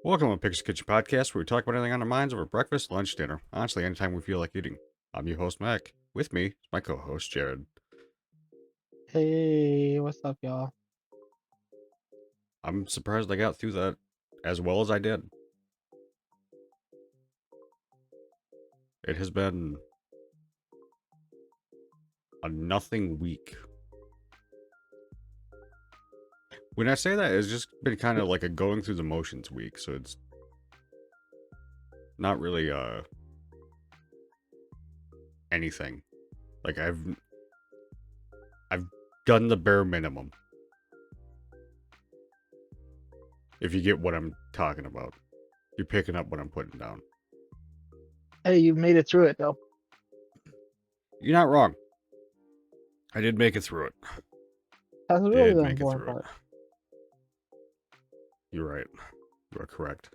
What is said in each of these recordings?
Welcome to Pictures Kitchen Podcast, where we talk about anything on our minds over breakfast, lunch, dinner. Honestly, anytime we feel like eating. I'm your host, Mac. With me is my co-host, Jared. Hey, what's up, y'all? I'm surprised I got through that as well as I did. It has been a nothing week. When I say that, it's just been kind of like a going through the motions week, so it's not really anything. Like I've done the bare minimum. If you get what I'm talking about. You're picking up what I'm putting down. Hey, you made it through it though. You're not wrong. I did make it through it. That's really Did the make it important through it. part. You're right. You are correct.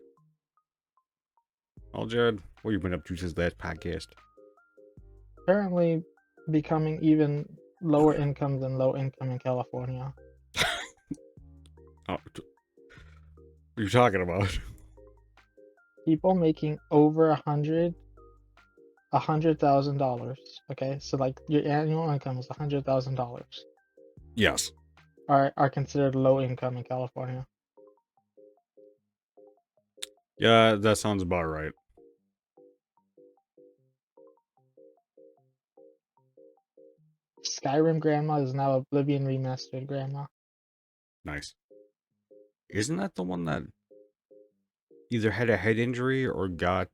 Well, Jared, what have you been up to since last podcast? Apparently, becoming even lower income than low income in California. Oh, what are you talking about? People making over $100,000. Okay, so like your annual income is $100,000 Yes. are considered low income in California. Yeah, that sounds about right. Skyrim grandma is now Oblivion remastered grandma. Nice. Isn't that the one that either had a head injury or got,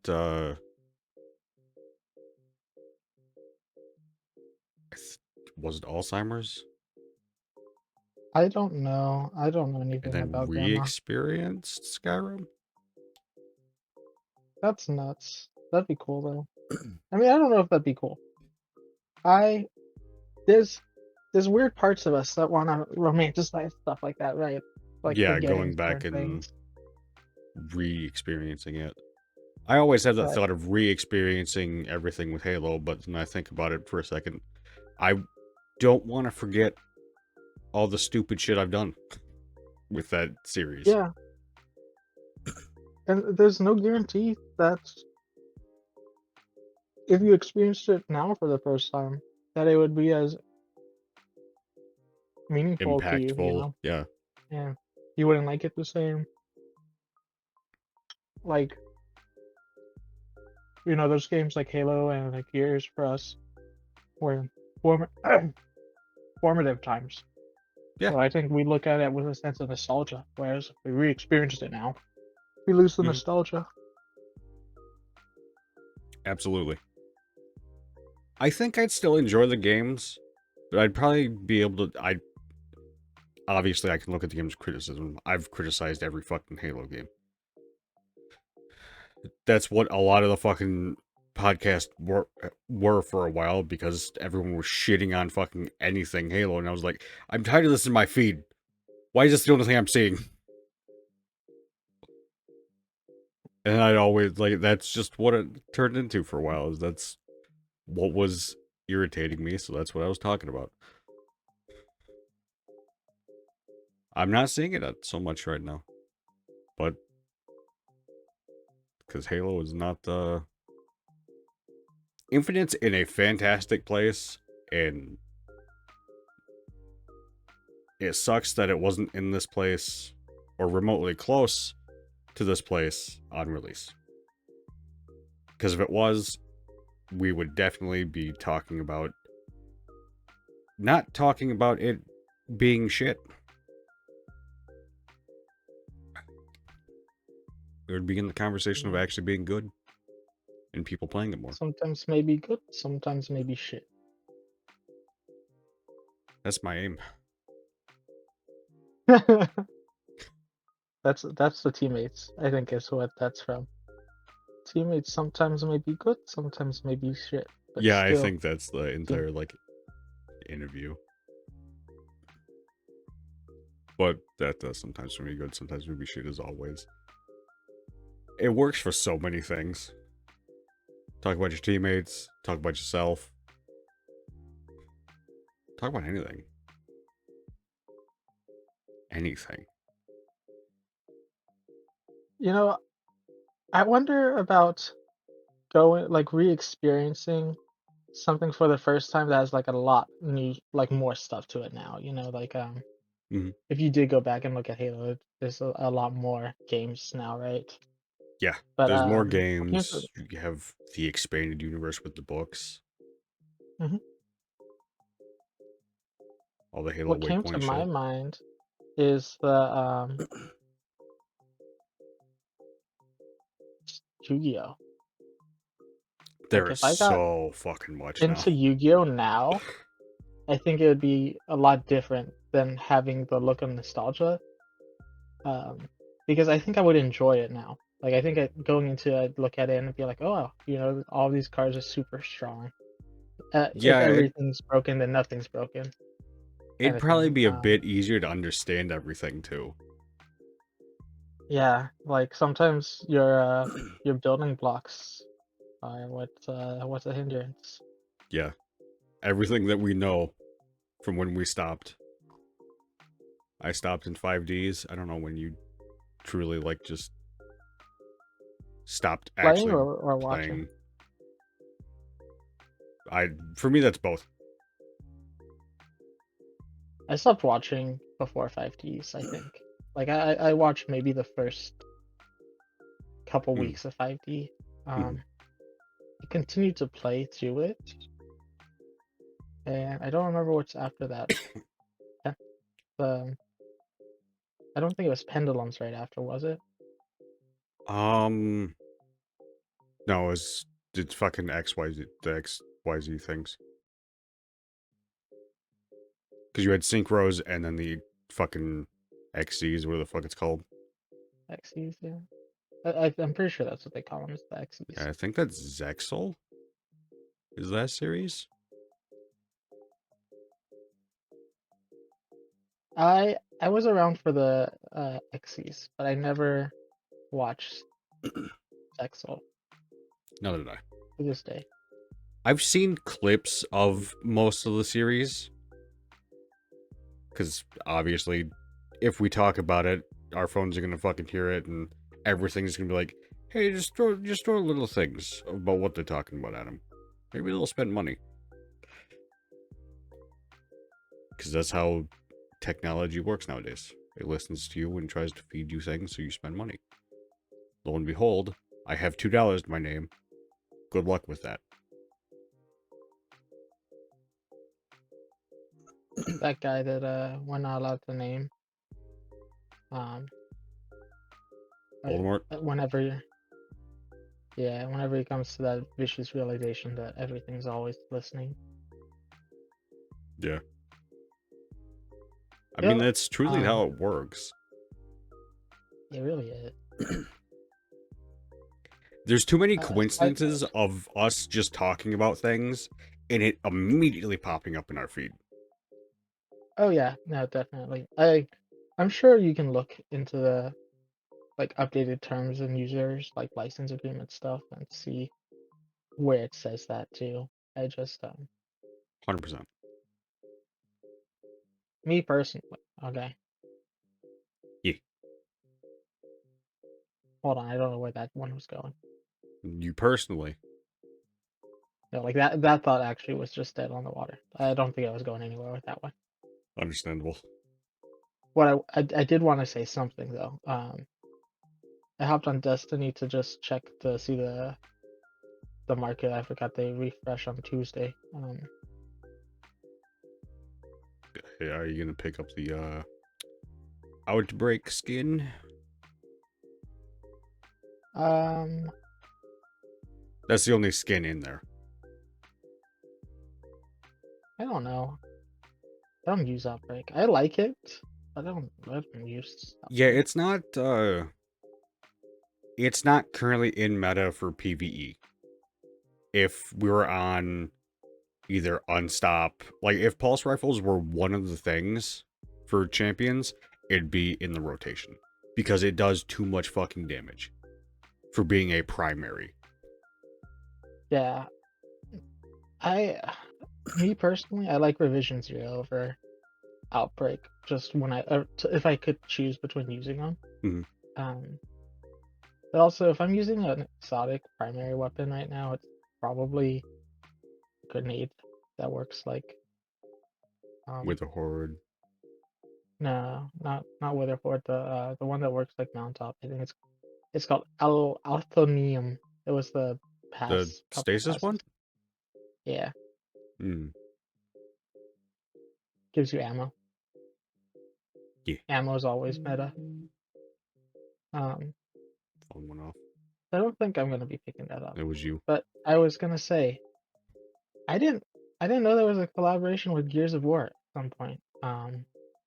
was it Alzheimer's? I don't know. I don't know And anything then about grandma. re-experienced Skyrim? That's nuts. That'd be cool though. I mean, I don't know if that'd be cool. I there's there's weird parts of us that want to romanticize stuff like that, right? Like Yeah, forgetting going back certain and things. re-experiencing it. I always have that But thought of re-experiencing everything with Halo, but when I think about it for a second, I don't want to forget all the stupid shit I've done with that series. yeah, and there's no guarantee that if you experienced it now for the first time, that it would be as meaningful to you, you Impactful. know? Yeah. And you wouldn't like it the same. Like, those games like Halo and like Gears for us were form formative times. Yeah. So I think we look at it with a sense of nostalgia, whereas if we re-experienced it now, we lose the Mhm. nostalgia. Absolutely. I think I'd still enjoy the games, but I'd probably be able to. Obviously I can look at the game's criticism. I've criticized every fucking Halo game. That's what a lot of the fucking podcasts were for a while because everyone was shitting on fucking anything Halo, and I was like, I'm tired of this in my feed. Why is this the only thing I'm seeing? And I'd always like that's just what it turned into for a while. Is that's what was irritating me, so that's what I was talking about. I'm not seeing it so much right now, but because Halo is not Infinite's in a fantastic place, and it sucks that it wasn't in this place or remotely close to this place on release. Because if it was, we would definitely be not talking about it being shit. We would be in the conversation of Yeah. actually being good and people playing it more. Sometimes maybe good, sometimes maybe shit. That's my aim. That's the teammates. I think is what that's from. Teammates sometimes may be good, sometimes may be shit, but Yeah, I still think that's the team. entire interview. But that does sometimes be good, sometimes maybe shit as always. It works for so many things. Talk about your teammates, talk about yourself, talk about anything. Anything. You know, I wonder about going like re-experiencing something for the first time that has like a lot new, like more stuff to it now. Like Mhm. if you did go back and look at Halo, there's a lot more games now, right? Yeah, But there's more what came to games. You have the expanded universe with the books, mhm. all the Halo What came to Waypoint my shit. mind is the Yu-Gi-Oh. There Like is if I got so fucking much now. into Yu-Gi-Oh now, I think it would be a lot different than having the look of nostalgia. Um, because I think I would enjoy it now. Like I think going into it, I'd look at it and be like, oh, all these cards are super strong. If Yeah, everything's broken, then nothing's broken, kind it'd of probably thing. be a bit easier to understand everything too. Yeah, like sometimes your building blocks are what's a hindrance. Yeah, everything that we know from when we stopped. I stopped in 5Ds. I don't know when you truly like just stopped Playing actually or watching. playing. I For me that's both. I stopped watching before 5Ds, I think. Like I watched maybe the first couple Mm, weeks of 5D. mhm. I continued to play through it, and I don't remember what's after that. Pe- Um, I don't think it was Pendulums right after, was it? Um, no, it's fucking XYZ the XYZ things. Because you had synchros and then the fucking XCs, whatever the fuck it's called. Xyz, yeah. I'm pretty sure that's what they call them, is the Xyz. Yeah, I think that's Zexal. Is that series? I was around for the Xyz, but I never watched Exo Neither did I. to this day. I've seen clips of most of the series because obviously, if we talk about it, our phones are gonna fucking hear it, and everything's gonna be like, "Hey, just throw little things about what they're talking about at them. Maybe they'll spend money because that's how technology works nowadays. It listens to you and tries to feed you things, so you spend money. Lo and behold, I have $2 to my name. Good luck with that. That guy that we're not allowed to name. Um, Voldemort. whenever yeah, whenever he comes to that vicious realization that everything's always listening. Yeah. I mean, Yeah, that's truly um, how it works. it really is. There's too many Side coincidences note. of us just talking about things and it immediately popping up in our feed. Oh yeah, no, definitely. I'm sure you can look into the like updated terms and users like license agreement stuff and see where it says that too. I just 100%. me personally. Okay, Yeah. hold on. I don't know where that one was going. You personally. No, like that thought actually was just dead on the water. I don't think I was going anywhere with that one. Understandable. What I did want to say something though. I hopped on Destiny to just check to see the market. I forgot they refresh on Tuesday. Hey, are you going to pick up the Outbreak skin? Um, That's the only skin in there. I don't know. I don't use Outbreak. I like it. I don't use Yeah, Outbreak. it's not currently in meta for PvE. If we were on either Unstop, like if pulse rifles were one of the things for champions, it'd be in the rotation because it does too much fucking damage for being a primary. Yeah, I me personally, I like Revision Zero over Outbreak. Just when if I could choose between using them. Mhm. Um, But also, if I'm using an exotic primary weapon right now, it's probably grenade that works like With a horde. no, not Witherford, the one that works like Mountaintop. I think it's called Althonium. It was the The past couple stasis passes. one? Yeah, Hmm. gives you ammo. Yeah. Ammo is always meta. Phone went off. I don't think I'm gonna be picking that up. It was you. But I was gonna say, I didn't I didn't know there was a collaboration with Gears of War at some point.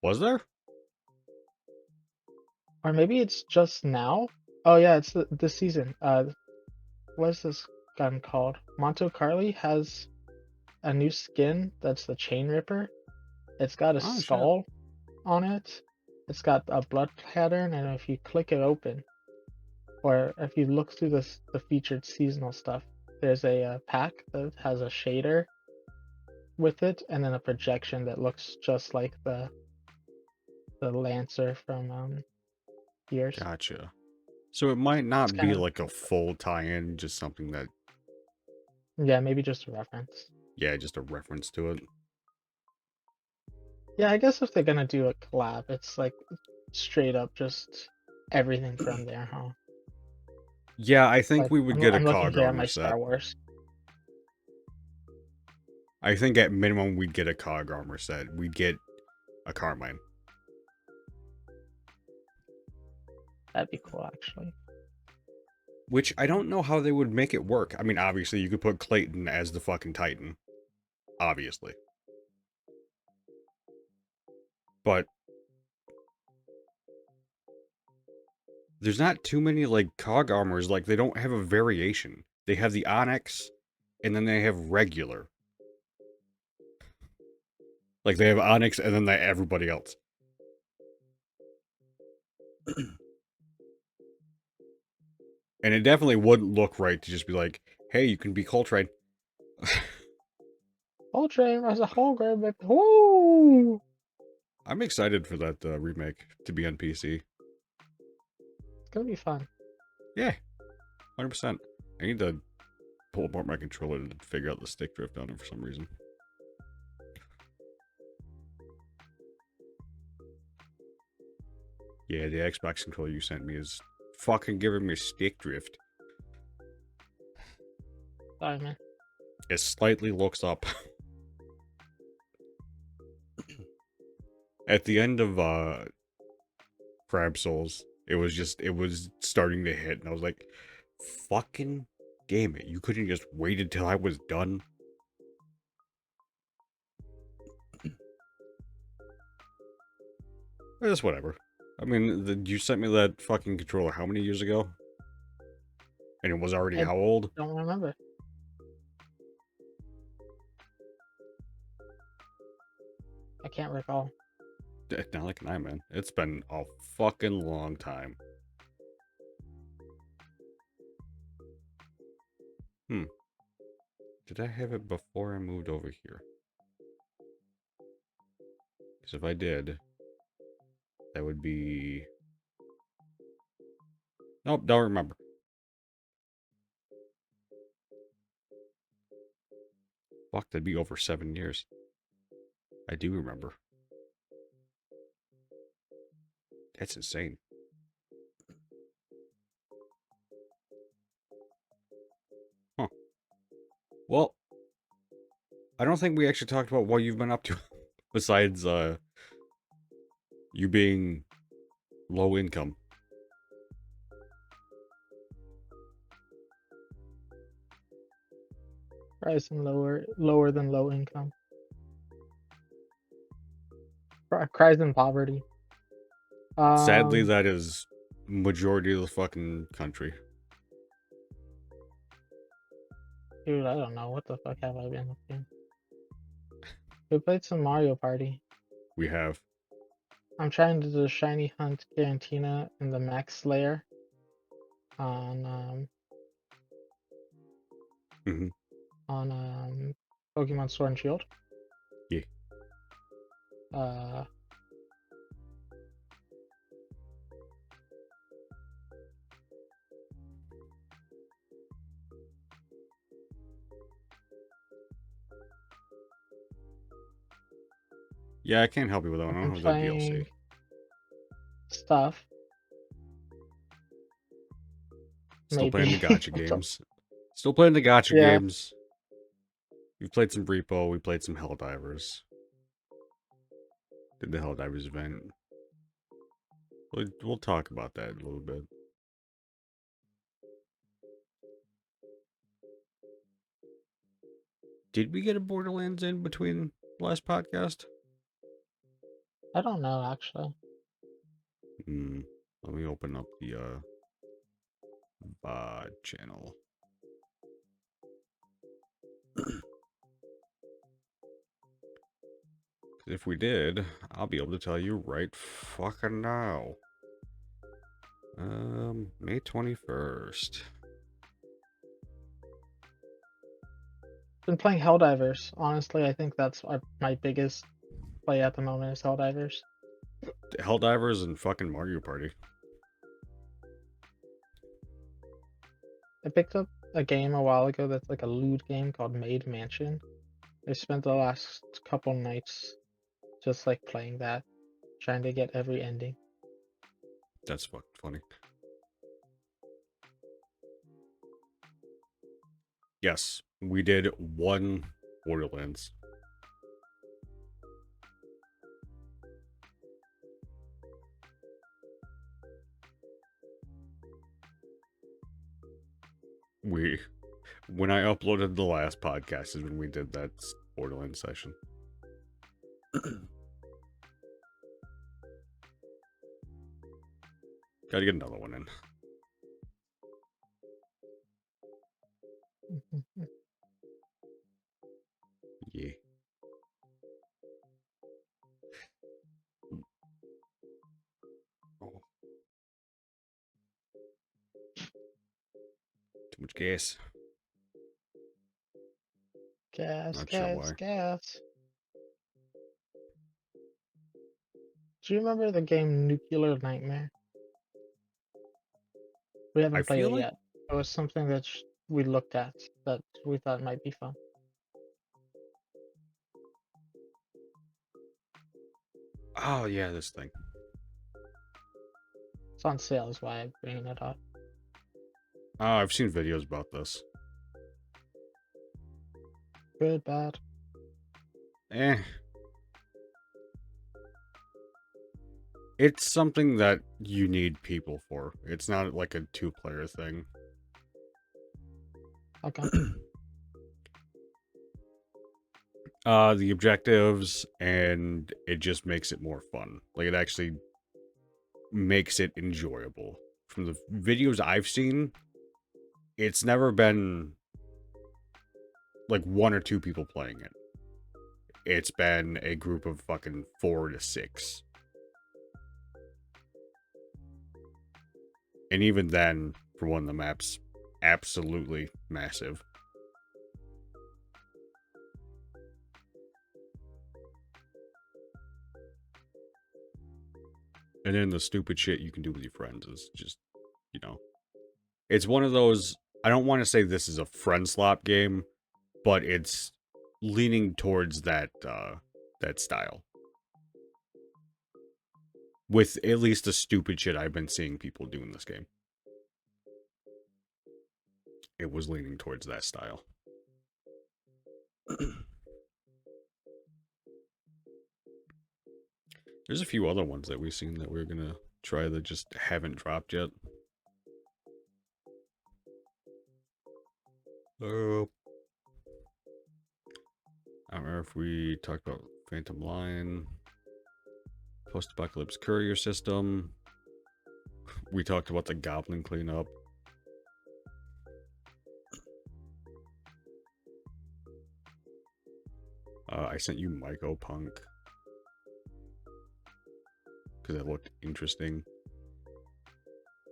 Was there? Or maybe it's just now. Oh yeah, it's this season. What's this gun called? Monte Carlo has a new skin that's the Chain Ripper. It's got a Oh, shit. skull on it. It's got a blood pattern, and if you click it open, or if you look through the featured seasonal stuff, there's a pack that has a shader with it, and then a projection that looks just like the Lancer from Gears. Gotcha. So it might It's not kind be of like a full tie-in, just something that, yeah, maybe just a reference. yeah, just a reference to it. Yeah, I guess if they're gonna do a collab, it's like straight up just everything from there, huh? Yeah, I think Like we would get a I'm looking COG here at armor my set. Star Wars. I think at minimum we'd get a COG armor set. We'd get a Carmine. That'd be cool, actually. Which I don't know how they would make it work. I mean, obviously you could put Clayton as the fucking Titan. Obviously. But there's not too many like COG armors. Like they don't have a variation. They have the Onyx, and then they have regular. Like they have Onyx, and then they everybody else. And it definitely wouldn't look right to just be like, "Hey, you can be Coltrane." Ultra as a whole grade, but woo! I'm excited for that remake to be on PC. It's gonna be fun. Yeah, 100%. I need to pull apart my controller to figure out the stick drift on it for some reason. Yeah, the Xbox controller you sent me is fucking giving me stick drift. Sorry, man. It slightly looks up. At the end of Crab Souls, it was starting to hit, and I was like, fucking damn it, you couldn't just wait until I was done. It's whatever. I mean, you sent me that fucking controller how many years ago? And it was already I how old? don't remember. I can't recall. Not like an eye, man. It's been a fucking long time. Did I have it before I moved over here? Because if I did, that would be... Nope, don't remember. Fuck, that'd be over 7 years. I do remember. That's insane. Huh. Well, I don't think we actually talked about what you've been up to. Besides, you being low income. Rising lower than low income. Cries in poverty. Sadly, Um, that is majority of the fucking country. dude, I don't know what the fuck have I been up to. We played some Mario Party. We have. I'm trying to do the Shiny Hunt Garantina in the Max Layer on Mm-hmm. Pokemon Sword and Shield. Yeah. Uh, Yeah, I can't help you with that one. I've I been don't have the DLC. playing stuff. Still playing the Maybe. gotcha games. Still playing the gotcha Yeah. games. We played some Repo. We played some Helldivers. Did the Helldivers event. We'll talk about that a little bit. Did we get a Borderlands in between last podcast? I don't know actually. Let me open up the VOD channel. If we did, I'll be able to tell you right fucking now. May 21st. Been playing Helldivers. Honestly, I think that's my biggest play at the moment is Helldivers. Helldivers and fucking Mario Party. I picked up a game a while ago that's like a loot game called Maid Mansion. I spent the last couple nights just like playing that, trying to get every ending. That's fucking funny. Yes, we did one Borderlands. When I uploaded the last podcast is when we did that Borderlands session. Gotta get another one in. Yeah. Oh. Too much gas. Gas, Not sure gas, why. gas. Do you remember the game Nuclear Nightmare? We I haven't played feel it like... yet. It was something that we looked at that we thought might be fun. Oh, yeah, this thing. It's on sale is why I'm bringing it up. Oh, I've seen videos about this. Good, bad. Eh. It's something that you need people for. It's not like a two-player thing. Okay. The objectives, and it just makes it more fun. Like, it actually makes it enjoyable. From the videos I've seen, it's never been like one or two people playing it. It's been a group of fucking 4 to 6. And even then, for one of the maps, absolutely massive. And then the stupid shit you can do with your friends is just, you know. It's one of those, I don't want to say this is a friend slop game, but it's leaning towards that that style. With at least the stupid shit I've been seeing people do in this game. It was leaning towards that style. There's a few other ones that we've seen that we're gonna try that just haven't dropped yet. I don't remember if we talked about Phantom Line, Post-Apocalypse Courier System. We talked about the Goblin Cleanup. I sent you Myco Punk because it looked interesting.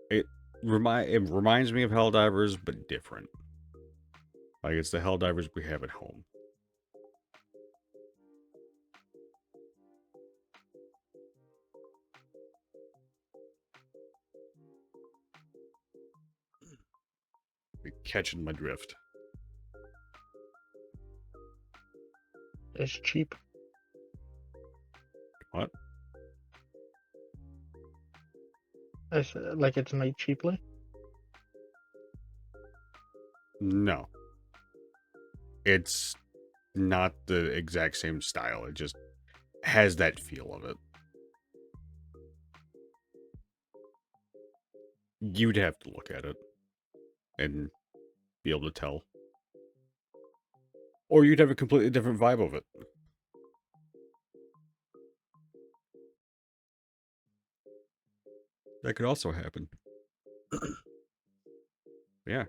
It reminds me of Helldivers, but different. Like, it's the Helldivers we have at home. You're catching my drift. It's cheap. Like it's made cheaply. No. It's not the exact same style. It just has that feel of it. You'd have to look at it and be able to tell. Or you'd have a completely different vibe of it. That could also happen. Yeah.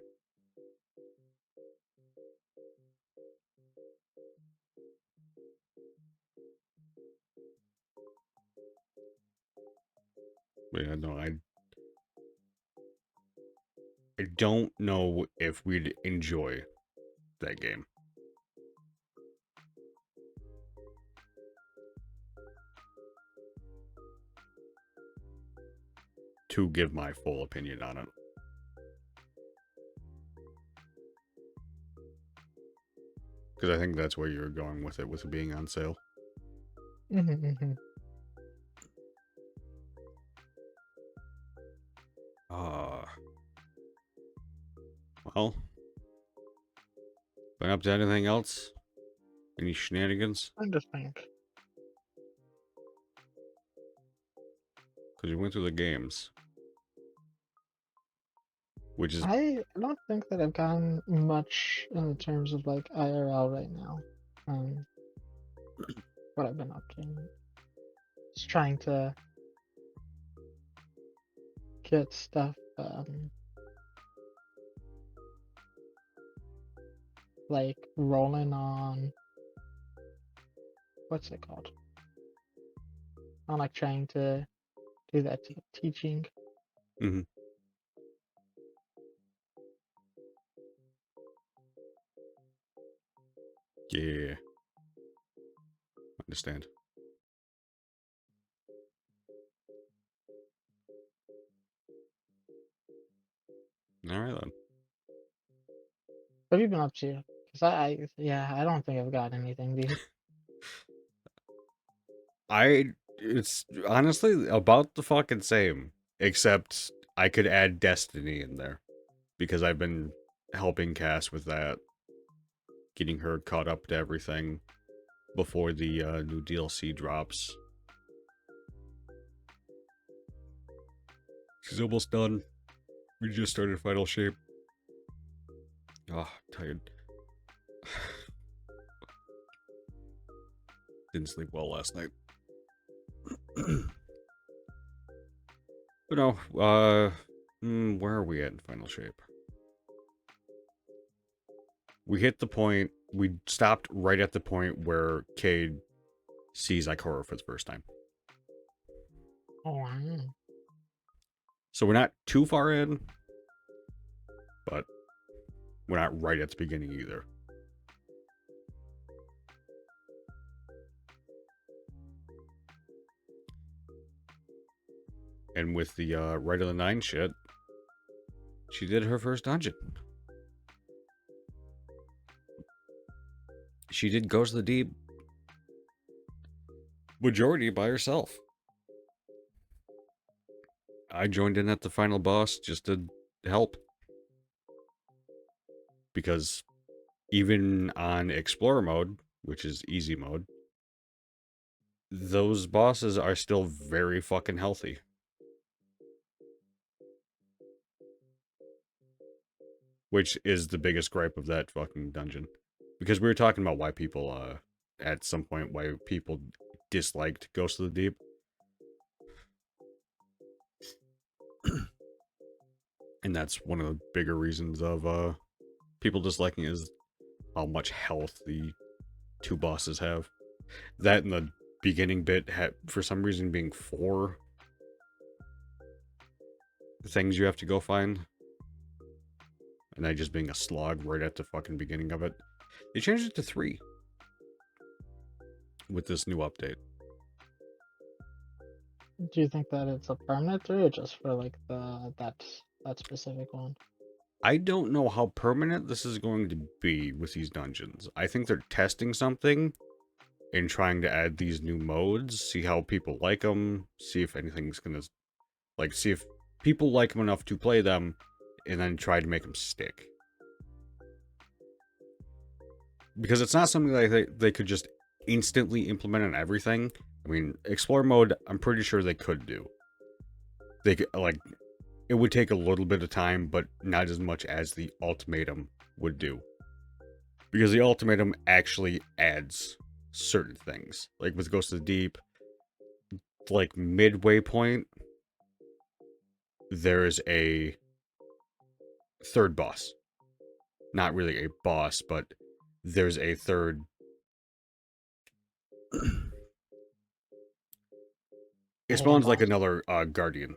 But yeah, no, I don't know if we'd enjoy that game. To give my full opinion on it. Because I think that's where you're going with it being on sale. Mm-hmm. Well, been up to anything else? Any shenanigans? I just think. Because you went through the games. Which is... I don't think that I've gotten much in terms of like IRL right now. Um, what I've been up to. Just trying to get stuff like rolling on what's it called? I'm like trying to do that teaching. Mm-hmm. Yeah. Understand. Alright then. What have you been up to? Cause yeah, I don't think I've got anything, dude. It's honestly about the fucking same. Except I could add Destiny in there. Because I've been helping Cass with that. Getting her caught up to everything before the new DLC drops. She's almost done. We just started Final Shape. Oh, tired. Didn't sleep well last night. But no, where are we at in Final Shape? We hit the point, we stopped right at the point where Cade sees Ikora for the first time. Oh, wow. So we're not too far in, but we're not right at the beginning either. And with the Right of the Nine shit, she did her first dungeon. She did Ghost of the Deep majority by herself. I joined in at the final boss just to help. Because even on Explorer mode, which is easy mode, those bosses are still very fucking healthy. Which is the biggest gripe of that fucking dungeon. Because we were talking about why people, at some point, why people disliked Ghost of the Deep. And that's one of the bigger reasons of, people disliking it is how much health the two bosses have. That and the beginning bit had, for some reason, being 4 things you have to go find. And that just being a slog right at the fucking beginning of it. They changed it to 3 with this new update. Do you think that it's a permanent through or just for like that specific one? I don't know how permanent this is going to be with these dungeons. I think they're testing something and trying to add these new modes, see how people like them, see if anything's gonna, like, see if people like them enough to play them and then try to make them stick. Because it's not something that they could just instantly implement on everything. I mean, explore mode, I'm pretty sure they could do. They could, like, it would take a little bit of time, but not as much as the ultimatum would do. Because the ultimatum actually adds certain things. Like with Ghost of the Deep, like midway point, there is a third boss. Not really a boss, but there's a third. It spawns like another guardian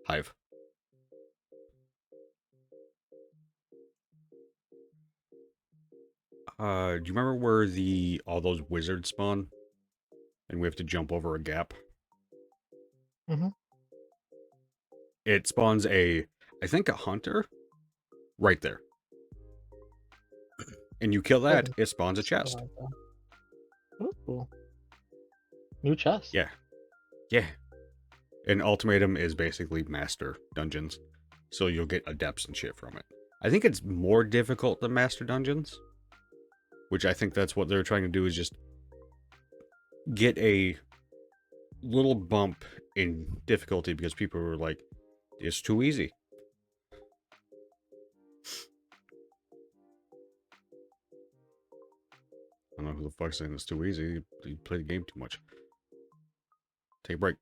hive. Do you remember where all those wizards spawn? And we have to jump over a gap? Mm-hmm. It spawns I think a hunter right there. And you kill that, it spawns a chest. Ooh. New chest. Yeah. Yeah. And ultimatum is basically master dungeons. So you'll get adepts and shit from it. I think it's more difficult than master dungeons. Which I think that's what they're trying to do, is just get a little bump in difficulty because people were like, it's too easy. I don't know who the fuck's saying it's too easy. You play the game too much. Take a break.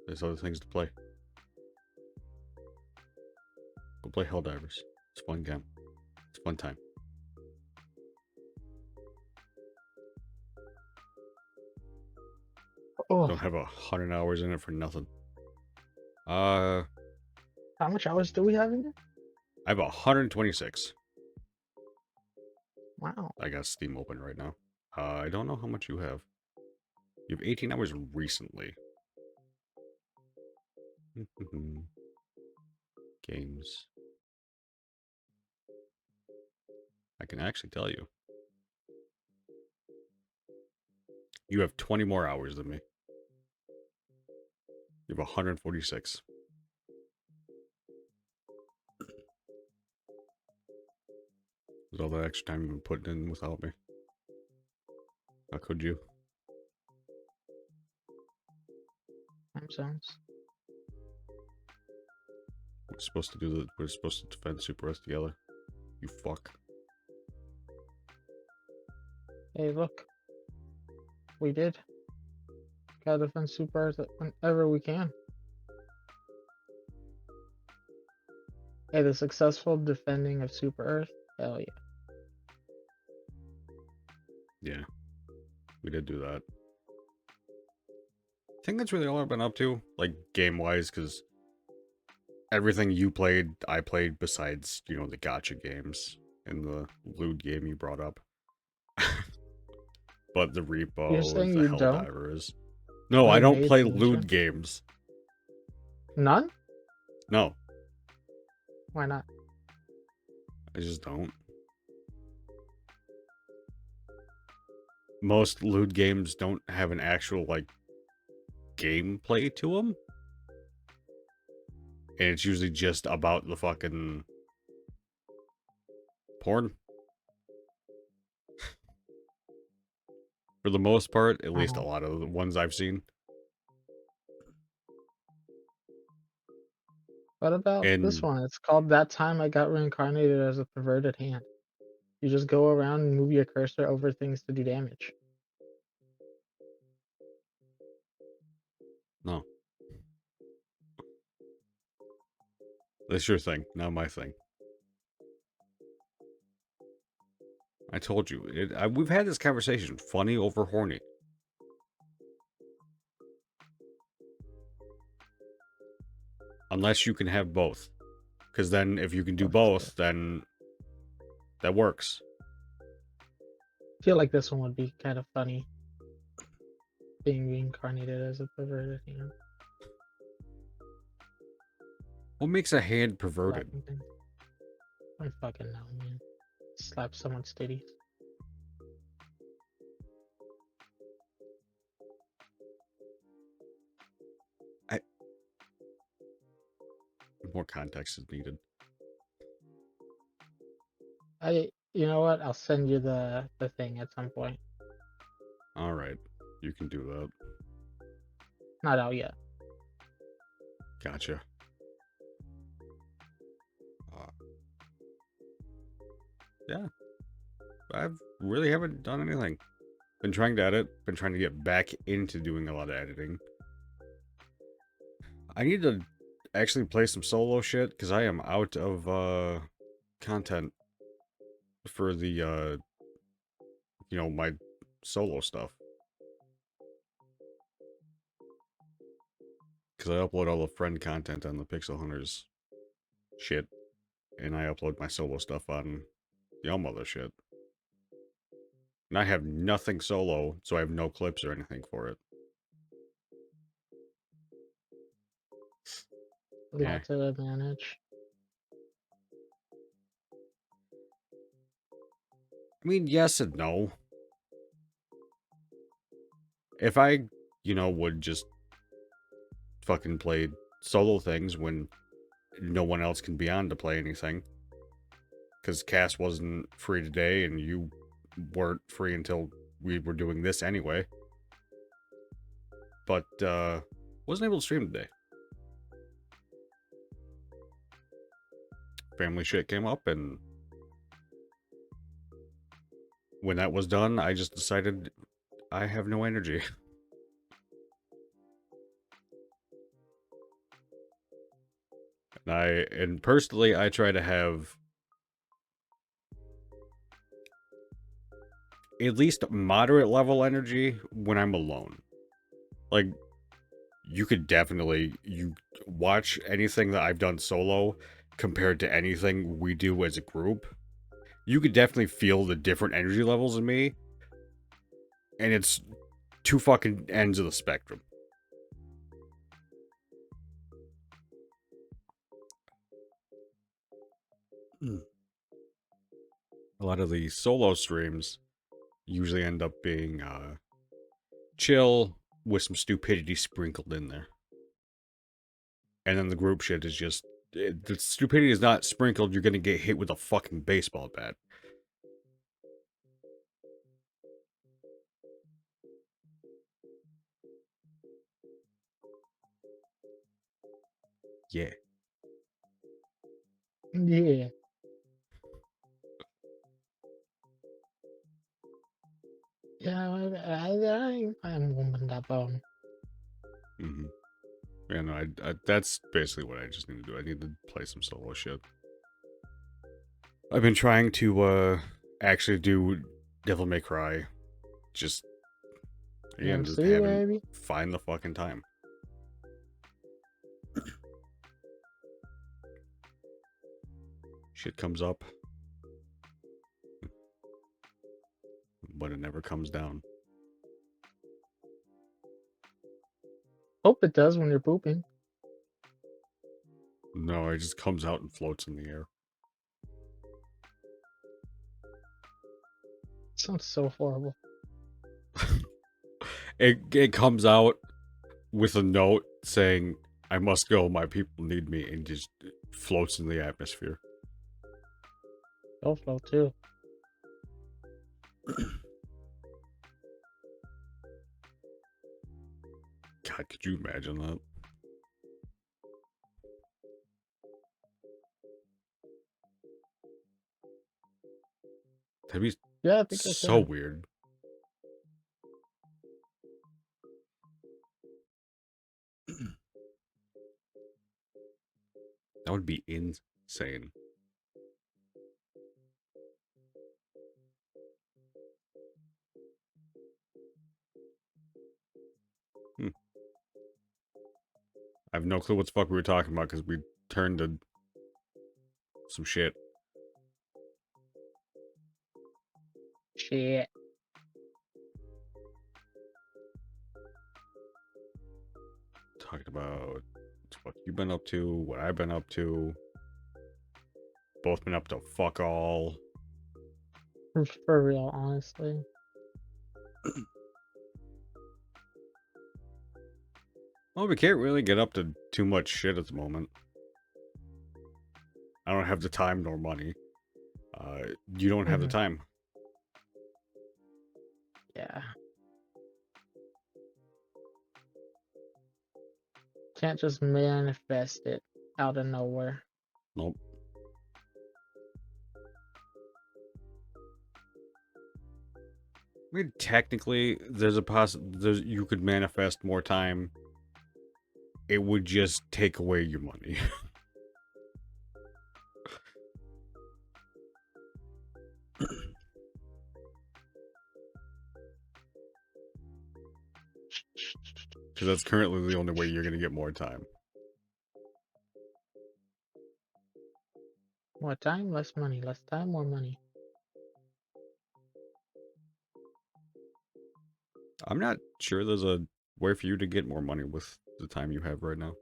There's other things to play. Go play Helldivers. It's a fun game. It's a fun time. Oh. Don't have 100 hours in it for nothing. How much hours do we have in it? I have 126. Wow. I got Steam open right now. I don't know how much you have. You have 18 hours recently. Games. I can actually tell you. You have 20 more hours than me. You have 146. With all the extra time you've been putting in without me. How could you? Time zones. We're supposed to do that. We're supposed to defend Super Earth together. You fuck. Hey, look. We did. Gotta defend Super Earth whenever we can. Hey, the successful defending of Super Earth? Hell yeah. Yeah. We did do that. I think that's really all I've been up to, like, game-wise, because everything you played, I played besides, you know, the gacha games and the lewd game you brought up. But the You're Repo, saying the you don't Helldivers. No, I play don't Maid play Ninja? lewd games. None? No, Why not? I just don't. Most lewd games don't have an actual, like, gameplay to them. And it's usually just about the fucking porn. For the most part, at least a lot of the ones I've seen. What about this And one? It's called That Time I Got Reincarnated as a Perverted Hand. You just go around and move your cursor over things to do damage. no. That's your thing, not my thing. I told you. We've had this conversation. Funny over horny. Unless you can have both. Because then if you can do both, then that works. I feel like this one would be kind of funny. Being reincarnated as a perverted hand. What makes a hand perverted? I don't fucking know, man. Slap someone's titties. More context is needed. You know what? I'll send you the thing at some point. All right, you can do that. Not out yet. Gotcha. Yeah, I really haven't done anything. Been trying to edit. Been trying to get back into doing a lot of editing. I need to actually play some solo shit because I am out of content for the my solo stuff. Because I upload all the friend content on the Pixel Hunters shit, and I upload my solo stuff on the mother shit. And I have nothing solo, so I have no clips or anything for it. A Yeah. lot to manage. I mean, yes and no. If I, would just fucking play solo things when no one else can be on to play anything. Because Cass wasn't free today, and you weren't free until we were doing this anyway. But, wasn't able to stream today. Family shit came up, and when that was done, I just decided I have no energy. And personally, I try to have at least moderate level energy when I'm alone. Like, you could definitely, you watch anything that I've done solo compared to anything we do as a group. You could definitely feel the different energy levels in me. And it's two fucking ends of the spectrum. A lot of the solo streams usually end up being chill with some stupidity sprinkled in there. And then the group shit is just the stupidity is not sprinkled. You're gonna get hit with a fucking baseball bat. Yeah. Yeah. Yeah, I'm woman that bone. Mm-hmm. Yeah, no, that's basically what I just need to do. I need to play some solo shit. I've been trying to actually do Devil May Cry. Just again, just MC haven't baby. find the fucking time. Shit comes up, but it never comes down. Hope it does when you're pooping. No, it just comes out and floats in the air. Sounds so horrible. It comes out with a note saying, "I must go. My people need me," and just floats in the atmosphere. Go flow too. God, could you imagine that? That'd be Yeah, I think I so can. weird. That would be insane. Hmm. I have no clue what the fuck we were talking about because we turned to some shit. Shit. Talked about what you've been up to, what I've been up to. Both been up to fuck all. For real, honestly. Well, we can't really get up to too much shit at the moment. I don't have the time nor money. You don't have the time. Yeah. Can't just manifest it out of nowhere. Nope. I mean, technically, there's you could manifest more time. It would just take away your money. Because that's currently the only way you're going to get more time. More time, less money. Less time, more money. I'm not sure there's a way for you to get more money with the time you have right now.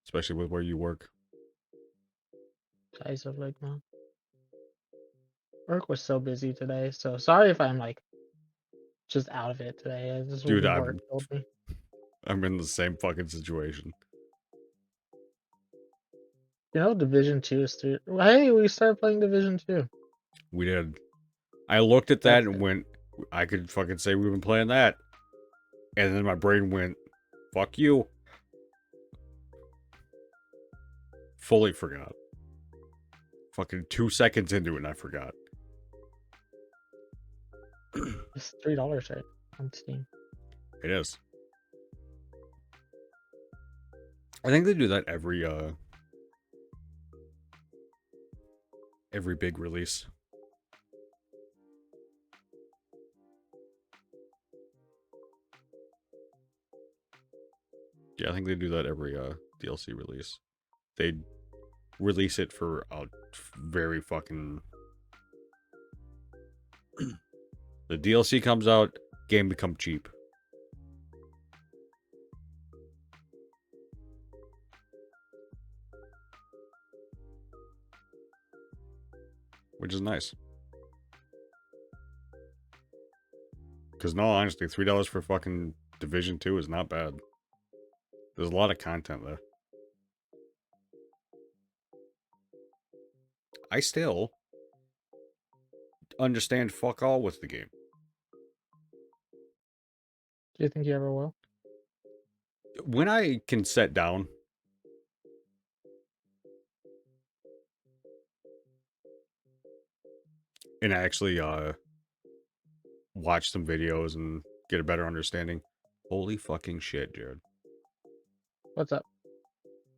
Especially with where you work. Guys of like now. Work was so busy today, so sorry if I'm like just out of it today. I just Dude, work killed me. I'm in the same fucking situation. You know, Division 2 is through. Hey, we started playing Division 2. We did. I looked at that That's and good. went, I could fucking say we've been playing that. And then my brain went, fuck you. Fully forgot. Fucking 2 seconds into it and I forgot. It's $3 right on Steam. It is. I think they do that every big release. Yeah, I think they do that every DLC release. They release it for a very fucking the DLC comes out, game become cheap. Which is nice. Because no, honestly, $3 for fucking Division 2 is not bad. There's a lot of content there. I still understand fuck all with the game. Do you think you ever will? When I can sit down and actually watch some videos and get a better understanding. Holy fucking shit, Jared. What's up?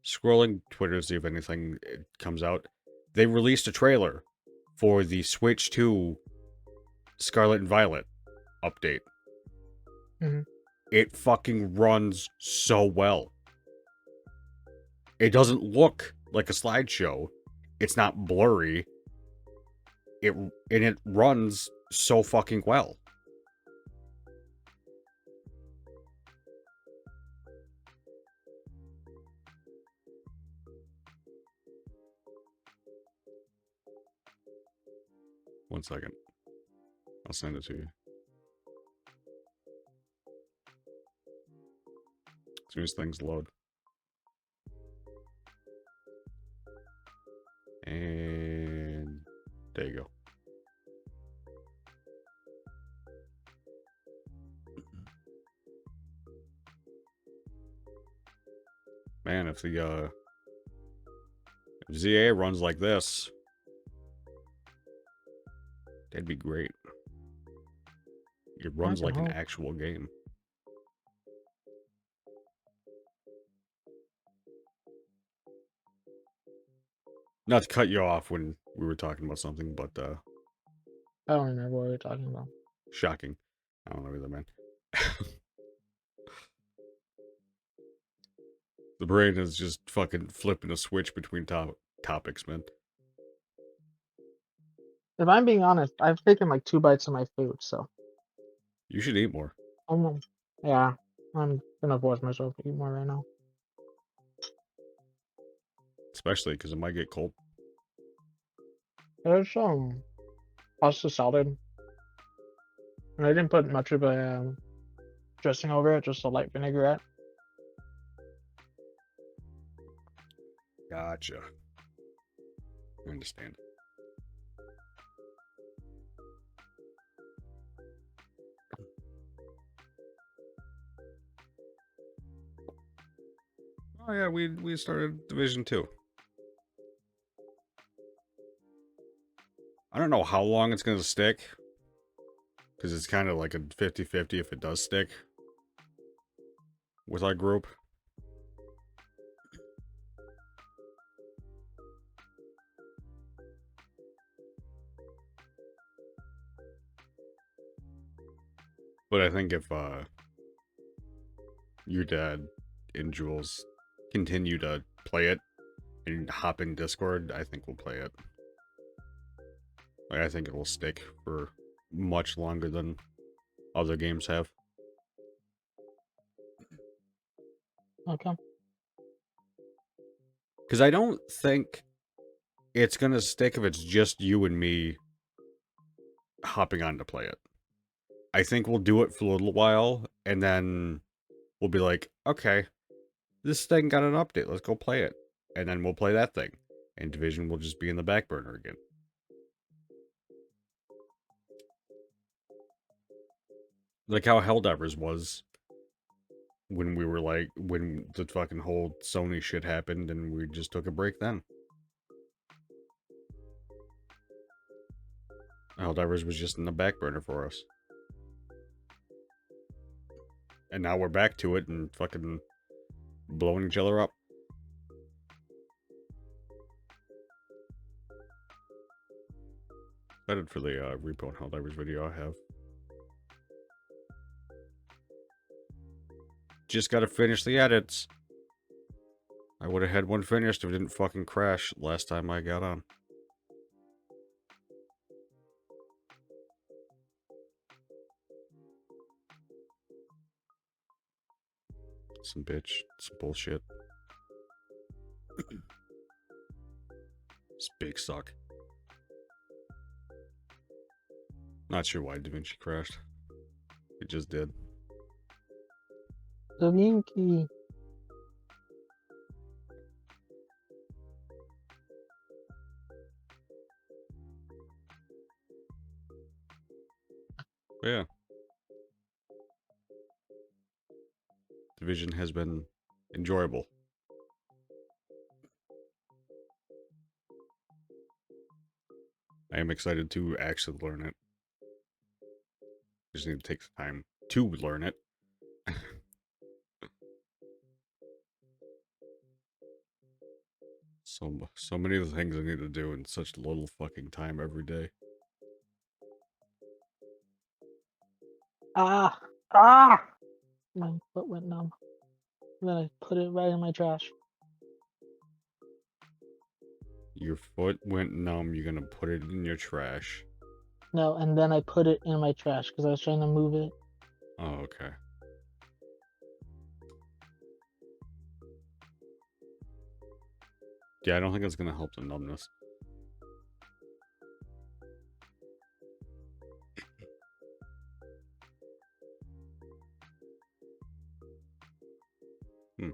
Scrolling Twitter to see if anything comes out. They released a trailer for the Switch 2 Scarlet and Violet update. Mm-hmm. It fucking runs so well. It doesn't look like a slideshow. It's not blurry. It runs so fucking well. One second. I'll send it to you. As soon as things load. And there you go. Man, if the if ZA runs like this, that'd be great. It I runs can like an hope. actual game. Not to cut you off when we were talking about something, but I don't remember what we were talking about. shocking. I don't know either, man. The brain is just fucking flipping a switch between topics, man. If I'm being honest, I've taken like 2 bites of my food, so You should eat more. yeah, I'm gonna force myself to eat more right now. Especially because it might get cold. There's some pasta salad, and I didn't put much of a dressing over it, just a light vinaigrette. Gotcha. I understand. Oh yeah, we started Division 2. I don't know how long it's gonna stick, because it's kind of like a 50-50 if it does stick with our group. But I think if your dad and Jules continue to play it and hop in Discord, I think we'll play it. Like, I think it will stick for much longer than other games have. Okay. Because I don't think it's gonna stick if it's just you and me hopping on to play it. I think we'll do it for a little while, and then we'll be like, okay, this thing got an update, let's go play it. And then we'll play that thing. And Division will just be in the back burner again. Like how Helldivers was when we were like, when the fucking whole Sony shit happened and we just took a break then. Helldivers was just in the back burner for us. And now we're back to it and fucking blowing each other up. Excited for the Repo and Helldivers video I have. Just gotta finish the edits. I would have had one finished if it didn't fucking crash last time I got on. Some bitch. Some bullshit. It's big suck. Not sure why DaVinci crashed. It just did. Da Vinci. But yeah. Division has been enjoyable. I am excited to actually learn it. Just need to take some time to learn it. So many of the things I need to do in such little fucking time every day. Ah! Ah! My foot went numb. Then I put it right in my trash. Your foot went numb, you're gonna put it in your trash. No, and then I put it in my trash because I was trying to move it. Oh, okay. Yeah, I don't think it's gonna help the numbness. Hmm.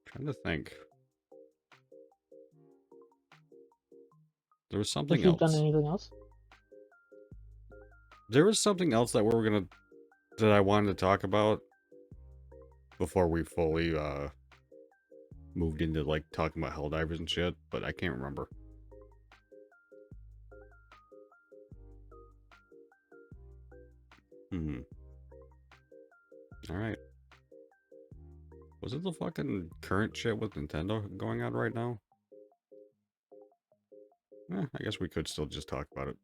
Trying to think. There was something If you've done else. anything else. There was something else that that I wanted to talk about before we fully moved into like talking about Helldivers and shit, but I can't remember. Alright. Was it the fucking current shit with Nintendo going on right now? I guess we could still just talk about it.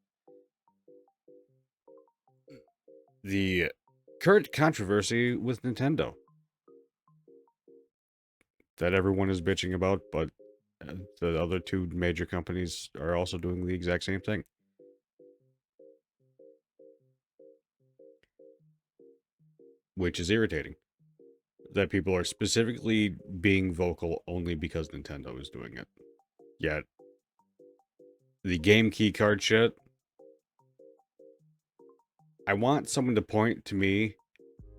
The current controversy with Nintendo that everyone is bitching about, but the other two major companies are also doing the exact same thing. Which is irritating. That people are specifically being vocal only because Nintendo is doing it. Yet, the game key card shit, I want someone to point to me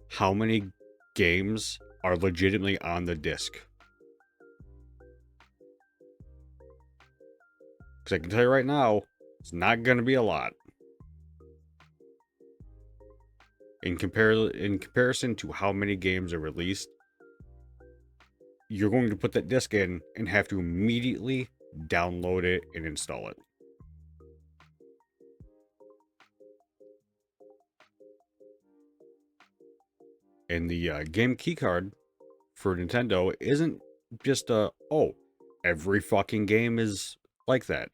how many games are legitimately on the disc. Because I can tell you right now, it's not going to be a lot. In comparison to how many games are released, you're going to put that disc in and have to immediately download it and install it. And the game keycard for Nintendo isn't just every fucking game is like that.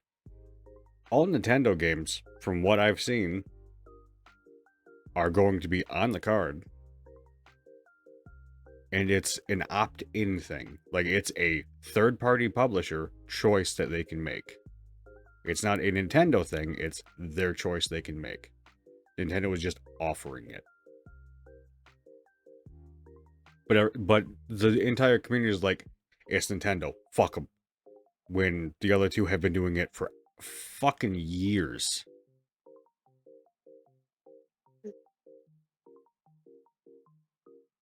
All Nintendo games, from what I've seen, are going to be on the card. And it's an opt-in thing. Like, it's a third-party publisher choice that they can make. It's not a Nintendo thing, it's their choice they can make. Nintendo is just offering it. But the entire community is like, it's Nintendo, fuck them. When the other two have been doing it for fucking years.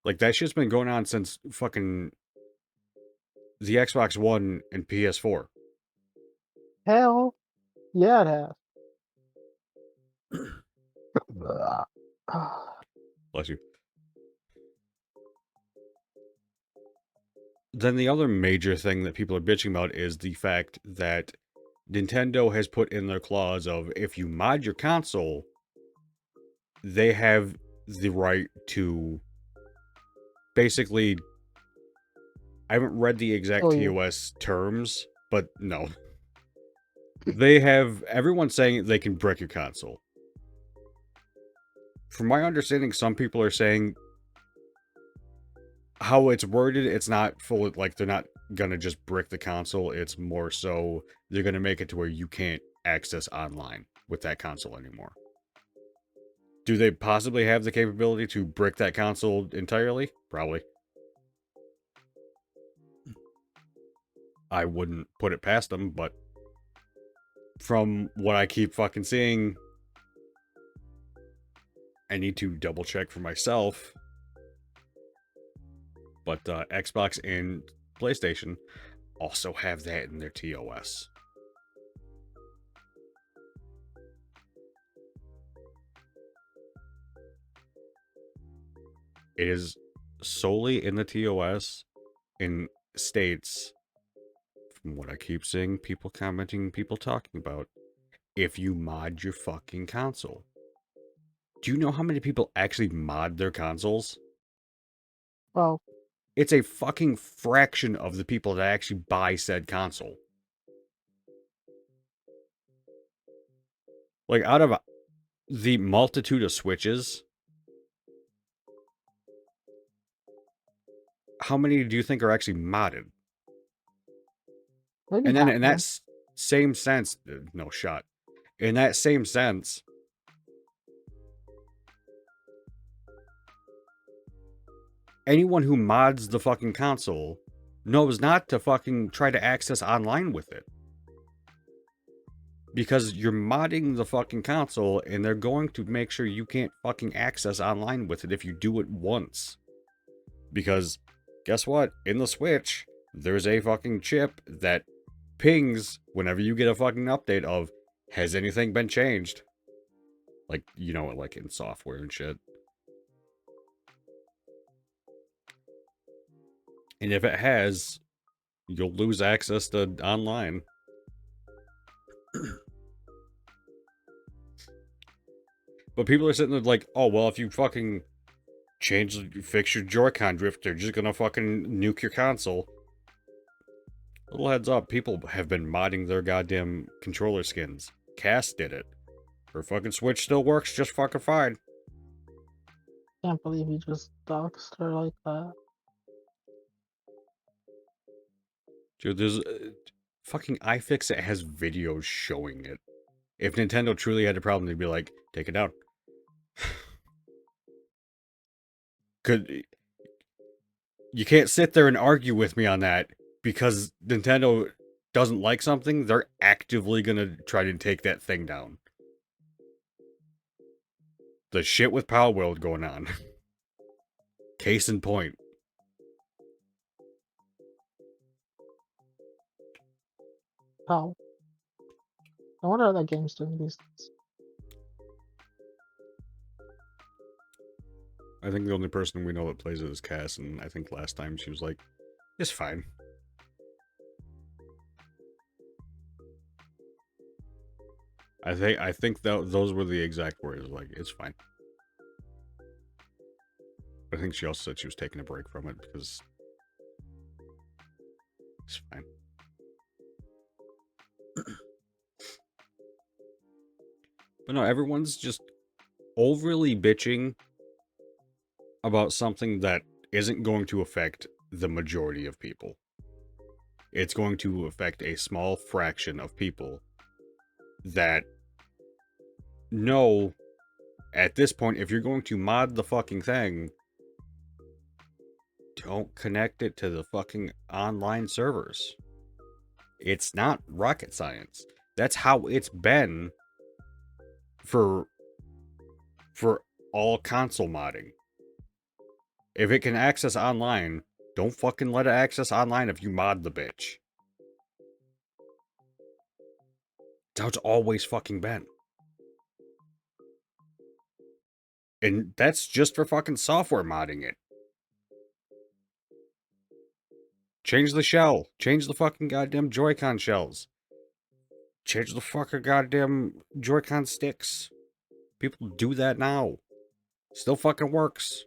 Like, that shit's been going on since fucking the Xbox One and PS4. Hell, yeah, it has. Bless you. Then the other major thing that people are bitching about is the fact that Nintendo has put in their clause of, if you mod your console, they have the right to basically, I haven't read the exact TOS terms, but no. They have everyone saying they can brick your console. From my understanding, some people are saying how it's worded, it's not full, like, they're not gonna just brick the console, it's more so they're gonna make it to where you can't access online with that console anymore. Do they possibly have the capability to brick that console entirely? Probably. I wouldn't put it past them, but from what I keep fucking seeing, I need to double check for myself. But Xbox and PlayStation also have that in their TOS. It is solely in the TOS in states, from what I keep seeing, people commenting, people talking about, if you mod your fucking console. Do you know how many people actually mod their consoles? Well, It's a fucking fraction of the people that actually buy said console. Like, out of the multitude of Switches, how many do you think are actually modded? maybe And then half in of that them. same sense, no shot. In that same sense, anyone who mods the fucking console knows not to fucking try to access online with it. Because you're modding the fucking console and they're going to make sure you can't fucking access online with it if you do it once. Because guess what? In the Switch, there's a fucking chip that pings whenever you get a fucking update of, has anything been changed? Like, you know, like in software and shit. And if it has, you'll lose access to online. But people are sitting there like, oh, well, if you fucking fix your Joy-Con drift, they're just gonna fucking nuke your console. Little heads up, people have been modding their goddamn controller skins. Cass did it. Her fucking Switch still works just fucking fine. Can't believe you just doxed her like that. Dude, there's fucking iFixit has videos showing it. If Nintendo truly had a problem, they'd be like, take it down. You can't sit there and argue with me on that, because Nintendo doesn't like something, they're actively gonna try to take that thing down. The shit with Power World going on. Case in point. How? I wonder how that game's doing these days. I think the only person we know that plays it is Cass, and I think last time she was like, it's fine. I think that those were the exact words, like, it's fine. I think she also said she was taking a break from it because it's fine. But no, everyone's just overly bitching about something that isn't going to affect the majority of people. It's going to affect a small fraction of people that know at this point, if you're going to mod the fucking thing, don't connect it to the fucking online servers. It's not rocket science. That's how it's been for all console modding. If it can access online, don't fucking let it access online if you mod the bitch. That's how it's always fucking been. And that's just for fucking software modding it. Change the shell. Change the fucking goddamn Joy-Con shells. Change the fucking goddamn Joy-Con sticks. People do that now. Still fucking works.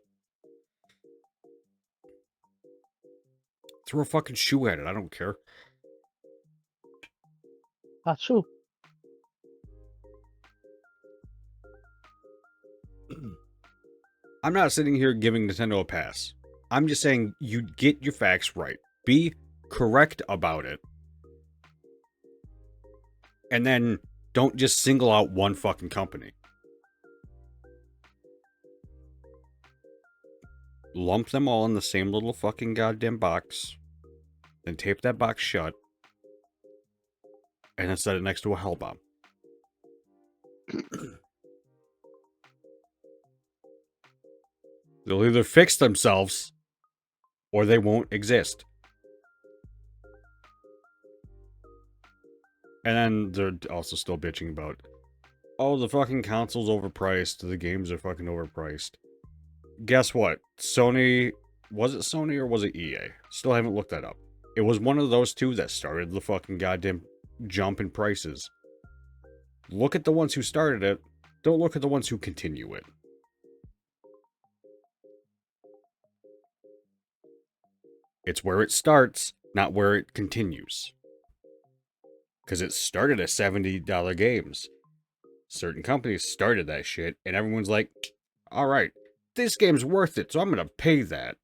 Throw a fucking shoe at it. I don't care. Achoo. I'm not sitting here giving Nintendo a pass. I'm just saying you get your facts right. Be correct about it. And then don't just single out one fucking company. Lump them all in the same little fucking goddamn box. Then tape that box shut. And then set it next to a hell bomb. They'll either fix themselves or they won't exist. And then they're also still bitching about, oh, the fucking console's overpriced. The games are fucking overpriced. Guess what? Sony, was it Sony or was it EA? Still haven't looked that up. It was one of those two that started the fucking goddamn jump in prices. Look at the ones who started it. Don't look at the ones who continue it. It's where it starts, not where it continues. Because it started at $70 games. Certain companies started that shit, and everyone's like, alright, this game's worth it, so I'm gonna pay that.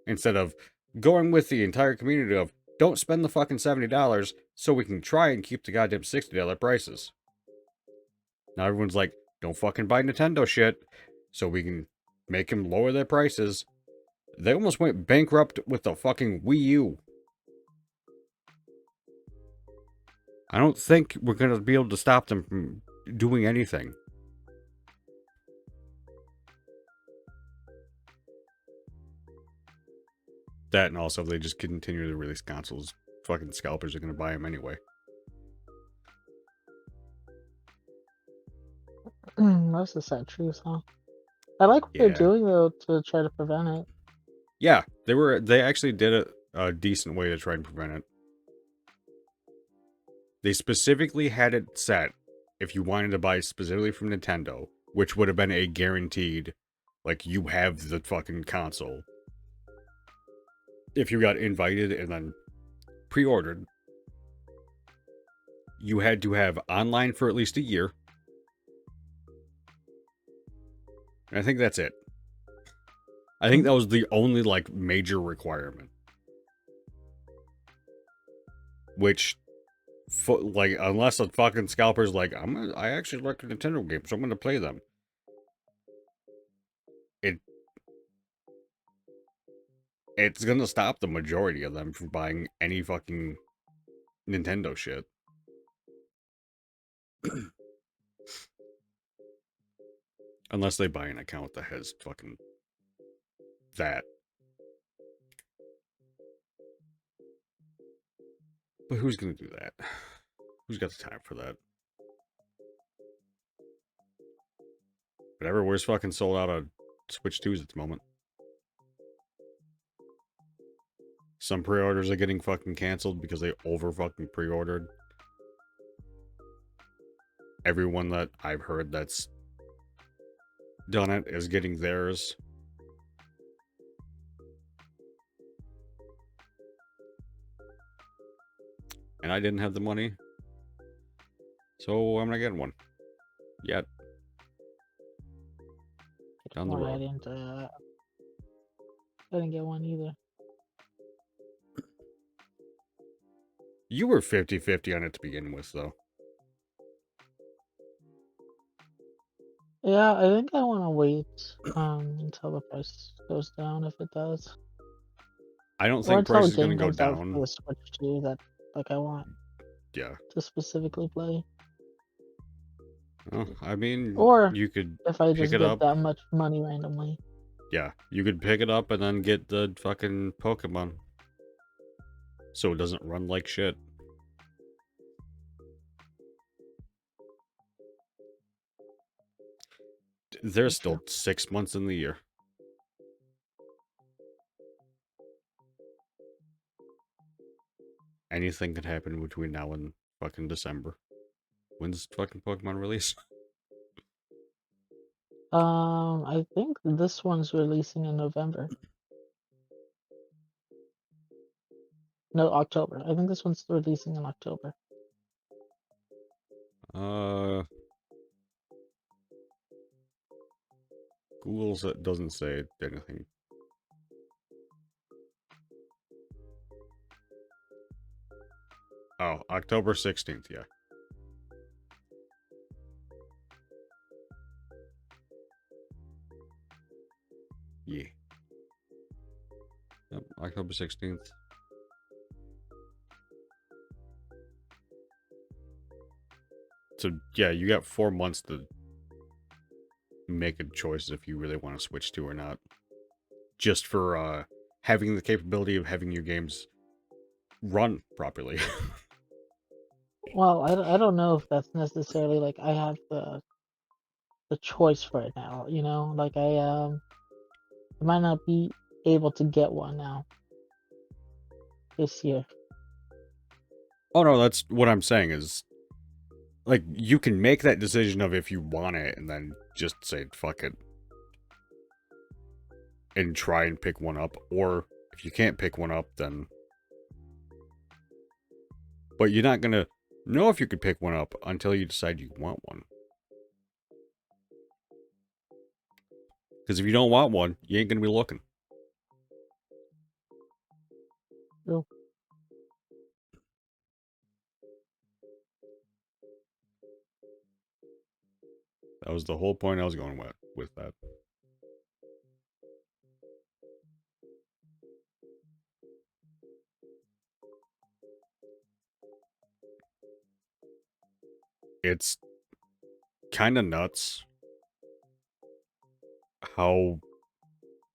Instead of going with the entire community of, don't spend the fucking $70 so we can try and keep the goddamn $60 prices. Now everyone's like, don't fucking buy Nintendo shit so we can make them lower their prices. They almost went bankrupt with the fucking Wii U. I don't think we're going to be able to stop them from doing anything. That, and also if they just continue to release consoles, fucking scalpers are going to buy them anyway. That's the sad truth, huh? I like what they're doing though to try to prevent it. Yeah, they actually did a decent way to try and prevent it. They specifically had it set if you wanted to buy specifically from Nintendo, which would have been a guaranteed, like, you have the fucking console. If you got invited and then pre-ordered, you had to have online for at least a year. And I think that's it. I think that was the only, like, major requirement. Which, like, unless a fucking scalper's like, I actually like a Nintendo game, so I'm gonna play them. It's gonna stop the majority of them from buying any fucking Nintendo shit. Unless they buy an account that has fucking that. But who's gonna do that? Who's got the time for that? But everywhere's fucking sold out of Switch 2s at the moment. Some pre-orders are getting fucking canceled because they over fucking pre-ordered. Everyone that I've heard that's done it is getting theirs. And I didn't have the money. So I'm not getting one. Yet. Down the Or road. I didn't get one either. You were 50-50 on it to begin with, though. Yeah, I think I want to wait until the price goes down if it does, I don't or think until price a is going to game go comes out for down. the Switch 2 that like I want Yeah. to specifically play, Well, I mean, or you could if I pick just it get up. that much money randomly. Yeah, you could pick it up and then get the fucking Pokemon. So it doesn't run like shit. There's True. still 6 months in the year. Anything could happen between now and fucking December. When's fucking Pokemon release? I think this one's releasing in November. No, October. I think this one's releasing in October. Google's doesn't say anything. Oh, October 16th, yeah. Yeah. Yep, October 16th. So, yeah, you got 4 months to make a choice if you really want to switch to or not. Just for having the capability of having your games run properly. Well, I don't know if that's necessarily like I have the choice for it now, you know? Like I might not be able to get one now this year. Oh no, that's what I'm saying is, like, you can make that decision of if you want it and then just say fuck it and try and pick one up, or if you can't pick one up, then but you're not gonna know if you could pick one up until you decide you want one. Because if you don't want one, you ain't gonna be looking. True. That was the whole point I was going with that. It's kind of nuts how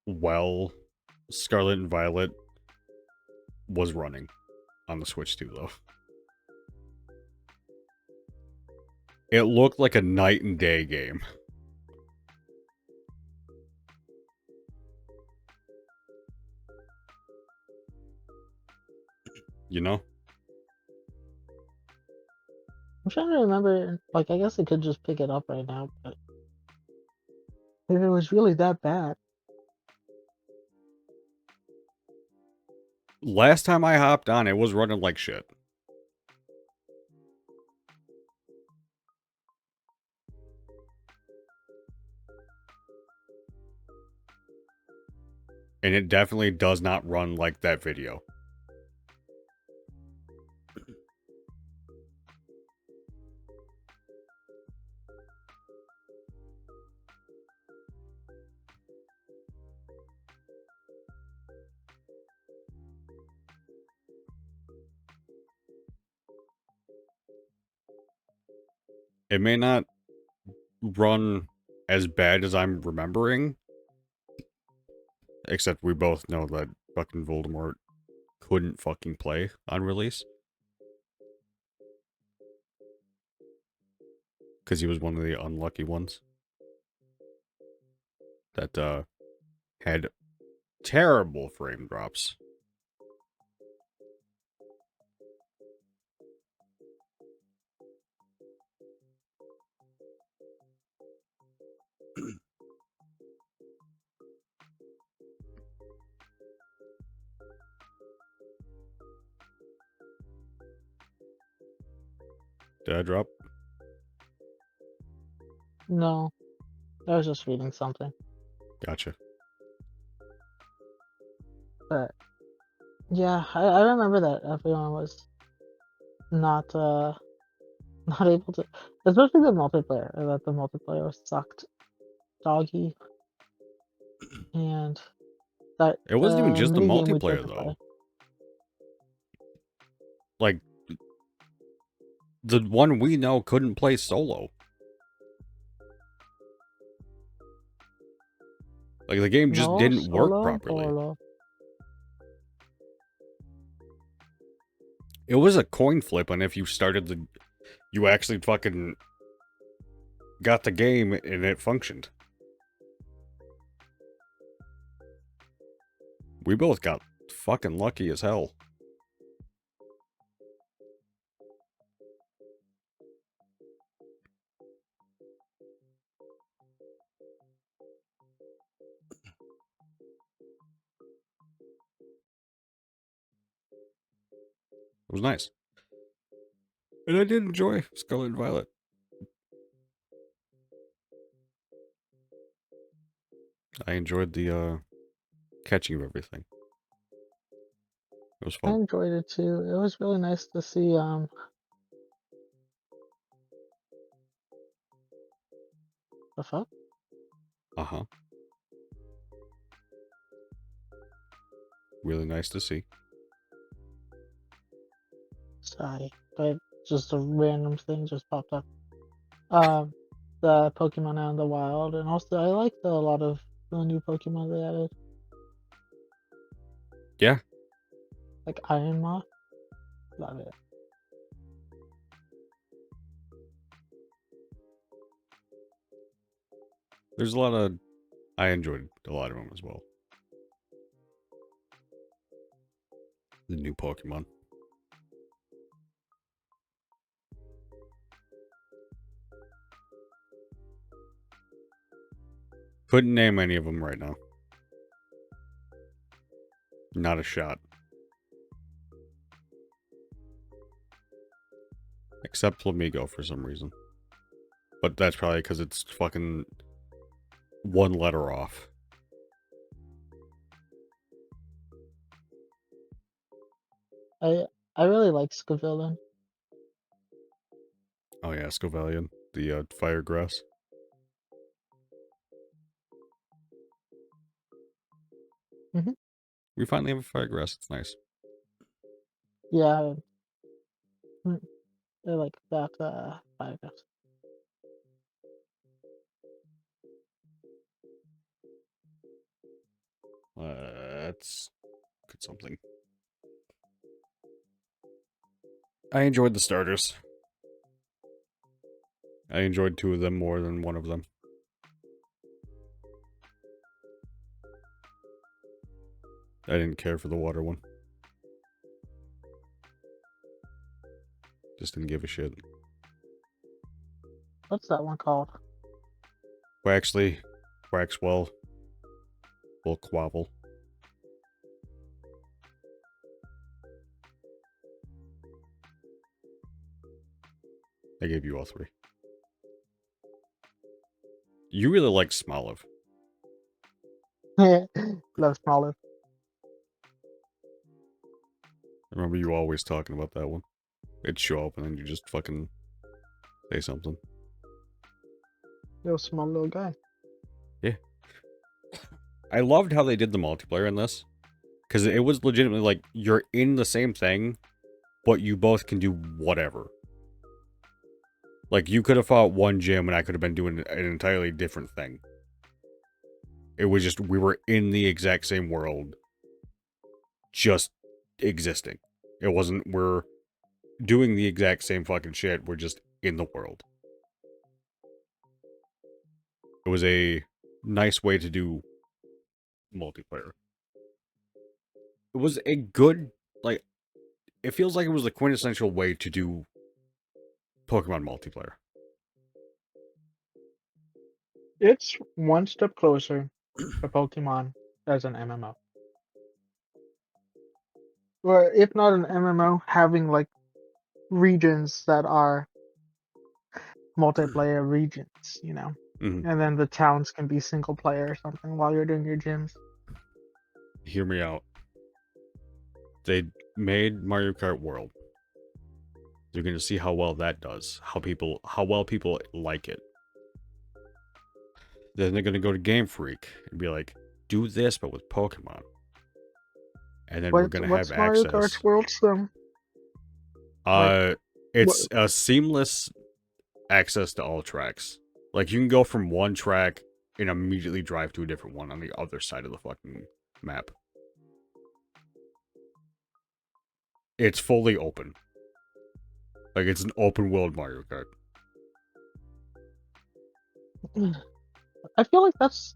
well Scarlet and Violet was running on the Switch 2, though. It looked like a night and day game. You know? I'm trying to remember, like I guess I could just pick it up right now, but if it was really that bad. Last time I hopped on, it was running like shit. And it definitely does not run like that video. It may not run as bad as I'm remembering, except we both know that fucking Voldemort couldn't fucking play on release. because he was one of the unlucky ones that had terrible frame drops. Did I drop? No, I was just reading something. Gotcha. But yeah, I remember that everyone was not not able to, especially the multiplayer. That the multiplayer sucked doggy, and that It wasn't even just the mini game we tried multiplayer to though. play. Like the one we know couldn't play solo. Like the game just No didn't work solo properly. bolo. It was a coin flip, and if you started you actually fucking got the game and it functioned. We both got fucking lucky as hell. It was nice. And I did enjoy Scarlet and Violet. I enjoyed the catching of everything. It was I fun. enjoyed it too. It was really nice to see the fuck? Uh-huh. Really nice to see. Sorry, but just a random thing just popped up. Um, the Pokemon out in the wild, and also I liked a lot of the new Pokemon they added, Yeah. like Iron Moth. Love it. There's a lot of... I enjoyed a lot of them as well. The new Pokemon. Couldn't name any of them right now. Not a shot. Except Flamigo for some reason. But that's probably because it's fucking one letter off. I really like Scavillain. Oh yeah, Scovelian. The fire grass. Hmm. We finally have a fire grass. It's nice. Yeah, I like that vibe. Let's get something. I enjoyed the starters. I enjoyed two of them more than one of them. I didn't care for the water one. Just didn't give a shit. What's that one called? Waxley, Waxwell, Quavel. I gave you all three. You really like Smoliv. Love Smoliv. I remember you always talking about that one. It'd show up and then you just fucking say something. You're a small little guy. Yeah. I loved how they did the multiplayer in this. Because it was legitimately like, you're in the same thing, but you both can do whatever. Like, you could have fought one gym and I could have been doing an entirely different thing. It was just, we were in the exact same world. Just existing. It wasn't, we're doing the exact same fucking shit, we're just in the world. It was a nice way to do multiplayer. It was a good, like, it feels like it was the quintessential way to do Pokemon multiplayer. It's one step closer to Pokemon as an MMO. Or if not an MMO, having like regions that are multiplayer regions, you know. Mhm. And then the towns can be single player or something while you're doing your gyms. Hear me out. They made Mario Kart World. You're going to see how well that does, how well people like it. Then they're going to go to Game Freak and be like, do this but with Pokemon. And then we're going to have What's Mario Kart access. Worlds like Uh, what it's a seamless access to all tracks. Like, you can go from one track and immediately drive to a different one on the other side of the fucking map. It's fully open. Like, it's an open world Mario Kart. I feel like that's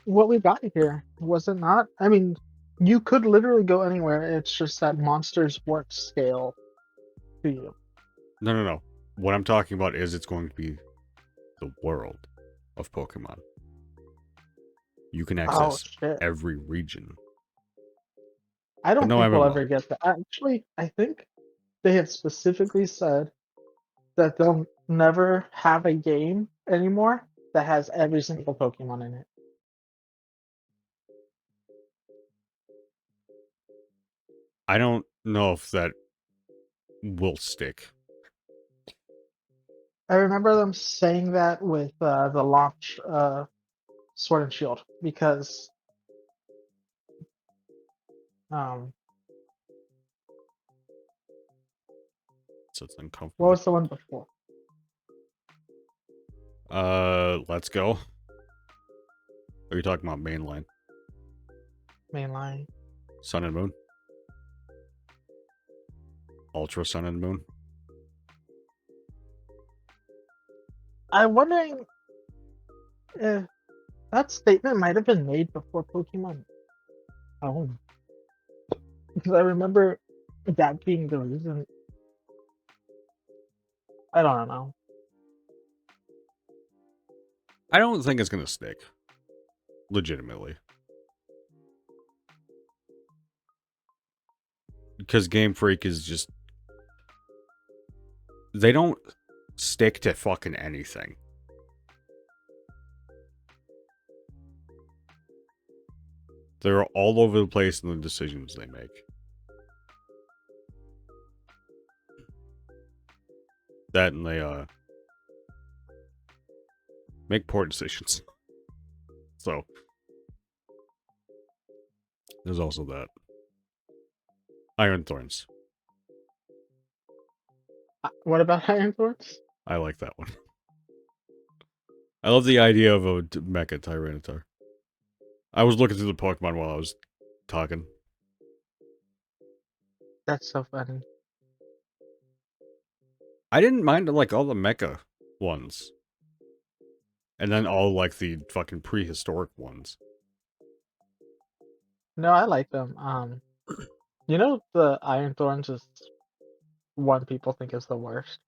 what we got here, was it not? I mean, you could literally go anywhere. It's just that monsters won't scale to you. No. What I'm talking about is it's going to be the world of Pokemon. You can Oh access shit. every region, I but don't no think we'll MMO. ever get that. Actually, I think they have specifically said that they'll never have a game anymore that has every single Pokemon in it. I don't know if that will stick. I remember them saying that with the launch Sword and Shield because um, So it's what uncomfortable. was the one before? Let's go. Are you talking about mainline? Mainline. Sun and Moon? Ultra Sun and Moon? I'm wondering if that statement might have been made before Pokemon Home. Because I remember that being the reason. I don't know. I don't think it's gonna stick. Legitimately. Because Game Freak is just... They don't stick to fucking anything. They're all over the place in the decisions they make. That and they, make poor decisions. So, there's also that. Iron Thorns. What about Iron Swords? I like that one. I love the idea of a Mecha Tyranitar. I was looking through the Pokemon while I was talking. That's so funny. I didn't mind like all the Mecha ones. And then all like the fucking prehistoric ones. No, I like them. You know the Iron Thorns is one people think is the worst.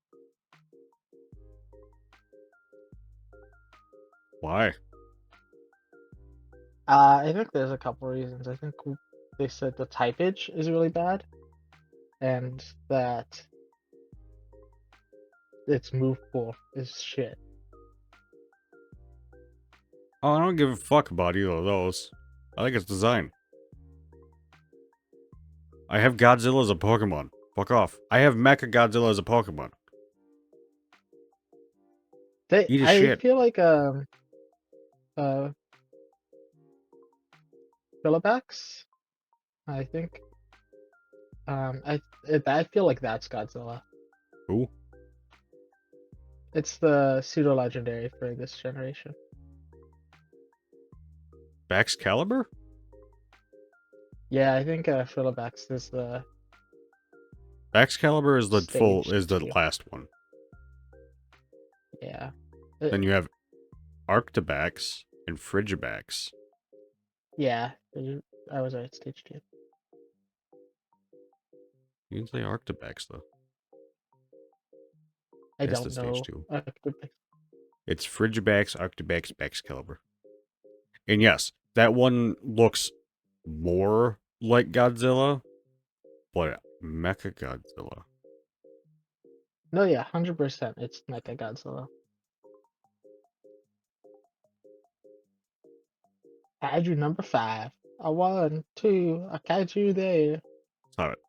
Why? I think there's a couple reasons. I think they said the typage is really bad, and that its move pool is shit. Oh, I don't give a fuck about either of those. I like its design. I have Godzilla as a Pokemon. Fuck off. I have Mecha Godzilla as a Pokemon. Eat his I shit. feel like uh Philobax, I think. I feel like that's Godzilla. Who? It's the pseudo legendary for this generation. Baxcalibur? Yeah, I think Philobax is the Baxcalibur is stage is the two. last one. Yeah. Then you have Arctibax and Frigibax. Yeah, I was at stage 2. You can say Arctibax though. I That's the don't stage know. 2. It's Frigibax, Arctibax, Excalibur. And yes, that one looks more like Godzilla, but Mecha Godzilla. No, yeah, 100%. It's Mecha Godzilla. Kaiju number 5. A 1, 2, a kaiju there. Stop it.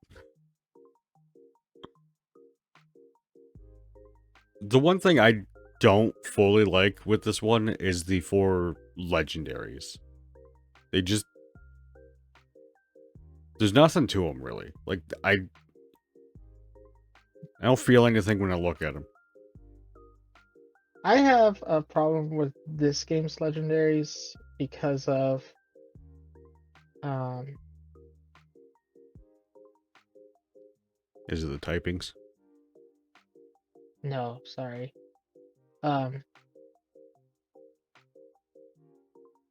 The one thing I don't fully like with this one is the 4 legendaries. They just... There's nothing to them, really. Like, I don't feel anything when I look at them. I have a problem with this game's legendaries because of um Is it the typings? no, sorry. Um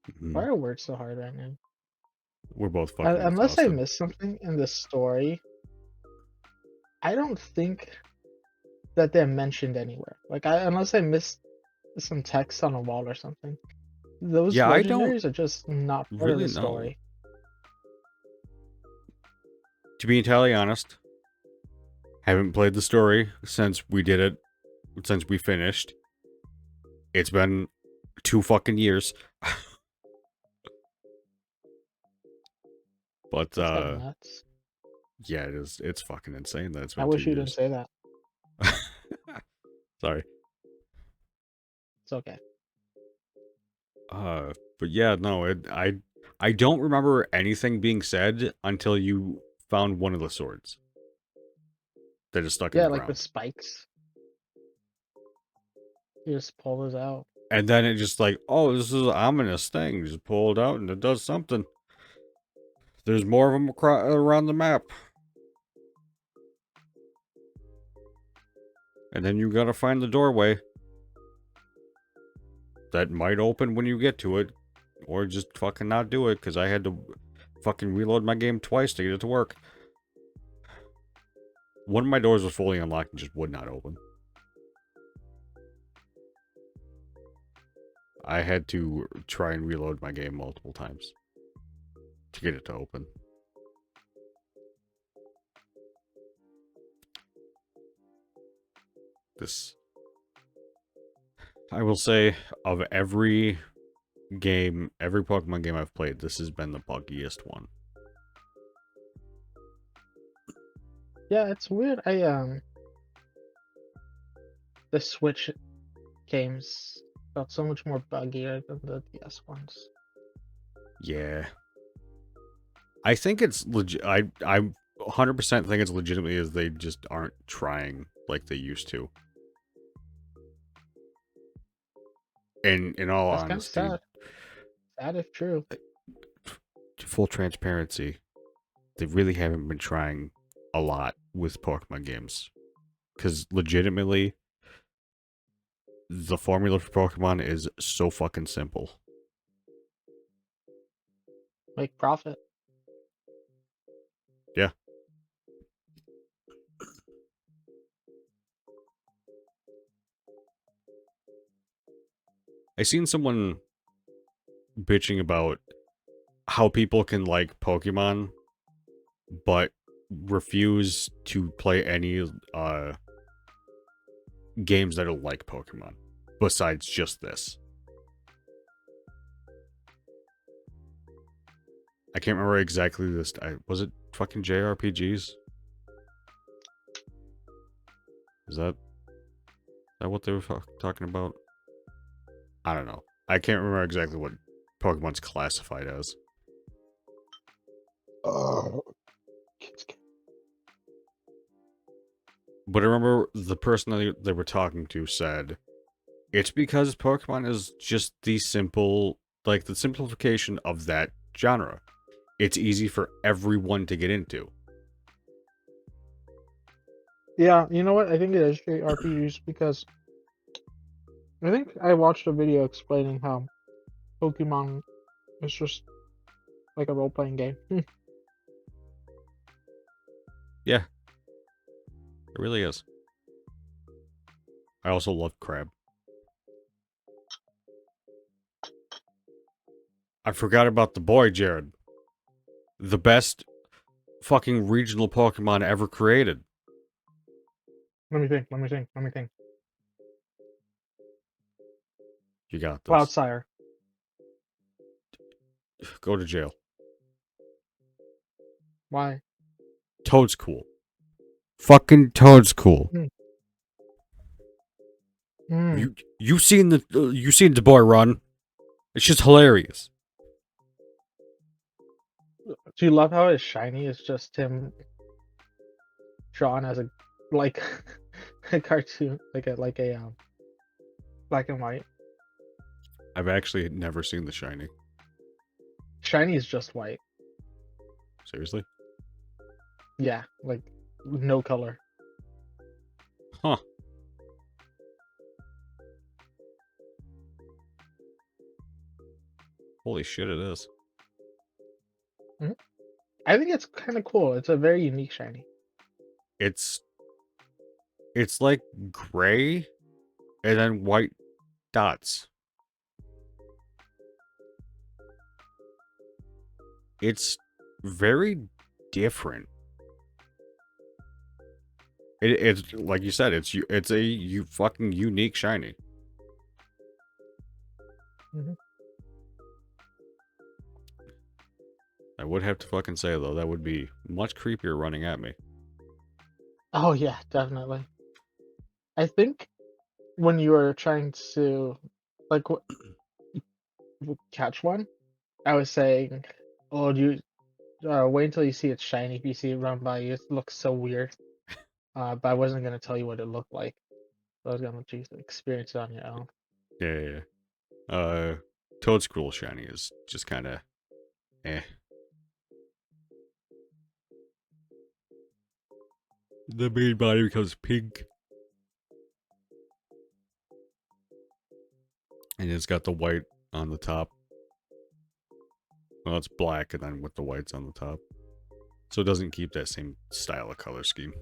Mhm. why are words so hard right now? We're both fucking Unless I exhausted. missed something in the story, I don't think that they're mentioned anywhere. Like unless I missed some text on a wall or something. Those Yeah, I don't legendaries are just not part of really the know. story. To be entirely honest, haven't played the story since we did it, since we finished. It's been 2 fucking years. But, That's kind of nuts. yeah, it is. It's fucking insane that it's I been 2 wish you didn't years. say that. Sorry. It's okay. But yeah, no, I don't remember anything being said until you found one of the swords that is stuck in Yeah, the like the ground. spikes. You just pull those out. And then it just like, oh, this is an ominous thing. Just pull it out and it does something. There's more of them around the map. And then you gotta find the doorway that might open when you get to it. Or just fucking not do it, because I had to fucking reload my game twice to get it to work. One of my doors was fully unlocked and just would not open. I had to try and reload my game multiple times to get it to open. This, I will say, of every game, every Pokemon game I've played, this has been the buggiest one. Yeah, it's weird. The Switch games felt so much more buggier than the DS ones. Yeah. I think it's legit. I 100% think it's legitimately as they just aren't trying like they used to. And in all That's kind of honesty, sad. Sad if true. full transparency, they really haven't been trying a lot with Pokemon games. Because legitimately, the formula for Pokemon is so fucking simple. Make profit. Yeah. I seen someone bitching about how people can like Pokemon, but refuse to play any games that are like Pokemon, besides just this. I can't remember exactly this. Was it fucking JRPGs? Is that what they were talking about? I don't know. I can't remember exactly what Pokemon's classified as. But I remember the person that they were talking to said, it's because Pokemon is just the simple, like the simplification of that genre. It's easy for everyone to get into. Yeah, you know what? I think it is JRPGs because I think I watched a video explaining how Pokemon is just like a role playing game. Yeah, it really is. I also love crab. I forgot about the boy, Jared. The best fucking regional Pokemon ever created. Let me think. Let me think. Let me think. You got this. Cloudsire. Go to jail. Why? Toad's cool. Fucking Toad's cool. Hmm. Hmm. You seen the boy run? It's just hilarious. Do you love how it's shiny? It's just him drawn as a like a cartoon, like a black and white. I've actually never seen the shiny. Shiny is just white. Seriously? Yeah, like no color. Huh. Holy shit, it is. Hmm. I think it's kind of cool. It's a very unique shiny. It's like gray and then white dots. It's very different. It's like you said. It's a fucking unique shiny. Hmm. I would have to fucking say though that would be much creepier running at me. Oh yeah, definitely. I think when you are trying to like catch one, I was saying, oh, do you wait until you see it shiny. If you see it run by you, it looks so weird. But I wasn't gonna tell you what it looked like. I was gonna let you experience it on your own. Yeah, yeah, yeah. Toad's Cruel shiny is just kind of eh. The main body becomes pink, and it's got the white on the top. Well, it's black, and then with the whites on the top, so it doesn't keep that same style of color scheme.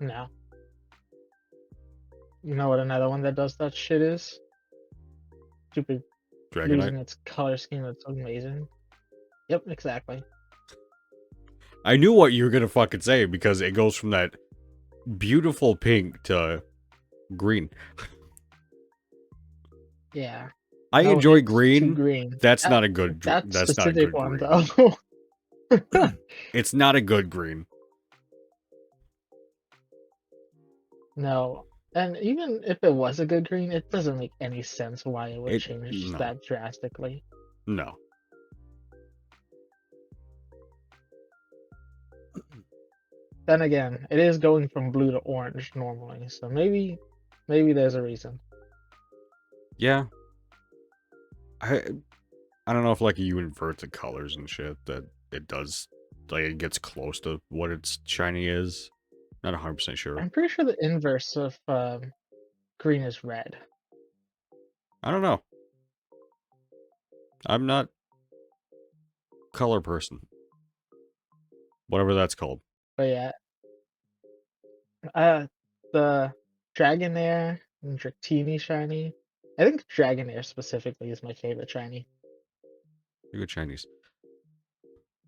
No. You know what another one that does that shit is? Stupid Dragonite. losing its color scheme that's amazing. Yep, exactly. I knew what you were gonna fucking say because it goes from that beautiful pink to green. Yeah. I No, enjoy it's too green. green. That's That not a good. that That's not a specific good one green. though. It's not a good green. No. And even if it was a good green, it doesn't make any sense why it would It change no that drastically. no. Then again, it is going from blue to orange normally, so maybe there's a reason. Yeah, I I don't know if like you invert the colors and shit that it does like it gets close to what its shiny is. Not 100% sure. I'm pretty sure the inverse of green is red. I don't know. I'm not color person. Whatever that's called. But yeah, uh, the Dragonair and Dratini shiny. I think Dragonair specifically is my favorite shiny. You're good Chinese.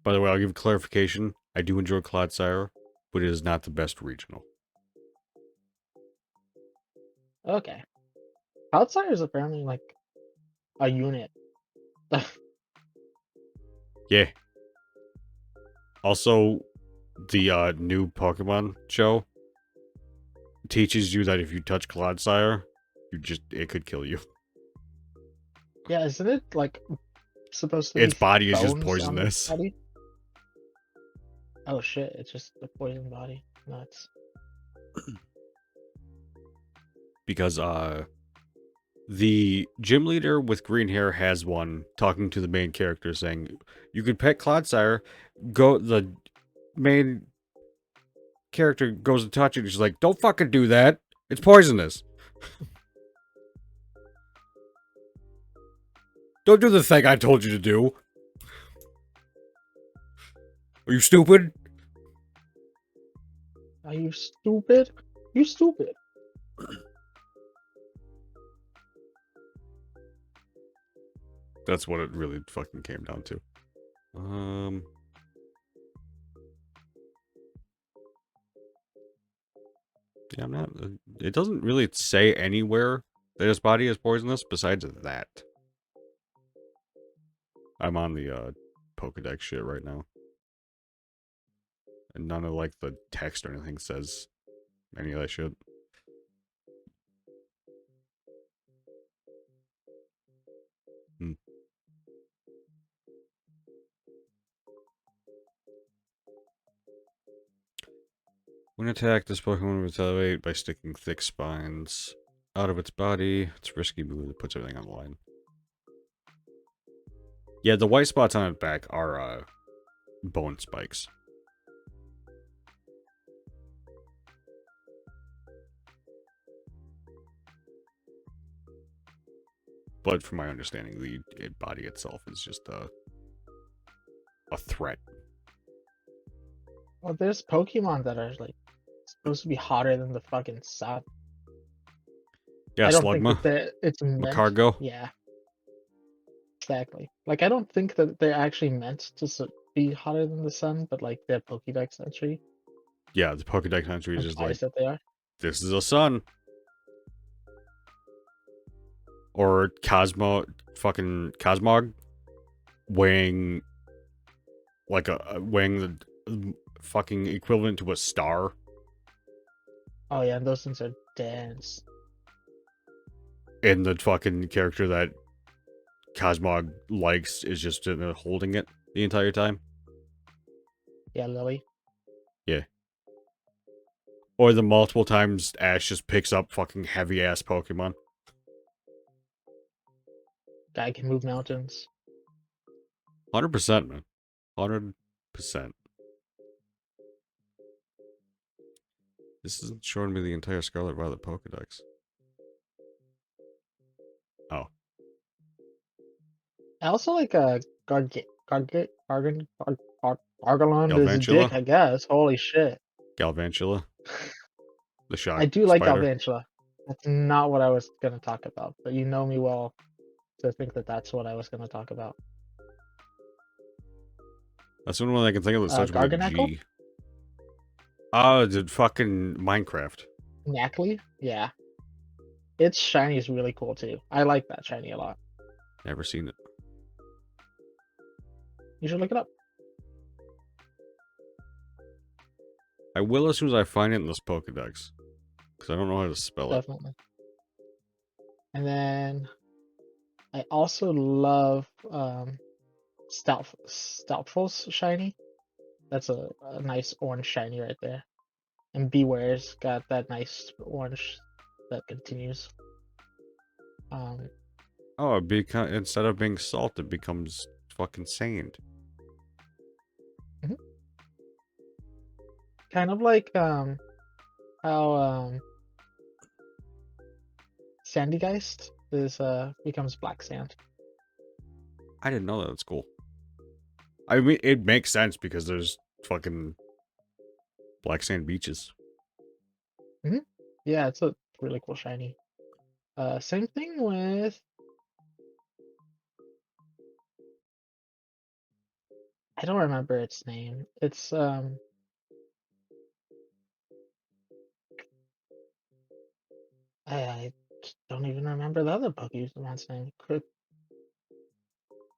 By the way, I'll give clarification. I do enjoy Clodsire, but it is not the best regional. Okay, Cloudsire is apparently like a unit. Yeah. Also, the new Pokemon show teaches you that if you touch Clodsire, it could kill you. Yeah, isn't it like supposed to be Its body is just bones on its poisonous. body? Oh shit, it's just a poison body. Nuts. Because the gym leader with green hair has one talking to the main character saying, "You could pet Clodsire." The main character goes to touch it. And she's like, "Don't fucking do that. It's poisonous." Don't do the thing I told you to do. Are you stupid? Are you stupid? You stupid. That's what it really fucking came down to. Yeah, I'm not. It doesn't really say anywhere that his body is poisonous besides that. I'm on the Pokedex shit right now. And none of, like, the text or anything says any of that shit. Hmm. When attacked, this Pokemon will retaliate by sticking thick spines out of its body. It's a risky move that puts everything on the line. Yeah, the white spots on its back are bone spikes. But from my understanding, the body itself is just a threat. Well, there's Pokemon that are like supposed to be hotter than the fucking sun. Yeah, I don't think Slugma, that it's meant. Macargo. Yeah, exactly. Like I don't think that they're actually meant to be hotter than the sun, but like their Pokédex entry Yeah, the Pokedex entry is just like, implies that they are. this is a sun. Or fucking Cosmog weighing like weighing the fucking equivalent to a star. Oh yeah, and those things are dense. And the fucking character that Cosmog likes is just holding it the entire time. Yeah, Lily. Yeah. Or the multiple times Ash just picks up fucking heavy ass Pokemon. Guy can move mountains. 100%, man. 100%. This isn't showing me the entire Scarlet Violet Pokedex. Oh. I also like Gargalon is a Galvantula? dick, I guess. Holy shit. Galvantula? The shock I do like spider? Galvantula. That's not what I was gonna talk about, but you know me well to think that that's what I was gonna talk about. That's the only one I can think of that starts with a Garganacl? G. Oh, the fucking Minecraft. Knackley? Yeah. Its shiny is really cool too. I like that shiny a lot. Never seen it. You should look it up. I will as soon as I find it in this Pokedex. Because I don't know how to spell it. Definitely. And then I also love Stoutful's shiny. That's a nice orange shiny right there. And Beware's got that nice orange that continues. Oh, instead of being salt, it becomes fucking sand. Kind of like how Sandygeist is becomes black sand. I didn't know that. That's cool. I mean, it makes sense because there's fucking black sand beaches. Yeah, it's a really cool shiny. Same thing with I don't remember its name. It's I don't even remember the other Pokemon's name.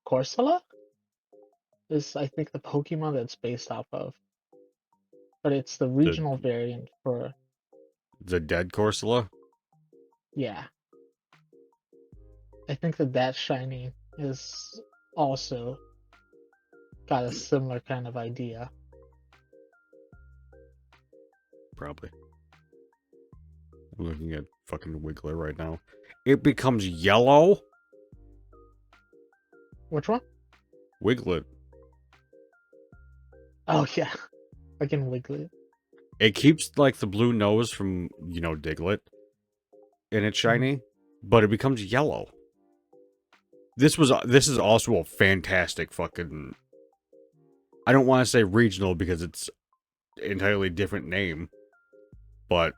Corsola is I think the Pokemon that's based off of, but it's the The regional variant for dead Corsola. yeah. I think that shiny is also got a similar kind of idea. Probably. I'm looking at fucking Wiggler right now. It becomes yellow. Which one? Wiglet. Oh yeah, I can wiggle it. It keeps like the blue nose from, Diglett. And it's shiny, but it becomes yellow. this is also a fantastic fucking. I don't want to say regional because it's an entirely different name, but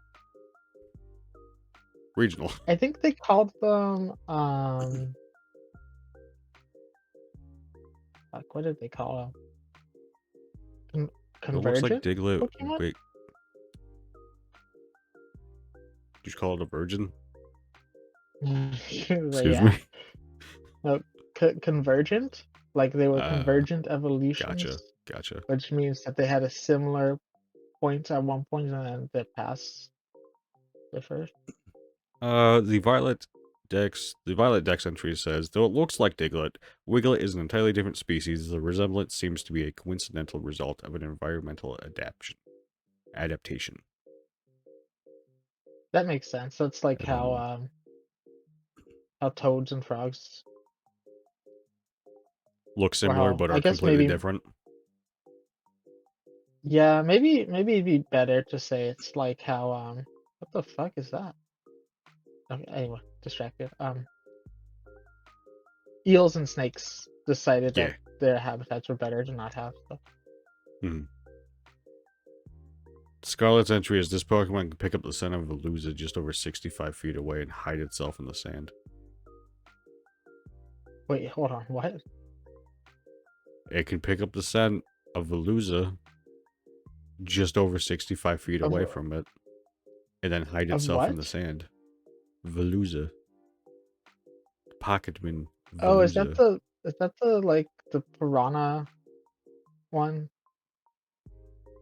regional. I think they called them fuck, what did they call them? It looks like Convergent Diglett. Pokemon? Wait, did you call it a virgin? But Excuse me. yeah. No, convergent? Like they were Uh, convergent evolutions, gotcha. which means that they had a similar point at one point and then their paths differ. The Violet Dex entry says, though it looks like Diglett, Wiglet is an entirely different species. The resemblance seems to be a coincidental result of an environmental adaptation. That makes sense. That's like Um, how toads and frogs, look or similar how but I are guess completely maybe, different. yeah, maybe it'd be better to say it's like how what the fuck is that? Okay, anyway, distracted. Eels and snakes decided that Yeah. their habitats were better to not have. So. Hmm. Scarlet's entry is this Pokemon can pick up the scent of a loser just over 65 feet away and hide itself in the sand. Wait, hold on, what? It can pick up the scent of a loser just over 65 feet Of away from it and then hide of itself in the what? sand. Veluza. Pocketman Oh, Veluza. is that the like the piranha one?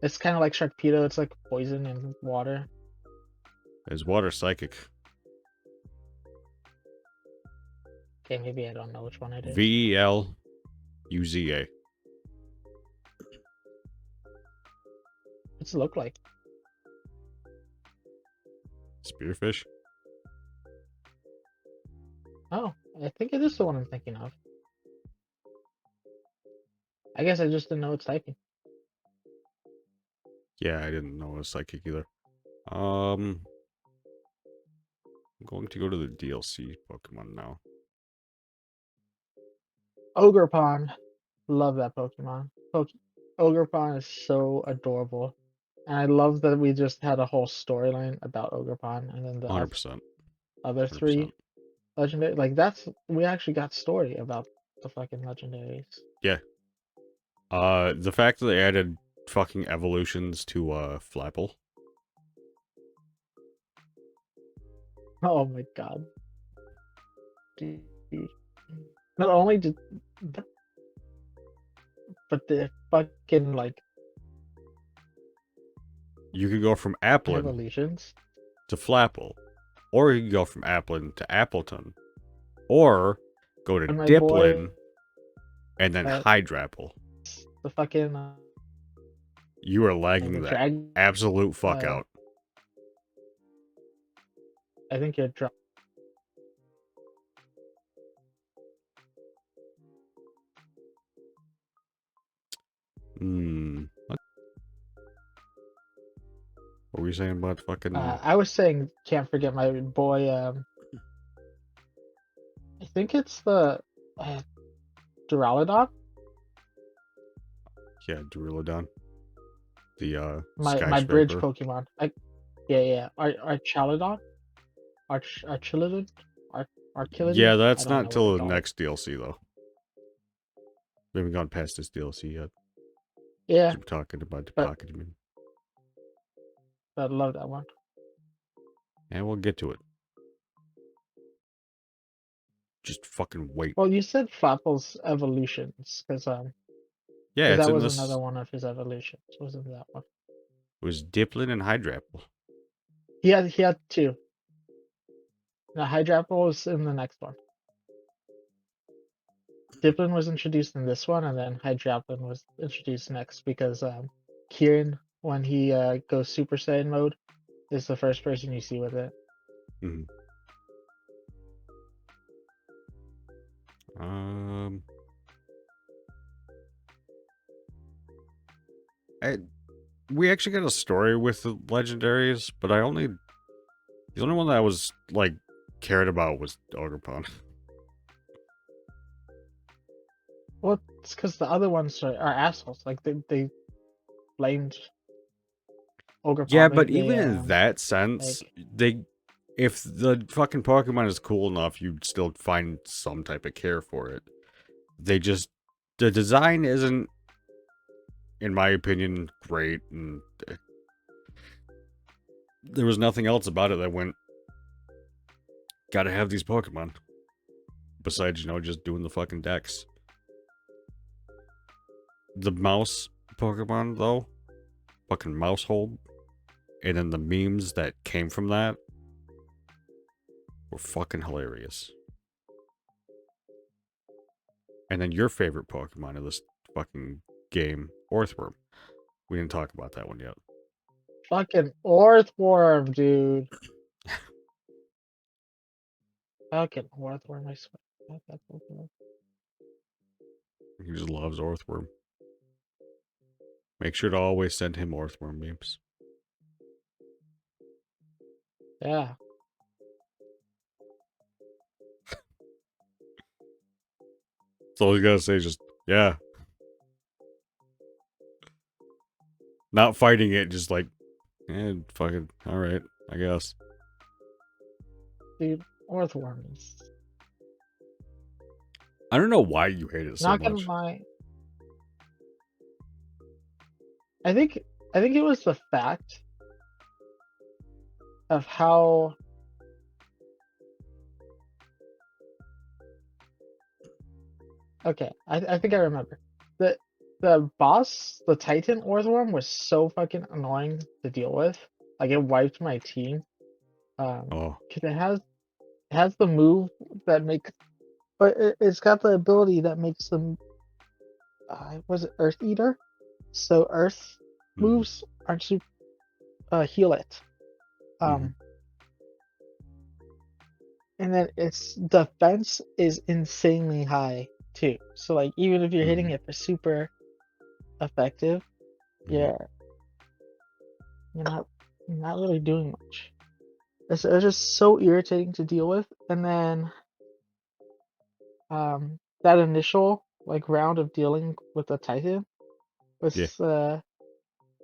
It's kind of like Sharkpedo. It's like poison in water. Is water psychic. Okay, maybe I don't know which one it is. Veluza. What's it look like? Spearfish. Oh, I think it is the one I'm thinking of. I guess I just didn't know it's typing. Yeah, I didn't know it was psychic either. I'm going to go to the DLC Pokemon now. Ogerpon. Love that Pokemon. Ogerpon is so adorable. And I love that we just had a whole storyline about Ogerpon and then the 100%. other 100%. three legendary. Like that's we actually got story about the fucking legendaries. Yeah. The fact that they added fucking evolutions to, Flapple. Oh my god. Dude. Not only did but, but the fucking like You could go from Applin evolutions. to Flapple. Or you could go from Applin to Appleton. Or go to And my boy Diplin and then uh, Hydrapple. the fucking You are the lagging the drag absolute fuck out. I think you're drunk. What were you saying about fucking... I was saying can't forget my boy I think it's the uh, Duraludon. Yeah, Duraludon. The, My bridge Skyscraper. Pokemon. Yeah. Archaludon? Archiludon? Yeah, Archiludon? I that's don't not know what they till the call it. next DLC, though. We haven't gone past this DLC yet. Yeah, We're talking about the but Pocketman. I love that one. And we'll get to it. Just fucking wait. Well, you said Flapple's evolutions, Yeah, because it's that in was this... another one of his evolutions, wasn't that one? It was Diplin and Hydrapple. He had two. Now Hydrapple was in the next one. Diplin was introduced in this one, and then Hydraplin was introduced next because Kieran, when he goes Super Saiyan mode, is the first person you see with it. Mm-hmm. I, we actually got a story with the legendaries, but the only one that I was like cared about was Ogerpon. Well, it's because the other ones are assholes. Like they blamed Ogre Yeah, Pond. but They even in that like sense, if the fucking Pokemon is cool enough, you'd still find some type of care for it. The design isn't, in my opinion, great, and there was nothing else about it that went, gotta have these Pokemon. Besides, just doing the fucking decks. The mouse Pokemon, though, fucking mouse hold, and then the memes that came from that were fucking hilarious. And then your favorite Pokemon in this fucking game, Orthworm. We didn't talk about that one yet. fucking Orthworm, dude. Fucking Orthworm, I swear. Fuck that Pokemon. He just loves Orthworm. Make sure to always send him Orthworm memes. Yeah. That's all you gotta say, just, yeah. Not fighting it, just like, fucking, alright, I guess. Dude, Orthworm is I don't know why you hate it so not gonna much. lie. I think it was the fact of how okay, I think I remember. The boss, the Titan Orthworm was so fucking annoying to deal with. Like it wiped my team. Oh. Cause it has the move that makes but it's got the ability that makes them was it Earth Eater? So Earth Mm-hmm. moves aren't super heal it. Mm-hmm. Um and then its defense is insanely high too. So like even if you're hitting Mm-hmm. it for super effective, Mm-hmm. you're you're not really doing much. It's just so irritating to deal with. And then that initial like round of dealing with the Titan Yeah. was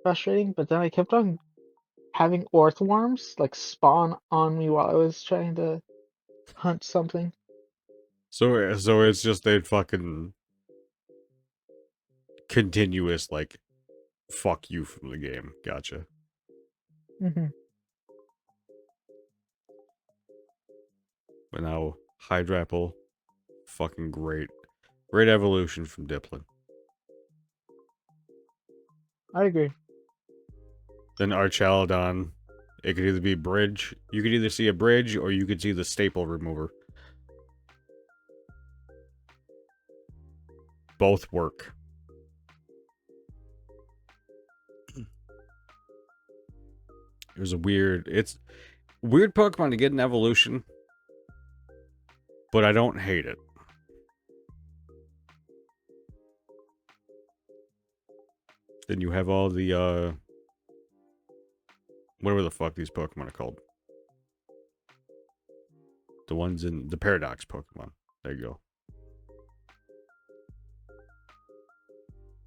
frustrating, but then I kept on having Orthworms like spawn on me while I was trying to hunt something. So it's just they fucking continuous, like, fuck you from the game. Gotcha. Hmm. But now, Hydrapple, fucking great. Great evolution from Diplin. I agree. Then Archaludon, it could either be bridge. You could either see a bridge or you could see the staple remover. Both work. It's weird Pokemon to get an evolution, but I don't hate it. Then you have all the, whatever the fuck these Pokemon are called. The ones in the Paradox Pokemon. There you go.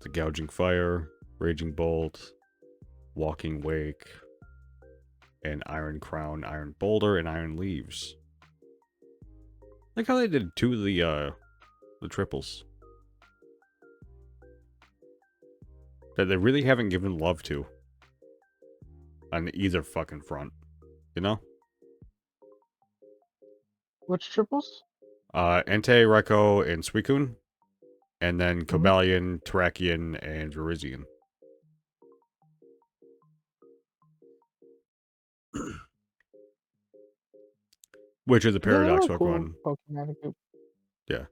The Gouging Fire, Raging Bolt, Walking Wake, and Iron Crown, Iron Boulder, and Iron Leaves. Like how they did two of the triples. That they really haven't given love to. On either fucking front. You know? Which triples? Entei, Raikou, and Suicune. And then Hmm. Cobalion, Terrakion, and Virizion. Which are the Yeah, they Paradox were cool Pokemon. Pokemon group. Yeah.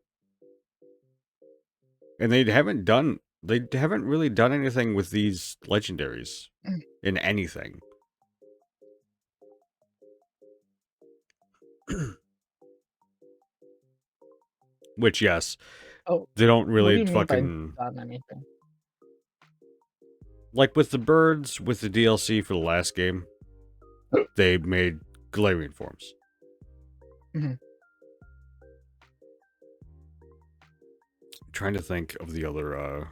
And they haven't really done anything with these legendaries in anything. Which, yes, Oh, they don't what do really you mean by fucking, done anything? like with the birds, with the DLC for the last game, they made Galarian forms. Hmm. trying to think of the other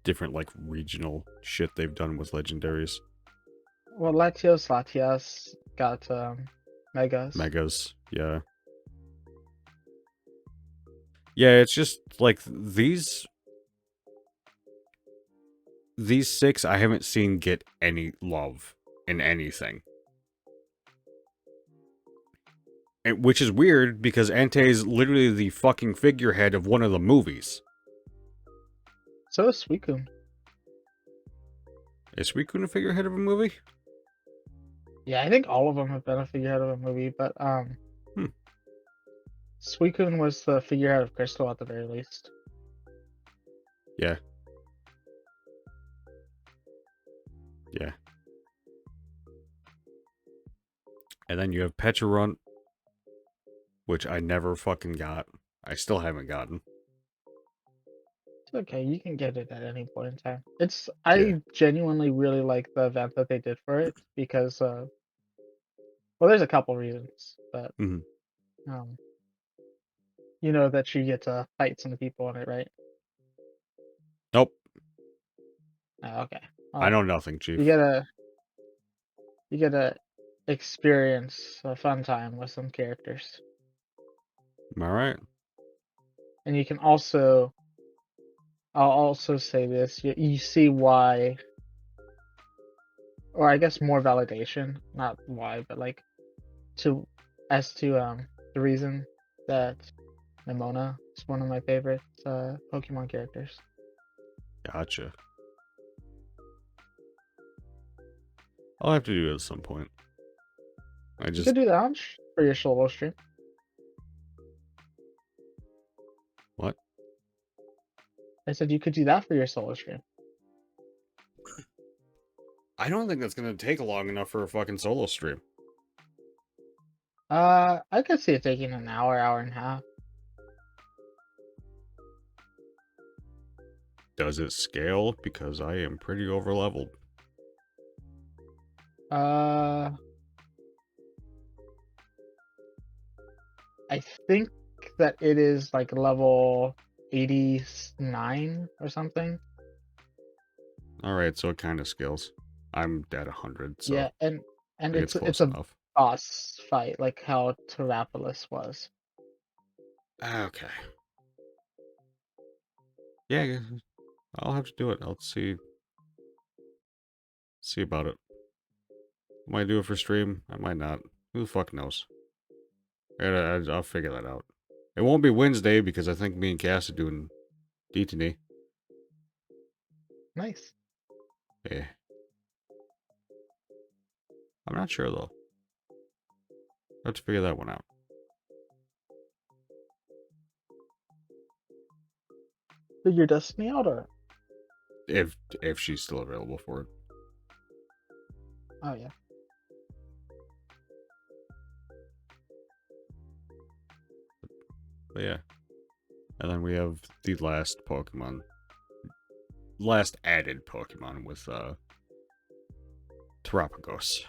different like regional shit they've done with legendaries. Well, Latias got megas. Megas, yeah. Yeah, it's just like these six I haven't seen get any love in anything. Which is weird because Entei is literally the fucking figurehead of one of the movies. So is Suicune. Is Suicune a figurehead of a movie? Yeah, I think all of them have been a figurehead of a movie, but Hmm. Suicune was the figurehead of Crystal at the very least. Yeah. Yeah. And then you have Pecharunt, which I never fucking got. I still haven't gotten. It's okay, you can get it at any point in time. Yeah. I genuinely really like the event that they did for it because well, there's a couple reasons, but Hmm. um, you know that you get to fight some people in it, right? Nope. Oh, okay. I Well, know nothing, you Chief. get to you get to experience a fun time with some characters, Am I right? and you can also. I'll also say this: you see why, or I guess more validation, not why, but like to as to the reason that Nimona is one of my favorite Pokemon characters. Gotcha. I'll have to do it at some point. I You just... could do that on for your solo stream. What? I said you could do that for your solo stream. I don't think that's gonna take long enough for a fucking solo stream. I could see it taking an hour, hour and a half. Does it scale? Because I am pretty overleveled. Uh, I think that it is like level 89 or something. Alright, so it kind of scales. I'm at 100, so Yeah, and I think it's it's close a enough. boss fight like how Terrapolis was. Okay. Yeah, I'll have to do it. I'll see about it. I might do it for stream. I might not. Who the fuck knows? I'll figure that out. It won't be Wednesday because I think me and Cass are doing D&D. Nice. Yeah. I'm not sure though. I have to figure that one out. Figure Destiny out or If she's still available for it. oh yeah. But yeah. And then we have the last added Pokemon with Terapagos.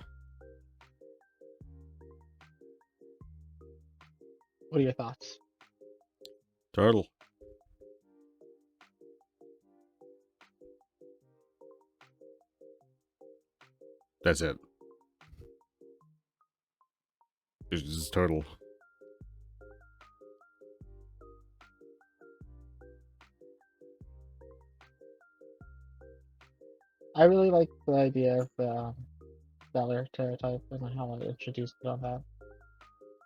What are your thoughts? Turtle. That's it. It's just Turtle. I really like the idea of the Stellar Terratype and how I introduced it on that.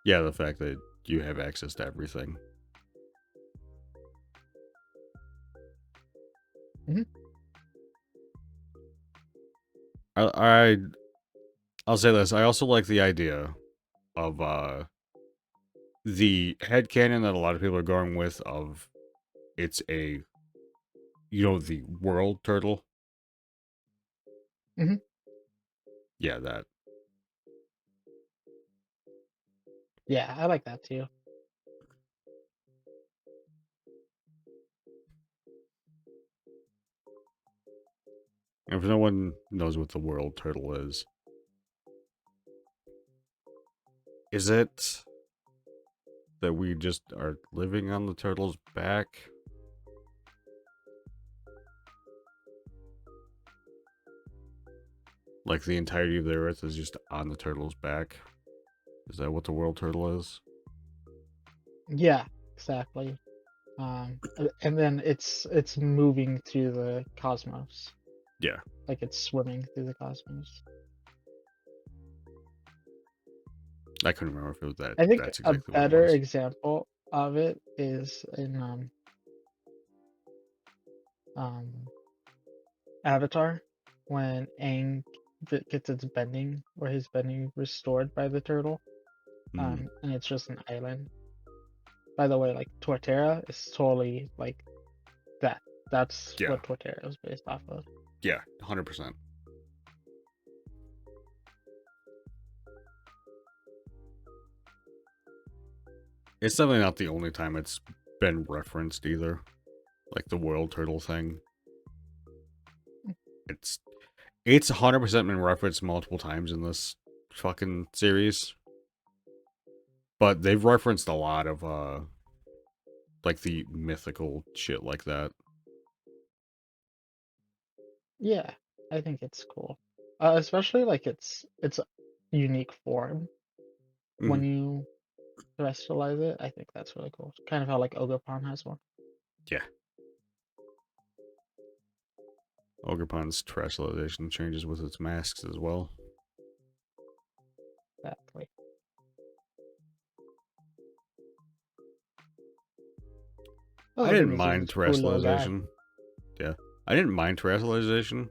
Yeah, the fact that you have access to everything. Hmm. I I'll say this. I also like the idea of the headcanon that a lot of people are going with of it's a the world turtle. Hmm. Yeah, that. Yeah, I like that too. If no one knows what the world turtle is it that we just are living on the turtle's back? Like the entirety of the Earth is just on the turtle's back. Is that what the world turtle is? Yeah, exactly. And then it's moving through the cosmos, Yeah, like it's swimming through the cosmos. I couldn't remember if it was that. I think That's a exactly what it better was. example of it is in um Avatar, when Aang gets its bending, or his bending restored by the turtle, Mm, and it's just an island. By the way, like Torterra is totally like that. That's yeah, what Torterra is based off of. yeah, 100%. It's definitely not the only time it's been referenced either. Like the world turtle thing. It's it's 100% been referenced multiple times in this fucking series. But they've referenced a lot of like the mythical shit like that. Yeah, I think it's cool, especially like its unique form Mm, when you terrestrialize it. I think that's really cool. Kind of how like Ogerpon has one. yeah. Ogerpon's terrestrialization changes with its masks as well. Exactly. I Also, I think didn't he's just mind a cool little guy. terrestrialization. Yeah. I didn't mind terrestrialization,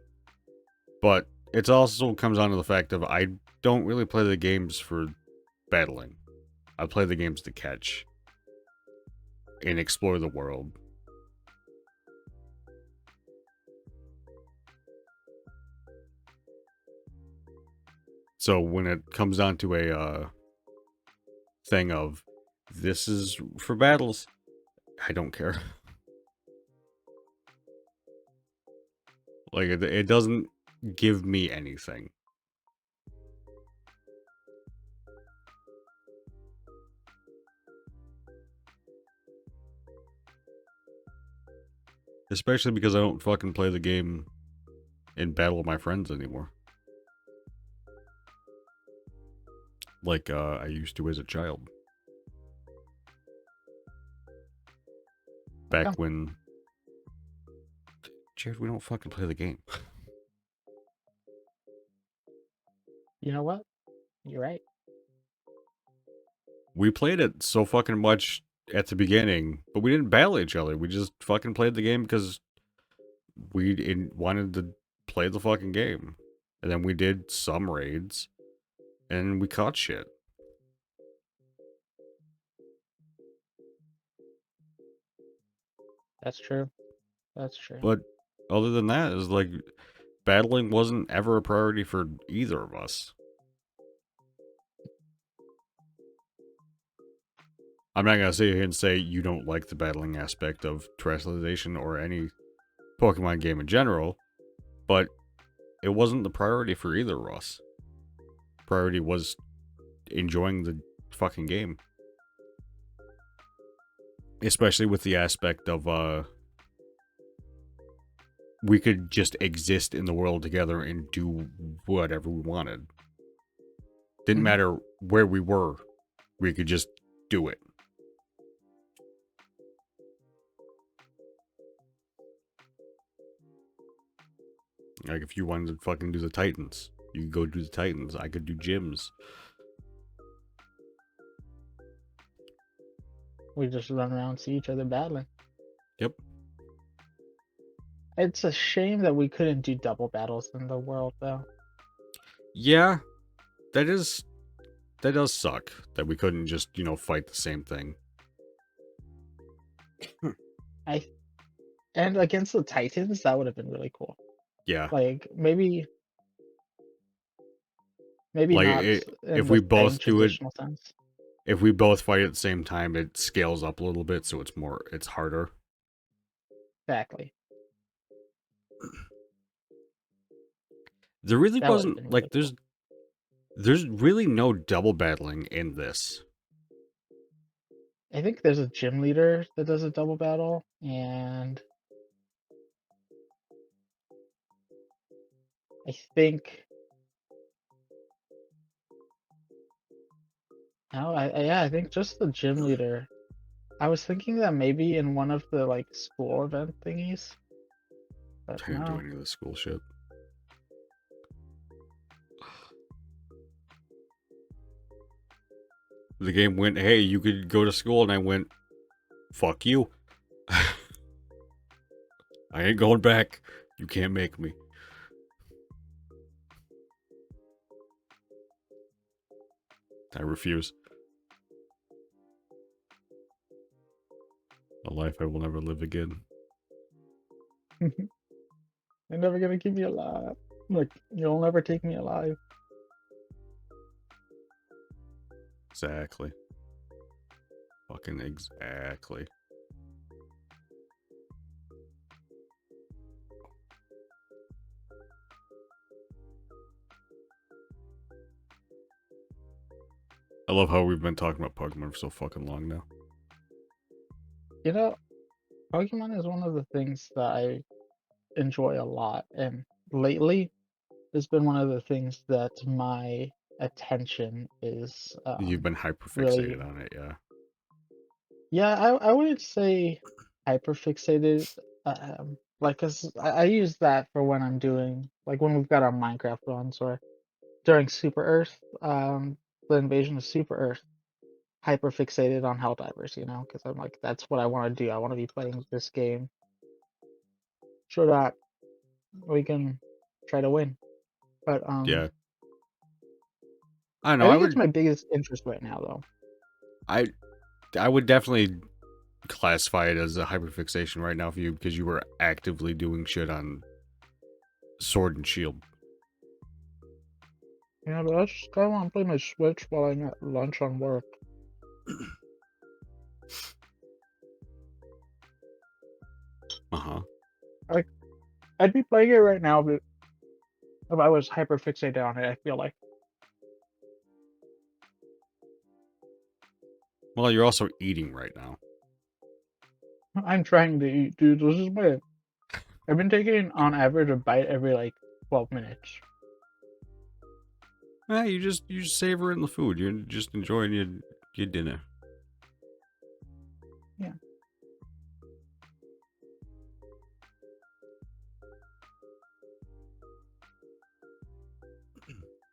but it also comes down to the fact of I don't really play the games for battling. I play the games to catch and explore the world. So when it comes down to a thing of this is for battles, I don't care. Like it doesn't give me anything. Especially because I don't fucking play the game in battle with my friends anymore. Like I used to as a child. Yeah, Back when Jared, we don't fucking play the game. you know what? You're right. We played it so fucking much at the beginning, but we didn't battle each other. We just fucking played the game because wanted to play the fucking game. And then we did some raids, and we caught shit. That's true. That's true. But other than that, is like battling wasn't ever a priority for either of us. I'm not gonna sit here and say you don't like the battling aspect of terrestrialization or any Pokemon game in general, but it wasn't the priority for either of us. Priority was enjoying the fucking game. Especially with the aspect of we could just exist in the world together and do whatever we wanted. Didn't Hmm. matter where we were, we could just do it. Like if you wanted to fucking do the Titans, you could go do the Titans. I could do gyms. We just run around and see each other battling. Yep. It's a shame that we couldn't do double battles in the world, though. Yeah, that is that does suck that we couldn't just, fight the same thing. I And against the Titans, that would have been really cool. Yeah. Like maybe Like not in if the we same both do it, traditional sense. if we both fight at the same time, it scales up a little bit, so it's harder. Exactly. There really That would have wasn't been like really cool. there's really no double battling in this. I think there's a gym leader that does a double battle, and I think No, yeah, I think just the gym leader. I was thinking that maybe in one of the like school event thingies, but I didn't do no. any of the school shit. The game went, hey, you could go to school, and I went, fuck you. I ain't going back. You can't make me. I refuse. A life I will never live again. They're never gonna keep me alive. Like, you'll never take me alive. Exactly. Fucking exactly. I love how we've been talking about Pokemon for so fucking long now. You know, Pokemon is one of the things that I enjoy a lot, and lately, it's been one of the things that my attention is You've been hyperfixated really. on it, yeah. Yeah, I wouldn't say hyperfixated. Like, cause I use that for when I'm doing like when we've got our Minecraft runs or during Super Earth, the invasion of Super Earth. Hyper fixated on Helldivers, because I'm like, that's what I want to do. I want to be playing this game so that we can try to win. But Yeah. I don't I know, think it's my biggest interest right now, though. I I would definitely classify it as a hyperfixation right now for you because you were actively doing shit on Sword and Shield. Yeah, but I just kind of want to play my Switch while I'm at lunch on work. Uh-huh. Like, I'd be playing it right now, but if I was hyper fixated on it, I feel like Well, you're also eating right now. I'm trying to eat, dude. This is my. I've been taking on average a bite every like 12 minutes. You just savoring the food. You're just enjoying your dinner. Yeah.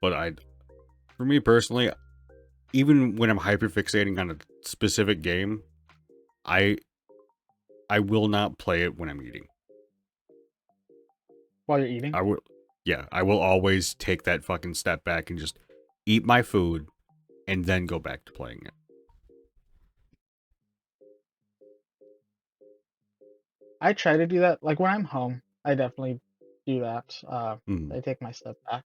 But for me personally, even when I'm hyperfixating on a specific game, I I will not play it when I'm eating. While you're eating. I will, yeah, I will always take that fucking step back and just eat my food and then go back to playing it. I try to do that. Like when I'm home, I definitely do that. Mm. I take my step back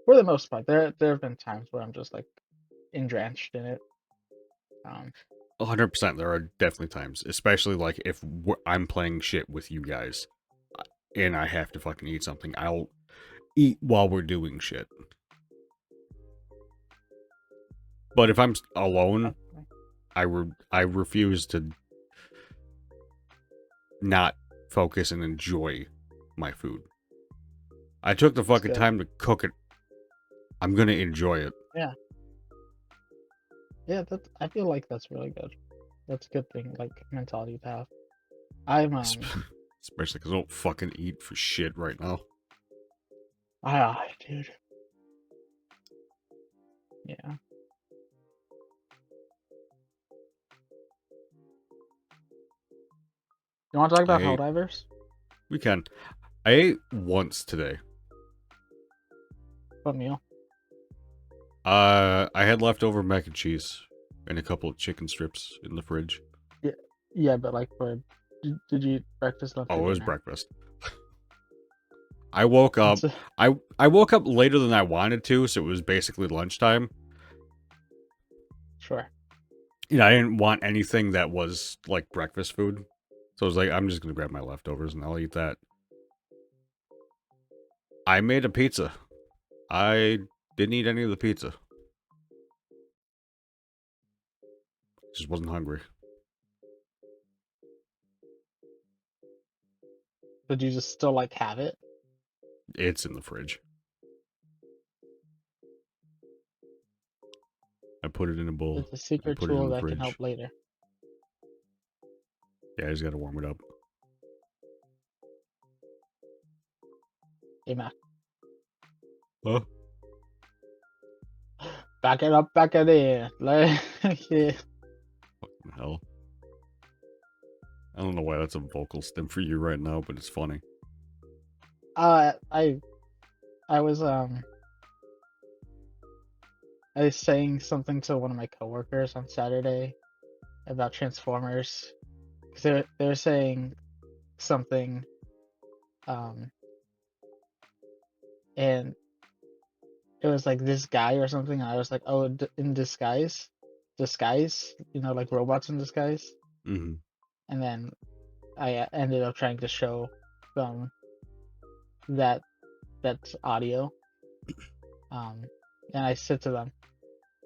for the most part. There have been times where I'm just like drenched in it. Um, 100%. There are definitely times, especially like if I'm playing shit with you guys and I have to fucking eat something, I'll eat while we're doing shit. But if I'm alone, definitely. I refuse to not focus and enjoy my food. I took the It's fucking good. time to cook it. I'm gonna enjoy it. Yeah, yeah. That I feel like that's really good. That's a good thing, like mentality to have. I'm Especially because I don't fucking eat for shit right now. dude. Yeah. You want to talk I about ate. Helldivers? We can. I ate once today. What meal? I had leftover mac and cheese and a couple of chicken strips in the fridge. Yeah, yeah, but like did you eat breakfast, lunch, or Oh, it was dinner? breakfast. I woke up. It's a, I woke up later than I wanted to, so it was basically lunchtime. sure. You know, I didn't want anything that was like breakfast food, so I was like, I'm just gonna grab my leftovers and I'll eat that. I made a pizza. I didn't eat any of the pizza. Just wasn't hungry. Did you just still like have it? It's in the fridge. put it in a bowl. It's a secret Put it in tool the that can fridge. help later. Yeah, I just gotta warm it up. Hey, Mac. Huh? Back it up, back it in. Like, yeah. Fucking hell. I don't know why that's a vocal stim for you right now, but it's funny. I was I was saying something to one of my coworkers on Saturday about Transformers. 'Cause they're saying something, um, and it was like this guy or something. And I was like, oh, in disguise, you know, like robots in disguise. Mm-hmm. And then I ended up trying to show them that that's audio. And I said to them,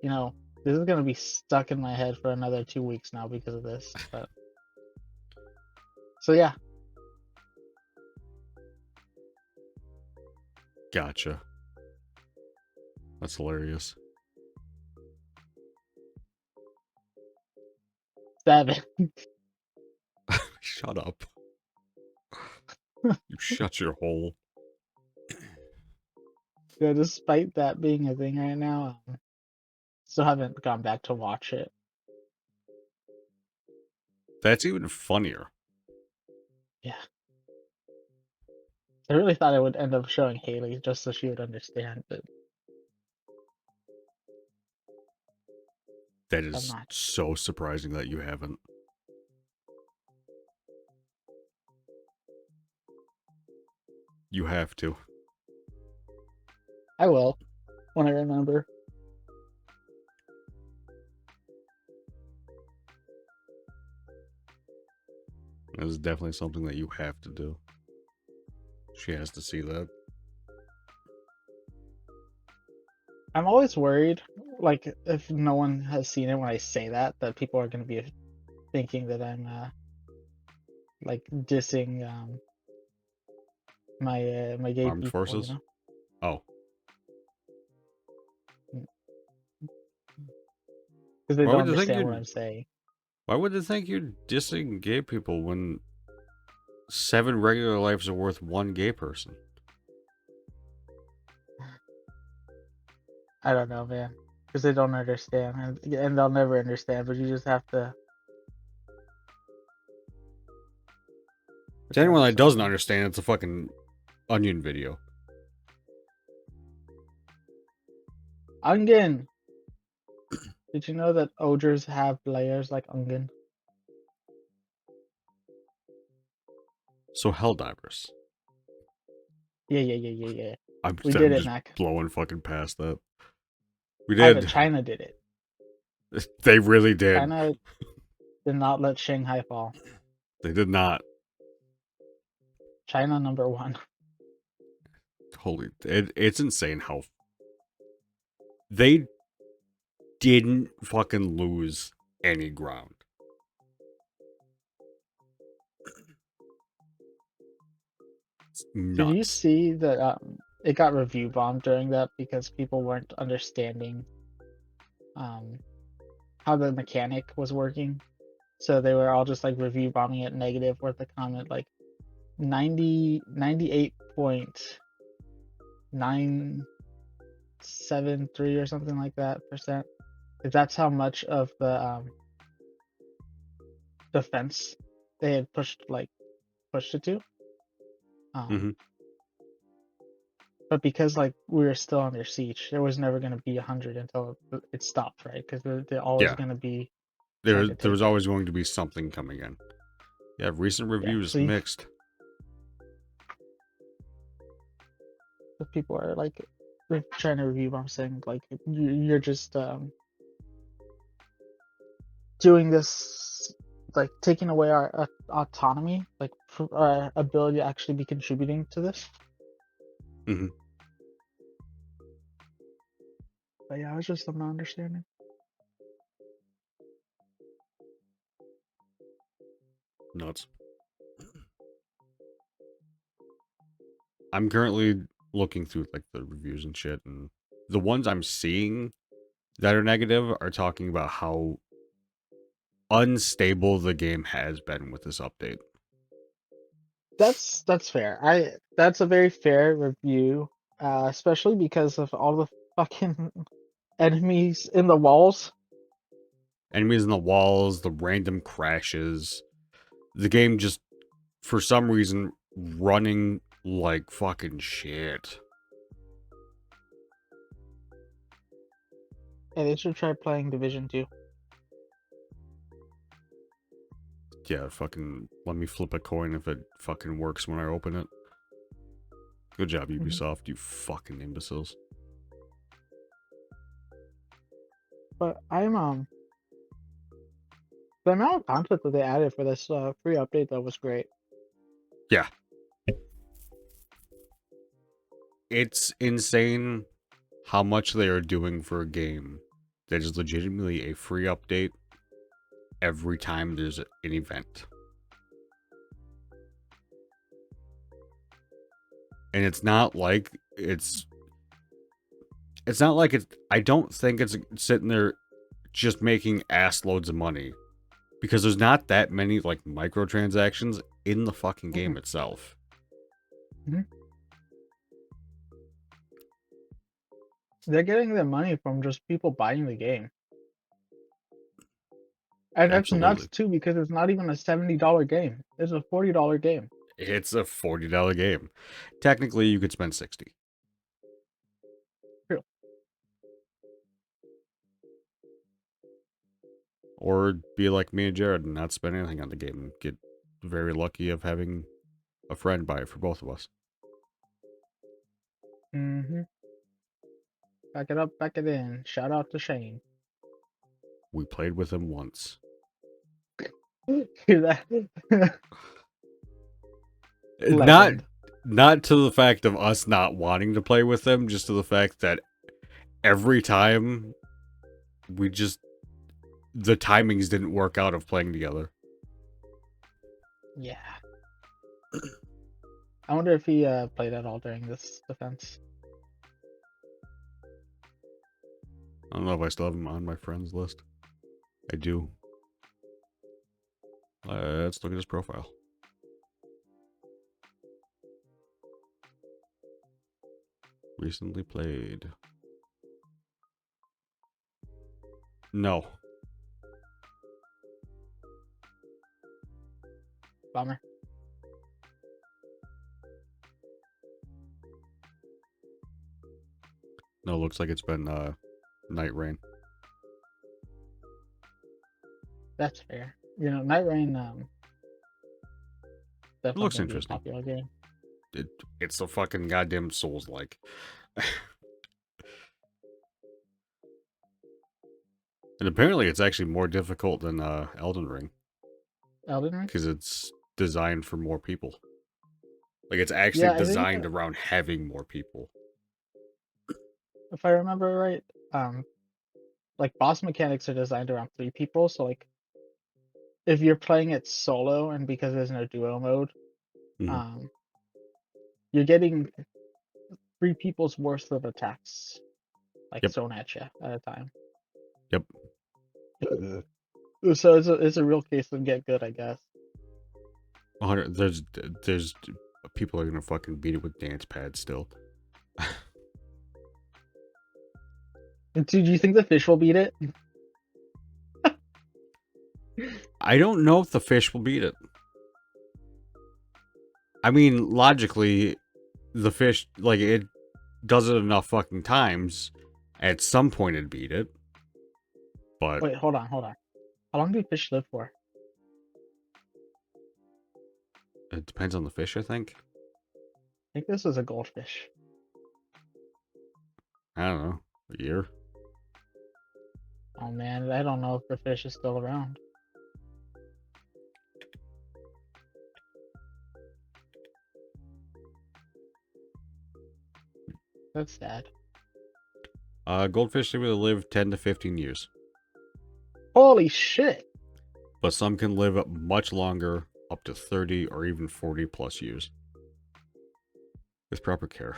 you know, this is gonna be stuck in my head for another 2 weeks now because of this. But so yeah, Gotcha. That's hilarious. 7. Shut up. You shut your hole. Yeah, despite that being a thing right now, still haven't gone back to watch it. That's even funnier. Yeah, I really thought I would end up showing Haley just so she would understand, but That I'm is not. so surprising that you haven't. You have to. I will when I remember. That is definitely something that you have to do. She has to see that. I'm always worried, like if no one has seen it when I say that people are gonna be thinking that I'm like dissing my gay Armed people, you forces? know, Oh. because they Why don't would they think understand what you're I'm saying. why would they think you're dissing gay people when 7 regular lives are worth 1 gay person? I don't know, man, because they don't understand, and they'll never understand. But you just have to To pretend anyone like that doesn't sometimes. understand, it's a fucking onion video. Onion. Did you know that ogres have layers like onion? So Helldivers. Yeah. I'm We did I'm it, just Mac. blowing fucking past that. We Private did. China did it. They really did. China did not let Shanghai fall. They did not. China #1. Holy, it's insane how they didn't fucking lose any ground. It's Did you nuts. see that it got review bombed during that because people weren't understanding um how the mechanic was working? So they were all just like review bombing it negative with the comment like 98.973 or something like that percent. If that's how much of the defense they had pushed it to. Um, Mm-hmm. but because like we were still under siege, there was never going to be 100 until it stopped, right? Because they're always Yeah, going to be trying there to was take it. always going to be something coming in. Yeah, recent Yeah, reviews so mixed. the people are like they're trying to review. I'm saying like you're just doing this, like taking away our autonomy, like our ability to actually be contributing to this. Mm-hmm. But yeah, I was just not understanding. Nuts. I'm currently looking through like the reviews and shit, and the ones I'm seeing, that are negative are talking about how unstable the game has been with this update. That's fair. That's a very fair review, especially because of all the fucking enemies in the walls. Enemies in the walls, the random crashes, the game just, for some reason, running like fucking shit. And they should try playing Division 2. Yeah, fucking let me flip a coin if it fucking works when I open it. Good job, Mhm. Ubisoft, you fucking imbeciles. But the amount of content that they added for this free update though was great. Yeah. It's insane how much they are doing for a game that is legitimately a free update every time there's an event. And it's not like it's not like it's, I don't think it's sitting there just making ass loads of money, because there's not that many like microtransactions in the fucking game Mhm. itself. Mhm. They're getting their money from just people buying the game. And that's nuts Absolutely. too because it's not even a $70 game. It's a $40 game. It's a $40 game. Technically, you could spend 60. True. Or be like me and Jared and not spend anything on the game and get very lucky of having a friend buy it for both of us. Mm-hmm. Back it up, back it in. Shout out to Shane. We played with him once. Hear that? Not Legend. not to the fact of us not wanting to play with them, just to the fact that every time we just, the timings didn't work out of playing together. Yeah. I wonder if he played at all during this defense. I don't know if I still have him on my friends list. I do. Let's look at his profile. Recently played. No. Bummer. No, looks like it's been Night Rain. That's fair. Night Rain It looks definitely be a interesting. popular game. It's a fucking goddamn Souls-like. And apparently it's actually more difficult than Elden Ring, Elden Ring? because it's designed for more people. Like, it's actually Yeah, I think designed around having more people. if I remember right, like boss mechanics are designed around 3 people. So like if you're playing it solo and because there's no duo mode, Mhm. um, you're getting 3 people's worth of attacks like Yep. thrown at you at a time. Yep. So it's a real case of get good, I guess. 100. There's people are gonna fucking beat it with dance pads still. And do you think the fish will beat it? I don't know if the fish will beat it. I mean, logically, the fish, like, it does it enough fucking times. At some point, it'd beat it. But Wait, hold on. How long do fish live for? it depends on the fish, I think. I think this is a goldfish. I don't know. A year? Oh man, I don't know if the fish is still around. That's sad. Goldfish typically live 10 to 15 years. Holy shit! But some can live much longer, up to 30 or even 40 plus years. With proper care.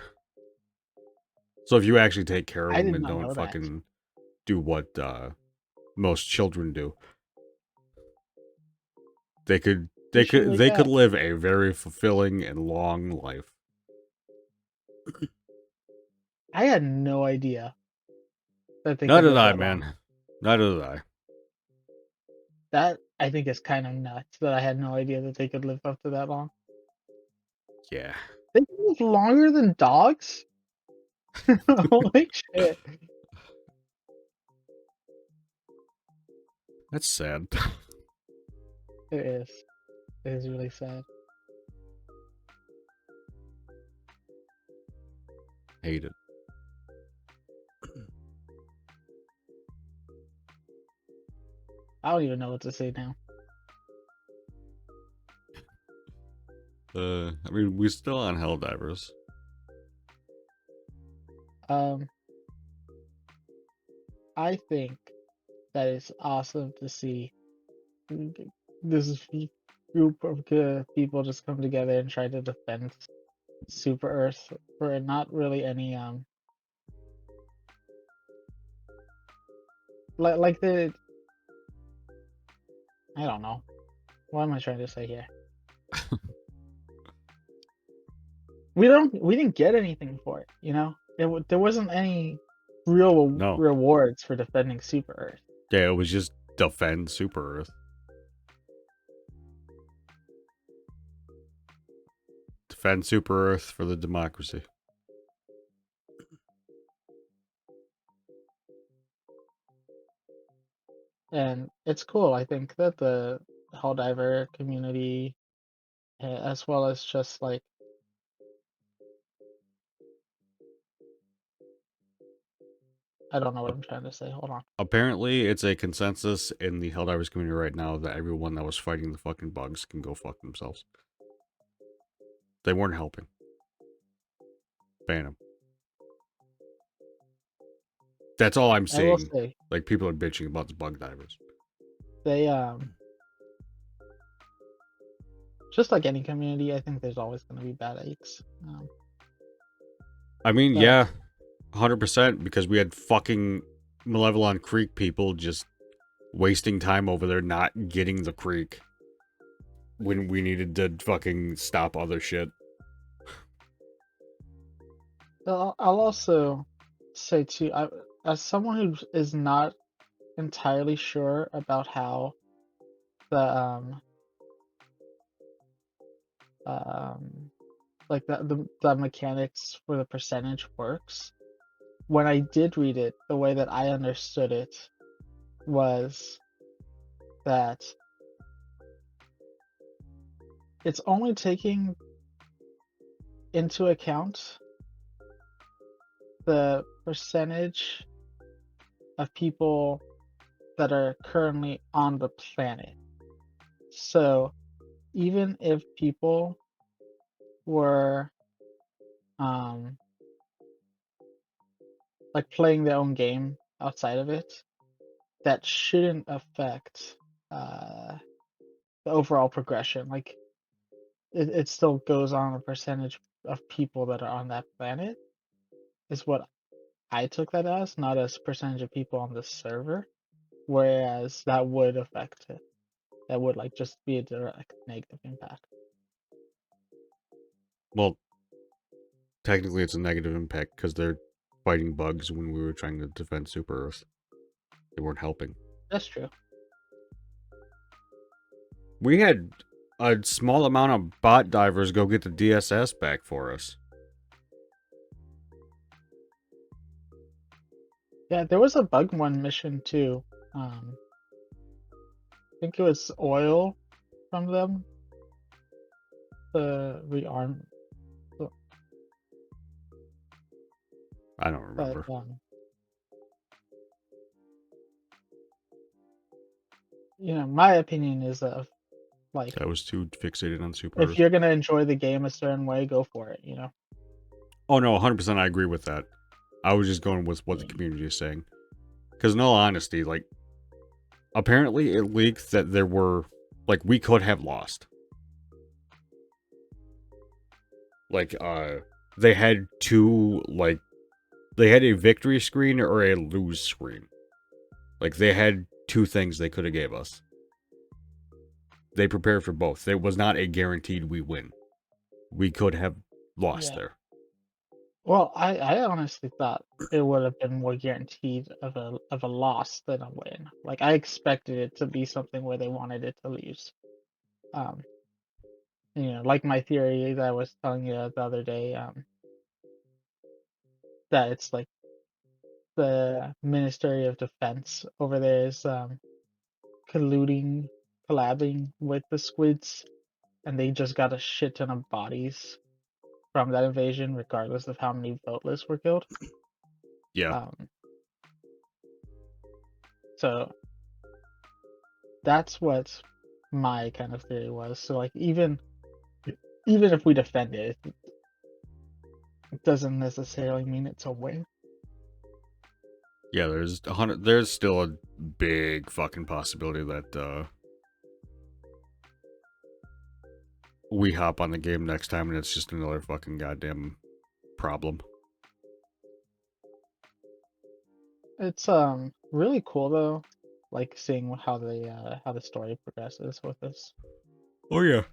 So if you actually take care of I them did and not don't know that. fucking do what most children do. They could I'm sure they they could can. live a very fulfilling and long life. I had no idea that they could Neither did live I, that long. man. Neither did I. That I think is kind of nuts that I had no idea that they could live up to that long. Yeah. They can live longer than dogs? Holy shit. That's sad. It is. It is really sad. Hate it. I don't even know what to say now. I mean, we're still on Helldivers. Um, I think that it's awesome to see this group of people just come together and try to defend Super Earth for not really any like the I don't know. What am I trying to say here? We didn't get anything for it, you know? There wasn't any real No. rewards for defending Super Earth. Yeah, it was just defend Super Earth. Defend Super Earth for the democracy. And it's cool. I think that the Helldiver community, as well as just like I don't know what I'm trying to say. Hold on. Apparently, it's a consensus in the Helldivers community right now that everyone that was fighting the fucking bugs can go fuck themselves. They weren't helping. Ban them. That's all I'm I will seeing. say Like, people are bitching about the bug divers. they just like any community, I think there's always going to be bad eggs. I mean, But yeah, 100%, because we had fucking Malevelon Creek people just wasting time over there not getting the creek when we needed to fucking stop other shit. I'll also say too, as someone who is not entirely sure about how the um like the mechanics for the percentage works. When I did read it, the way that I understood it was that it's only taking into account the percentage of people that are currently on the planet. So even if people were um like playing their own game outside of it, that shouldn't affect uh the overall progression. Like it still goes on a percentage of people that are on that planet is what I took that as, not as percentage of people on the server. Whereas that would affect it. That would like just be a direct negative impact. Well, technically it's a negative impact because they're fighting bugs when we were trying to defend Super Earth. They weren't helping. That's true. We had a small amount of bot divers go get the DSS back for us. Yeah, there was a bug one mission too. I think it was oil from them. The rearm, I don't but remember. my opinion is that like I was too fixated on Super if Earth. you're gonna enjoy the game a certain way, go for it. Oh no, 100% I agree with that. I was just going with what the community is saying. Because in all honesty, like, apparently it leaked that there were, like, we could have lost. Like, they had two, like, they had a victory screen or a lose screen. Like, they had two things they could have gave us. They prepared for both. It was not a guaranteed we win. We could have lost Yeah. there. Well, I honestly thought it would have been more guaranteed of a loss than a win. Like I expected it to be something where they wanted it to lose. Um, like my theory that I was telling you the other day, that it's like the Ministry of Defense over there is colluding, collabing with the squids, and they just got a shit ton of bodies from that invasion, regardless of how many voteless were killed. Yeah. Um, so that's what my kind of theory was. So like even if we defend it, it doesn't necessarily mean it's a win. Yeah, there's still a big fucking possibility that we hop on the game next time and it's just another fucking goddamn problem. It's really cool though, like seeing how the story progresses with this. Oh yeah.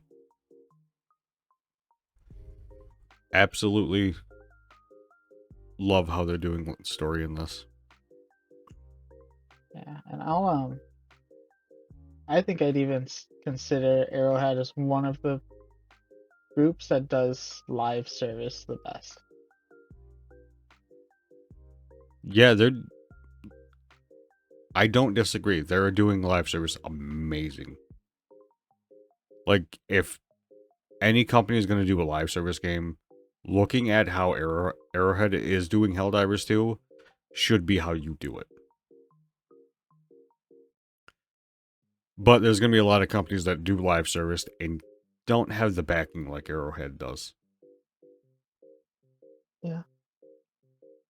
Absolutely love how they're doing story in this. Yeah, and I think I'd even consider Arrowhead as one of the groups that does live service the best. Yeah, I don't disagree. They're doing live service amazing. Like, if any company is going to do a live service game, looking at how Arrowhead is doing Helldivers 2 should be how you do it. But there's going to be a lot of companies that do live service and don't have the backing like Arrowhead does. Yeah.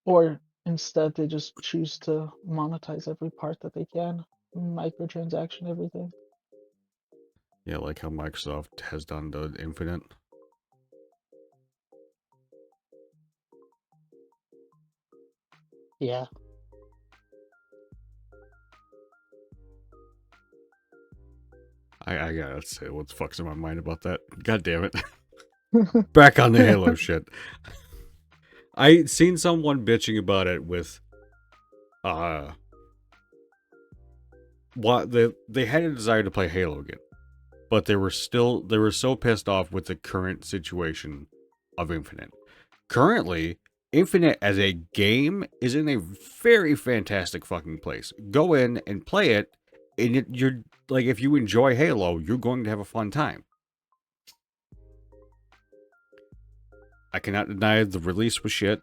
Or instead they just choose to monetize every part that they can, microtransaction everything. Yeah, like how Microsoft has done the Infinite. Yeah. I gotta say, what the fuck's in my mind about that? God damn it. Back on the Halo shit. I seen someone bitching about it with what they had a desire to play Halo again. But they were so pissed off with the current situation of Infinite. Currently, Infinite as a game is in a very fantastic fucking place. Go in and play it, and you're like, if you enjoy Halo, you're going to have a fun time. I cannot deny the release was shit.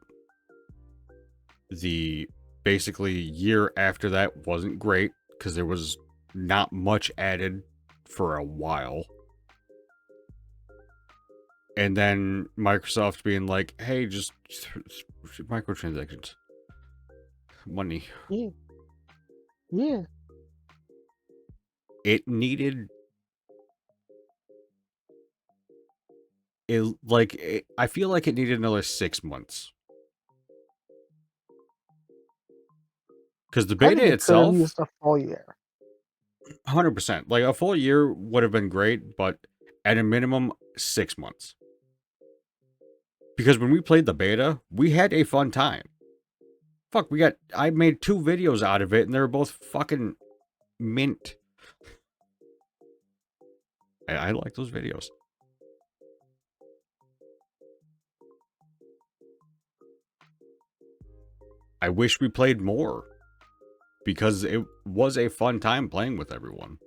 The basically year after that wasn't great because there was not much added for a while. And then Microsoft being like, hey, just microtransactions. Money. Yeah. Yeah. It needed I feel like it needed another 6 months. Because the I beta think it could have itself, used a full year. 100%. Like, a full year would have been great, but at a minimum, 6 months. Because when we played the beta, we had a fun time. Fuck, I made 2 videos out of it, and they were both fucking mint. I like those videos. I wish we played more. Because it was a fun time playing with everyone.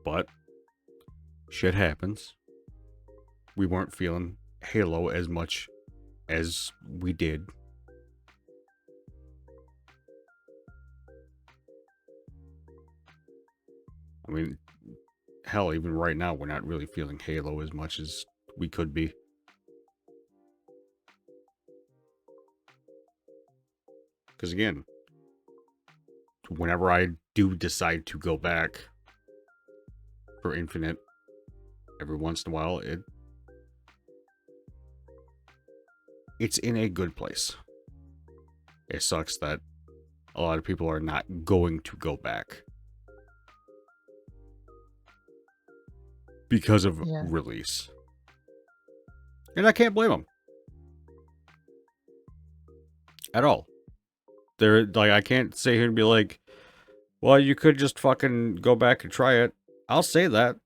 But shit happens. We weren't feeling Halo as much as we did. I mean, hell, even right now, we're not really feeling Halo as much as we could be. Because again, whenever I do decide to go back for Infinite, every once in a while, it's in a good place. It sucks that a lot of people are not going to go back because of Yeah. release. And I can't blame them at all. They're like, I can't sit here and be like, well, you could just fucking go back and try it. I'll say that.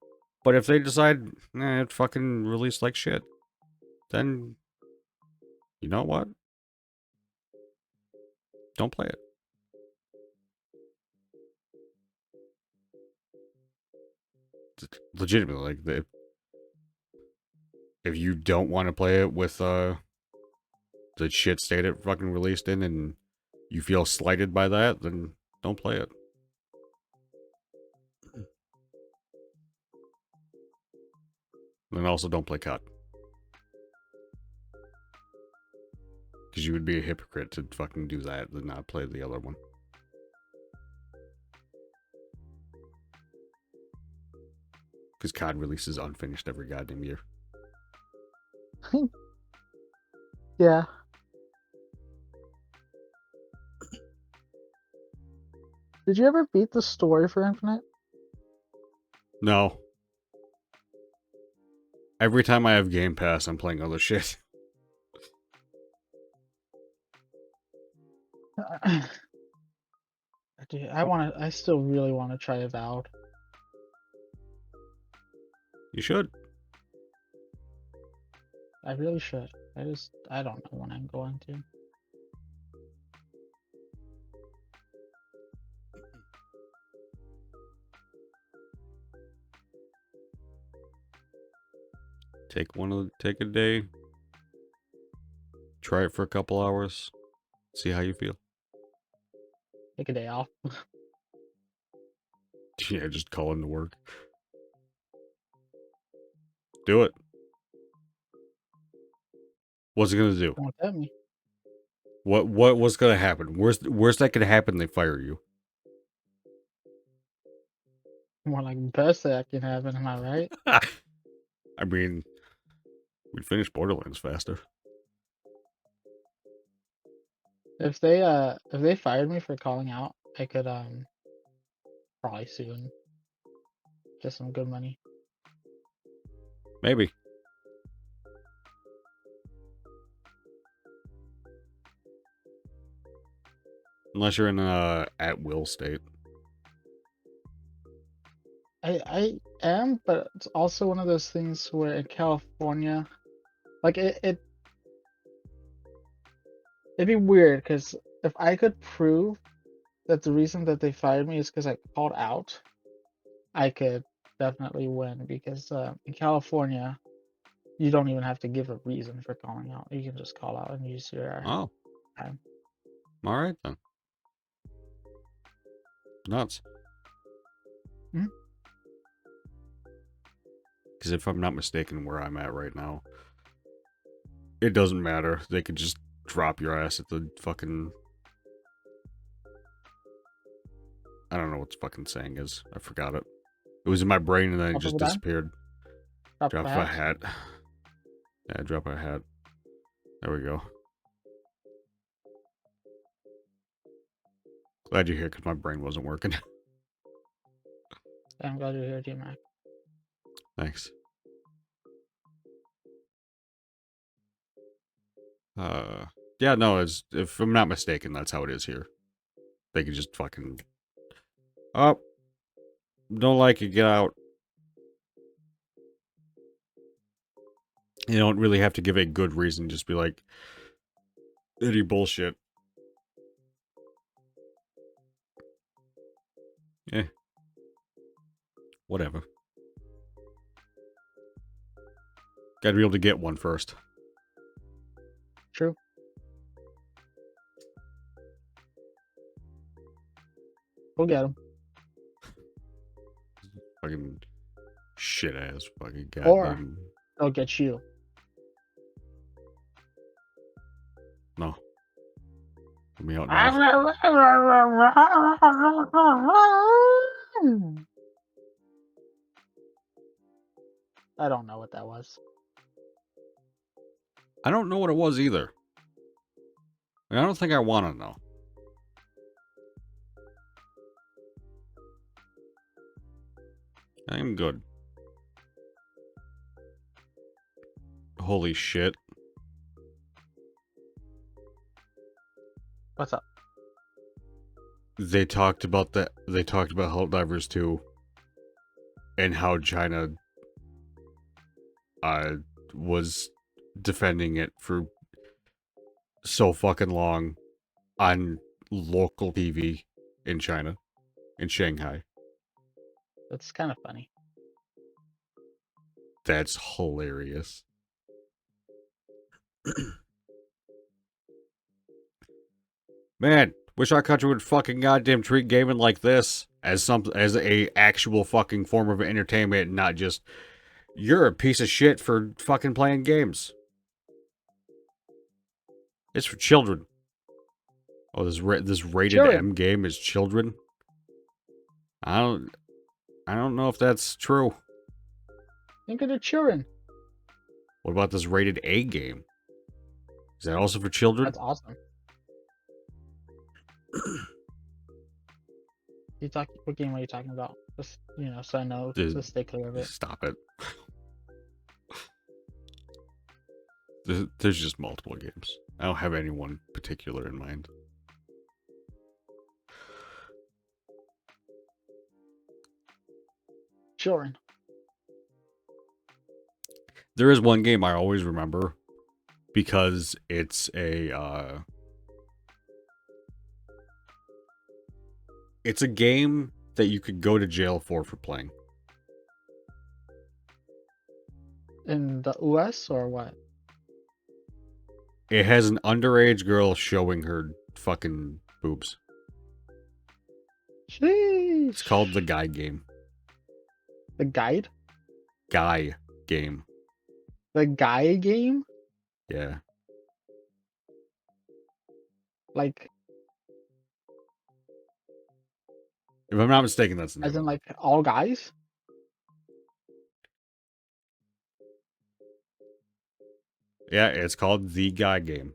But if they decide, it fucking released like shit, then you know what? Don't play it. Legitimately, like, if you don't want to play it with the shit state it fucking released in and you feel slighted by that, then don't play it. And also don't play COD. Because you would be a hypocrite to fucking do that and not play the other one. Because COD releases unfinished every goddamn year. Yeah. Did you ever beat the story for Infinite? No. Every time I have Game Pass, I'm playing other shit. Dude, I still really want to try Avowed. You should. I really should. I don't know when I'm going to. Take a day. Try it for a couple hours. See how you feel. Take a day off. Yeah, just call into work. Do it. What's it gonna do? Don't tempt me. What's gonna happen? Where's that gonna happen? They fire you. More like best that can happen, am I right? I mean, we'd finish Borderlands faster. If they fired me for calling out, I could probably sue and get some good money. Maybe. Unless you're in a at-will state. I am, but it's also one of those things where in California, like it'd be weird because if I could prove that the reason that they fired me is because I called out, I could definitely win because in California, you don't even have to give a reason for calling out. You can just call out and use your Oh, time. all right then. Nuts. Hmm? Because if I'm not mistaken, where I'm at right now, it doesn't matter. They could just drop your ass at the fucking. I don't know what the fucking saying is. I forgot it. It was in my brain and then it Drop of just a dime? disappeared. Drop of Drop a a hat? hat. Yeah, drop a hat. There we go. Glad you're here because my brain wasn't working. I'm glad you're here, T-Mac. Thanks. Yeah, no, if I'm not mistaken, that's how it is here. They could just fucking. Oh, don't like it, get out. You don't really have to give a good reason, just be like, any bullshit. Eh. Whatever. Gotta be able to get one first. True. We'll get him. Fucking shit ass fucking Or goddamn. they'll get you. No. Let me out I now. don't know what that was. I don't know what it was either. I don't think I want to know. I'm good. Holy shit. What's up? They talked about Helldivers 2 and how China was defending it for so fucking long on local TV in China, in Shanghai. That's kind of funny. That's hilarious. Man, wish our country would fucking goddamn treat gaming like this as a actual fucking form of entertainment, and not just you're a piece of shit for fucking playing games. It's for children. Oh, this rated Sure. M game is children. I don't know if that's true. Think of the children. What about this rated A game? Is that also for children? That's awesome. What game are you talking about? Just so I know to stay clear of it. Stop it. There's just multiple games. I don't have any one particular in mind. Children. There is one game I always remember because it's a game that you could go to jail for playing. In the US or what? It has an underage girl showing her fucking boobs. Sheesh. It's called The Guy Game. The Guide? Guy Game. The Guy game? Yeah. Like, If I'm not mistaken, that's the name. as in like all guys? Yeah, it's called The Guy Game.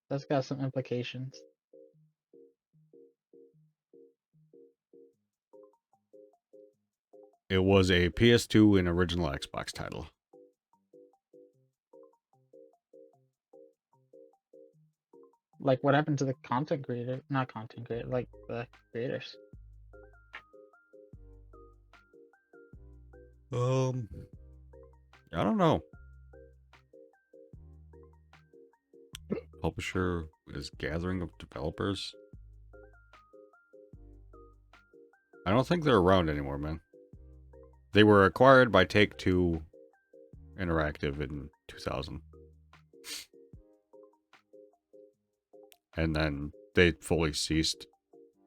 That's got some implications. It was a PS2 and original Xbox title. Like, what happened to the content creator? Not content creator, like the creators. I don't know. Publisher is gathering of developers. I don't think they're around anymore, man. They were acquired by Take-Two Interactive in 2000. And then they fully ceased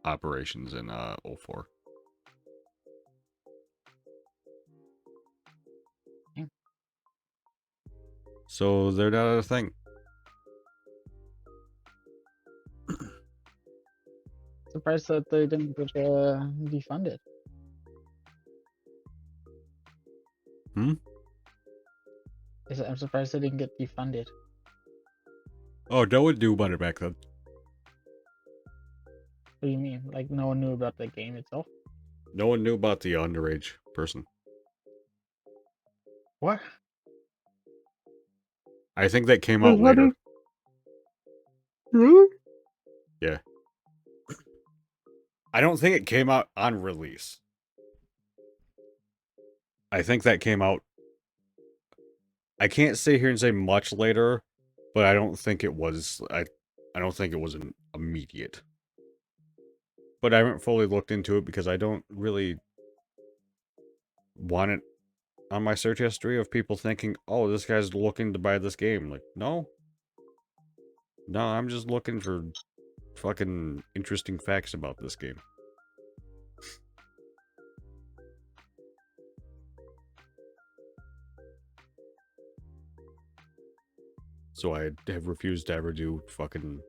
operations in 04. Hmm. So they're not a thing. Surprised that they didn't get defunded. Hmm? I'm surprised they didn't get defunded. Oh, no one knew about it back then. What do you mean? Like, no one knew about the game itself? No one knew about the underage person. What? I think that came out later. Really? Yeah. I don't think it came out on release. I think that came out... I can't sit here and say much later, but I don't think it was... I don't think it was an immediate. But I haven't fully looked into it because I don't really want it on my search history of people thinking, oh, this guy's looking to buy this game. Like, no. No, I'm just looking for fucking interesting facts about this game. So I have refused to ever do fucking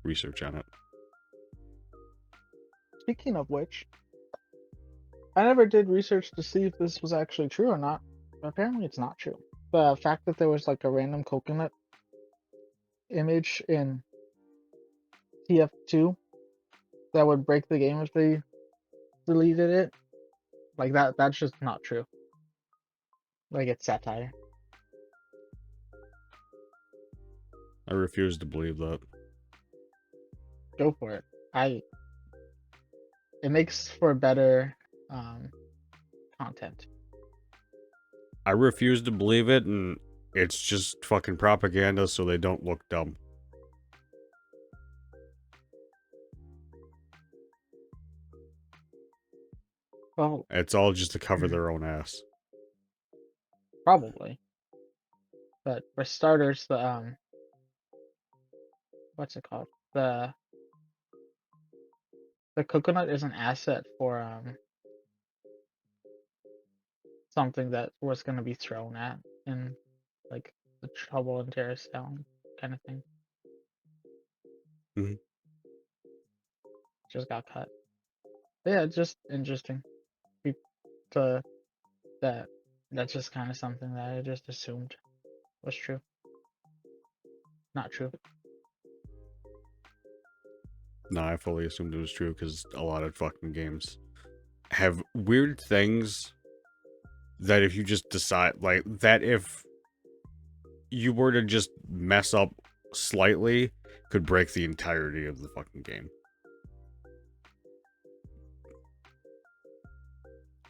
research on it. Speaking of which, I never did research to see if this was actually true or not. Apparently, it's not true. The fact that there was like a random coconut image in TF2 that would break the game if they deleted it. Like that's just not true. Like it's satire. I refuse to believe that. Go for it. It makes for better content. I refuse to believe it, and it's just fucking propaganda so they don't look dumb. Well, It's all just to cover their own ass. probably. But for starters, the what's it called? The coconut is an asset for something that was gonna be thrown at in like the Trouble in Terrorist Town kind of thing. Mhm. Just got cut. But yeah, it's just interesting. To that that's just kind of something that I just assumed was true. Not true. No, I fully assumed it was true because a lot of fucking games have weird things that if you just decide, like, that if you were to just mess up slightly, could break the entirety of the fucking game.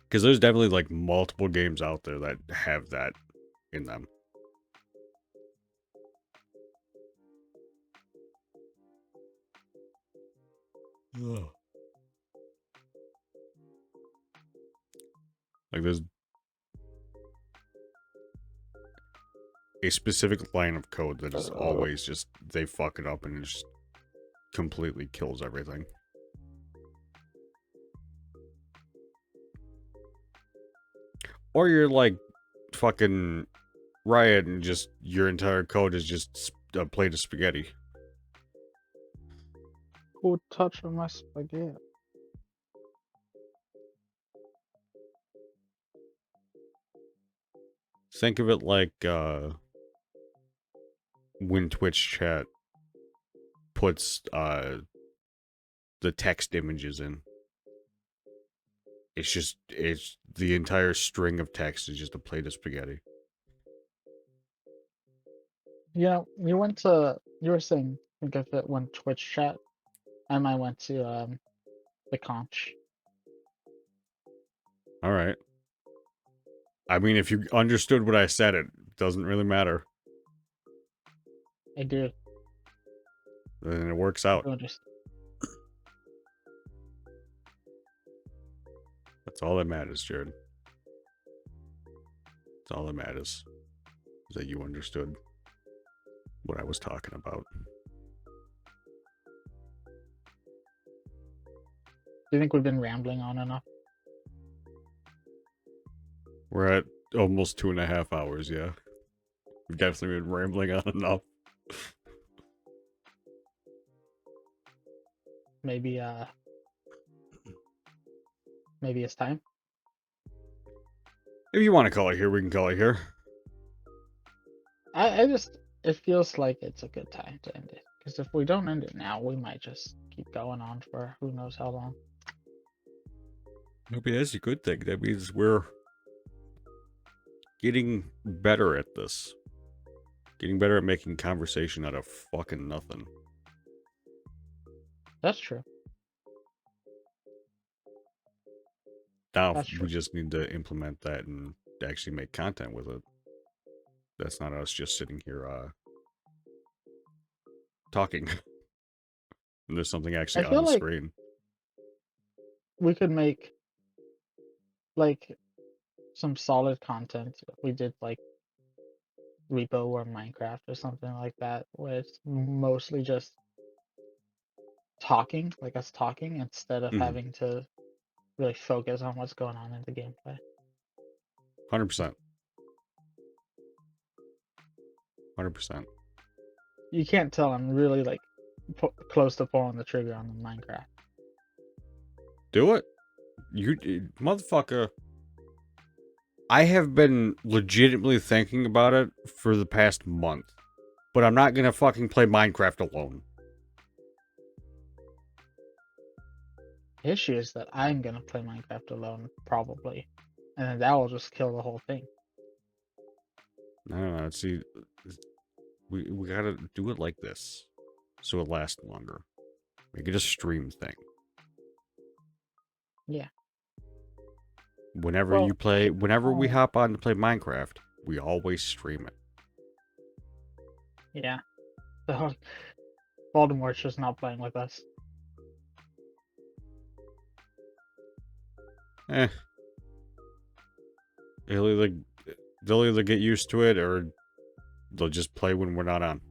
Because there's definitely, like, multiple games out there that have that in them. Ugh. Like, there's a specific line of code that is always just, they fuck it up and it just completely kills everything. Or you're like fucking Riot and just your entire code is just a plate of spaghetti. Who touched on my spaghetti? Think of it like when Twitch chat puts the text images in. It's the entire string of text is just a plate of spaghetti. You were saying think of it when Twitch chat. I went to the conch. All right. I mean, if you understood what I said, it doesn't really matter. I do. Then it works out. Understand. That's all that matters, Jared. That's all that matters. Is that you understood what I was talking about. Do you think we've been rambling on enough? We're at almost 2.5 hours, yeah. We've definitely been rambling on enough. Maybe maybe it's time. If you want to call it here, we can call it here. I just it feels like it's a good time to end it. Because if we don't end it now, we might just keep going on for who knows how long. Maybe that's a good thing. That means we're getting better at this. Getting better at making conversation out of fucking nothing. That's true. Now, That's true. we just need to implement that and actually make content with it. That's not us just sitting here talking. And there's something actually I on feel the like screen. we could make like some solid content if we did like Repo or Minecraft or something like that, where it's mostly just talking, like us talking, instead of having to really focus on what's going on in the gameplay. 100%. 100%. You can't tell I'm really like close to pulling the trigger on the Minecraft. Do it. You motherfucker. I have been legitimately thinking about it for the past month. but I'm not gonna fucking play Minecraft alone. The issue is that I'm gonna play Minecraft alone, probably. And then that will just kill the whole thing. I don't know. See, we gotta do it like this, so it lasts longer. Make it a stream thing. Yeah. Whenever Well, you play, whenever we oh, hop on to play Minecraft, we always stream it. yeah. So Voldemort's just not playing with us. Eh, they'll either get used to it or they'll just play when we're not on.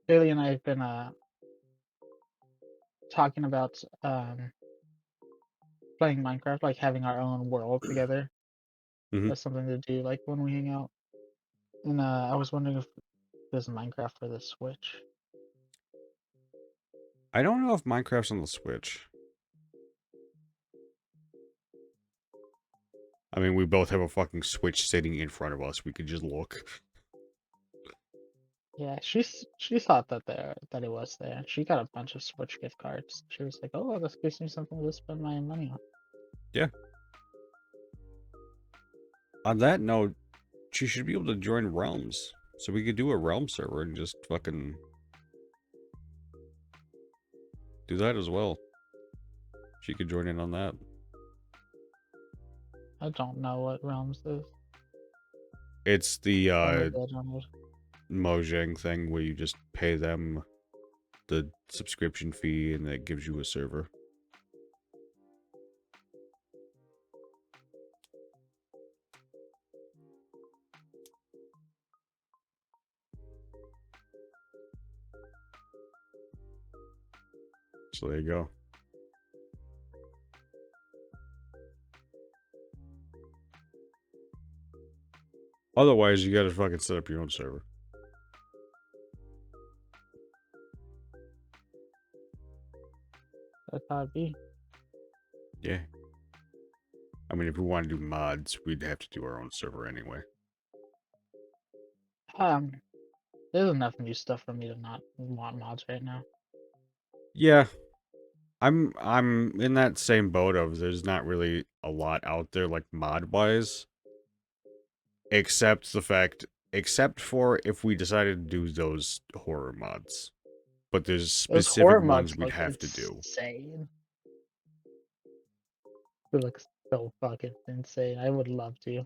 Bailey and I have been talking about playing Minecraft, like having our own world together. Mhm. That's something to do, like when we hang out. And I was wondering if there's Minecraft for the Switch. I don't know if Minecraft's on the Switch. I mean, we both have a fucking Switch sitting in front of us. We could just look. Yeah, she thought that it was there. She got a bunch of Switch gift cards. She was like, "Oh, this gives me something to spend my money on." Yeah. On that note, she should be able to join Realms. So we could do a Realm server and just fucking do that as well. She could join in on that. I don't know what Realms is. It's the Or maybe I don't know. Mojang thing where you just pay them the subscription fee and that gives you a server. So there you go. Otherwise, you gotta fucking set up your own server. That's how it be. Yeah. I mean, if we want to do mods, we'd have to do our own server anyway. Um, there's enough new stuff for me to not want mods right now. Yeah. I'm in that same boat of there's not really a lot out there like mod wise. Except for if we decided to do those horror mods. But there's Those specific horror ones mods we'd look have to do. insane. They look so fucking insane. I would love to.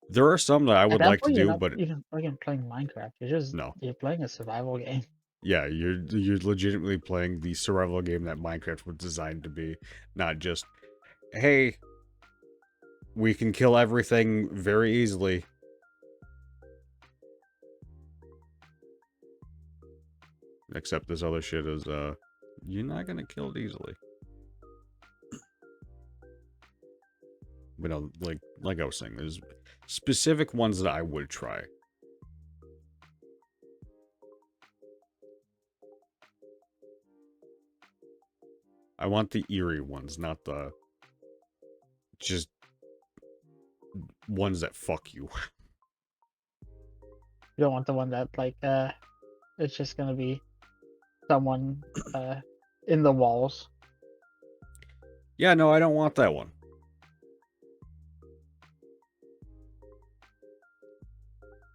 There are some that I At would that like to point, you're do, not but even fucking playing Minecraft. no. You're playing a survival game. Yeah, you're legitimately playing the survival game that Minecraft was designed to be, not just, hey, we can kill everything very easily. Except this other shit is, you're not gonna kill it easily. But no, like I was saying, there's specific ones that I would try. I want the eerie ones, not the just ones that fuck you. You don't want the one that like it's just gonna be someone in the walls. Yeah, no, I don't want that one.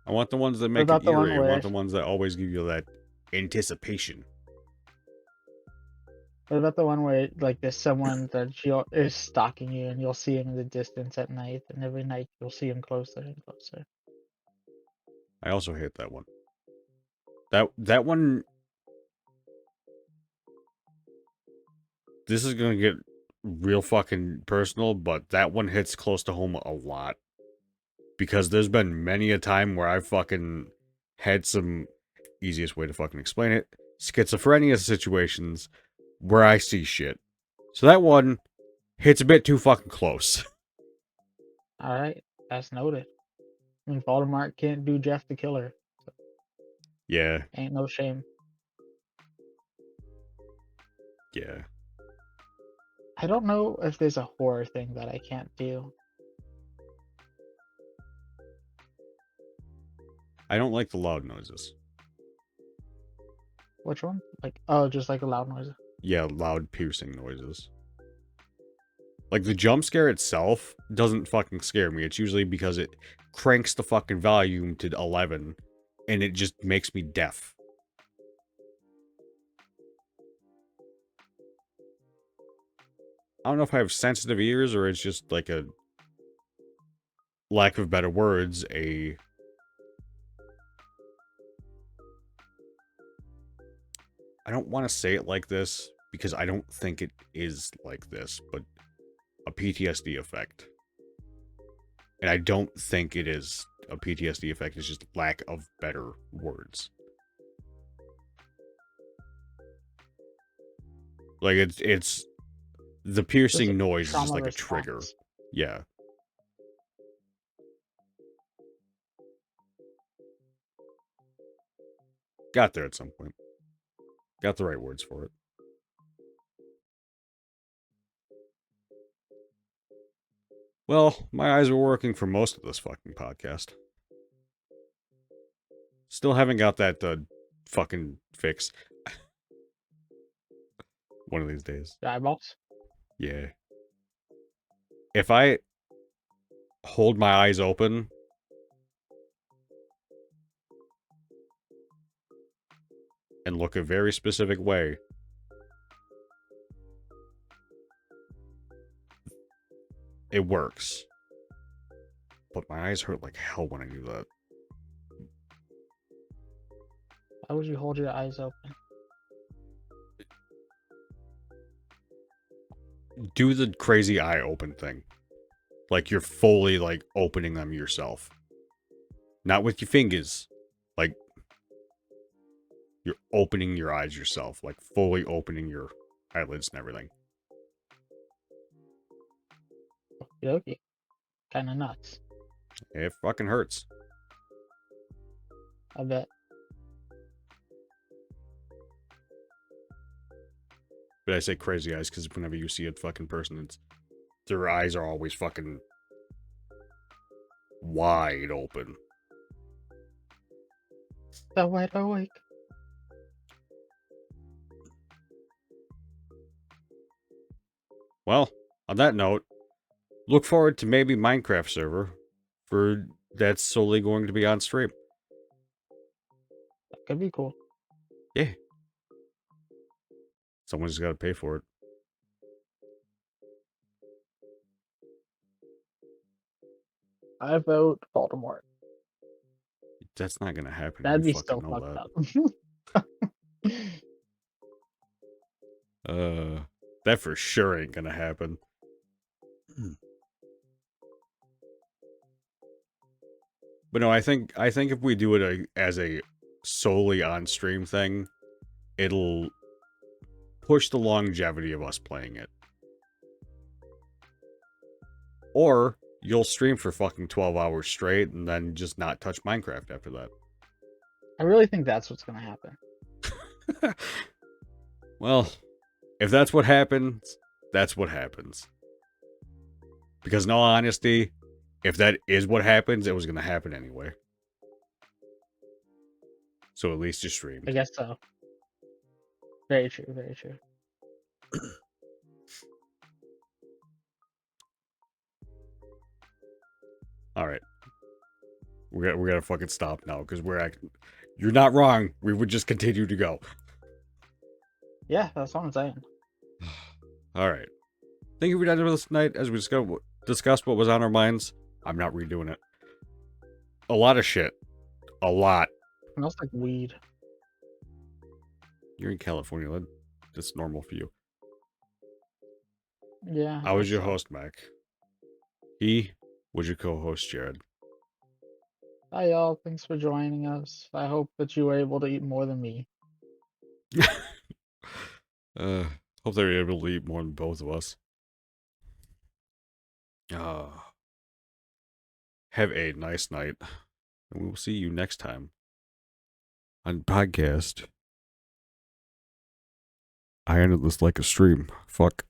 I want the ones that What make it about the one eerie. I where want the ones that always give you that anticipation. what about the one where like there's someone that is stalking you and you'll see him in the distance at night, and every night you'll see him closer and closer. I also hate that one. That one. This is gonna get real fucking personal, but that one hits close to home a lot. Because there's been many a time where I fucking had some, easiest way to fucking explain it, schizophrenia situations where I see shit. So that one hits a bit too fucking close. Alright, that's noted. I mean Voldemort can't do Jeff the Killer. Yeah, Ain't no shame. yeah. I don't know if there's a horror thing that I can't do. I don't like the loud noises. Which one? Like, oh, just like a loud noise. Yeah, loud piercing noises. Like, the jump scare itself doesn't fucking scare me. It's usually because it cranks the fucking volume to 11, and it just makes me deaf. I don't know if I have sensitive ears, or it's just like a, lack of better words, a... I don't want to say it like this, because I don't think it is like this, but a PTSD effect. And I don't think it is a PTSD effect, it's just lack of better words. Like, it's the piercing noise is just Trauma like a trigger. response. Yeah. Got there at some point. Got the right words for it. Well, my eyes were working for most of this fucking podcast. Still haven't got that fucking fix. One of these days. The eyeballs. Yeah. If I hold my eyes open and look a very specific way, it works. But my eyes hurt like hell when I do that. Why would you hold your eyes open? Do the crazy eye open thing. Like you're fully like opening them yourself. Not with your fingers. Like you're opening your eyes yourself. Like fully opening your eyelids and everything. Okie kind of nuts. It fucking hurts. I bet. But I say crazy eyes because whenever you see a fucking person, it's their eyes are always fucking wide open. So wide awake. Well, on that note, look forward to maybe Minecraft server for that's solely going to be on stream. That could be cool. Yeah. Someone's got to pay for it. I vote Baltimore. That's not going to happen. That'd You be fucking so know fucked that. up. That for sure ain't going to happen. But no, I think if we do it as a solely on stream thing, it'll push the longevity of us playing it. Or you'll stream for fucking 12 hours straight and then just not touch Minecraft after that. I really think that's what's gonna happen. Well, if that's what happens, that's what happens. Because in all honesty, if that is what happens, it was going to happen anyway. So at least you streamed. I guess so. Very true, very true. All right. We got to fucking stop now because you're not wrong. We would just continue to go. Yeah, that's what I'm saying. All right. Thank you for joining us tonight as we discussed what was on our minds. I'm not redoing it. A lot of shit. A lot. It smells like weed. You're in California. That's normal for you. Yeah. I was your host, Mac. He was your co-host, Jared. Hi, y'all. Thanks for joining us. I hope that you were able to eat more than me. Hope they were able to eat more than both of us. Have a nice night. And we will see you next time on podcast. I ended this like a stream. Fuck.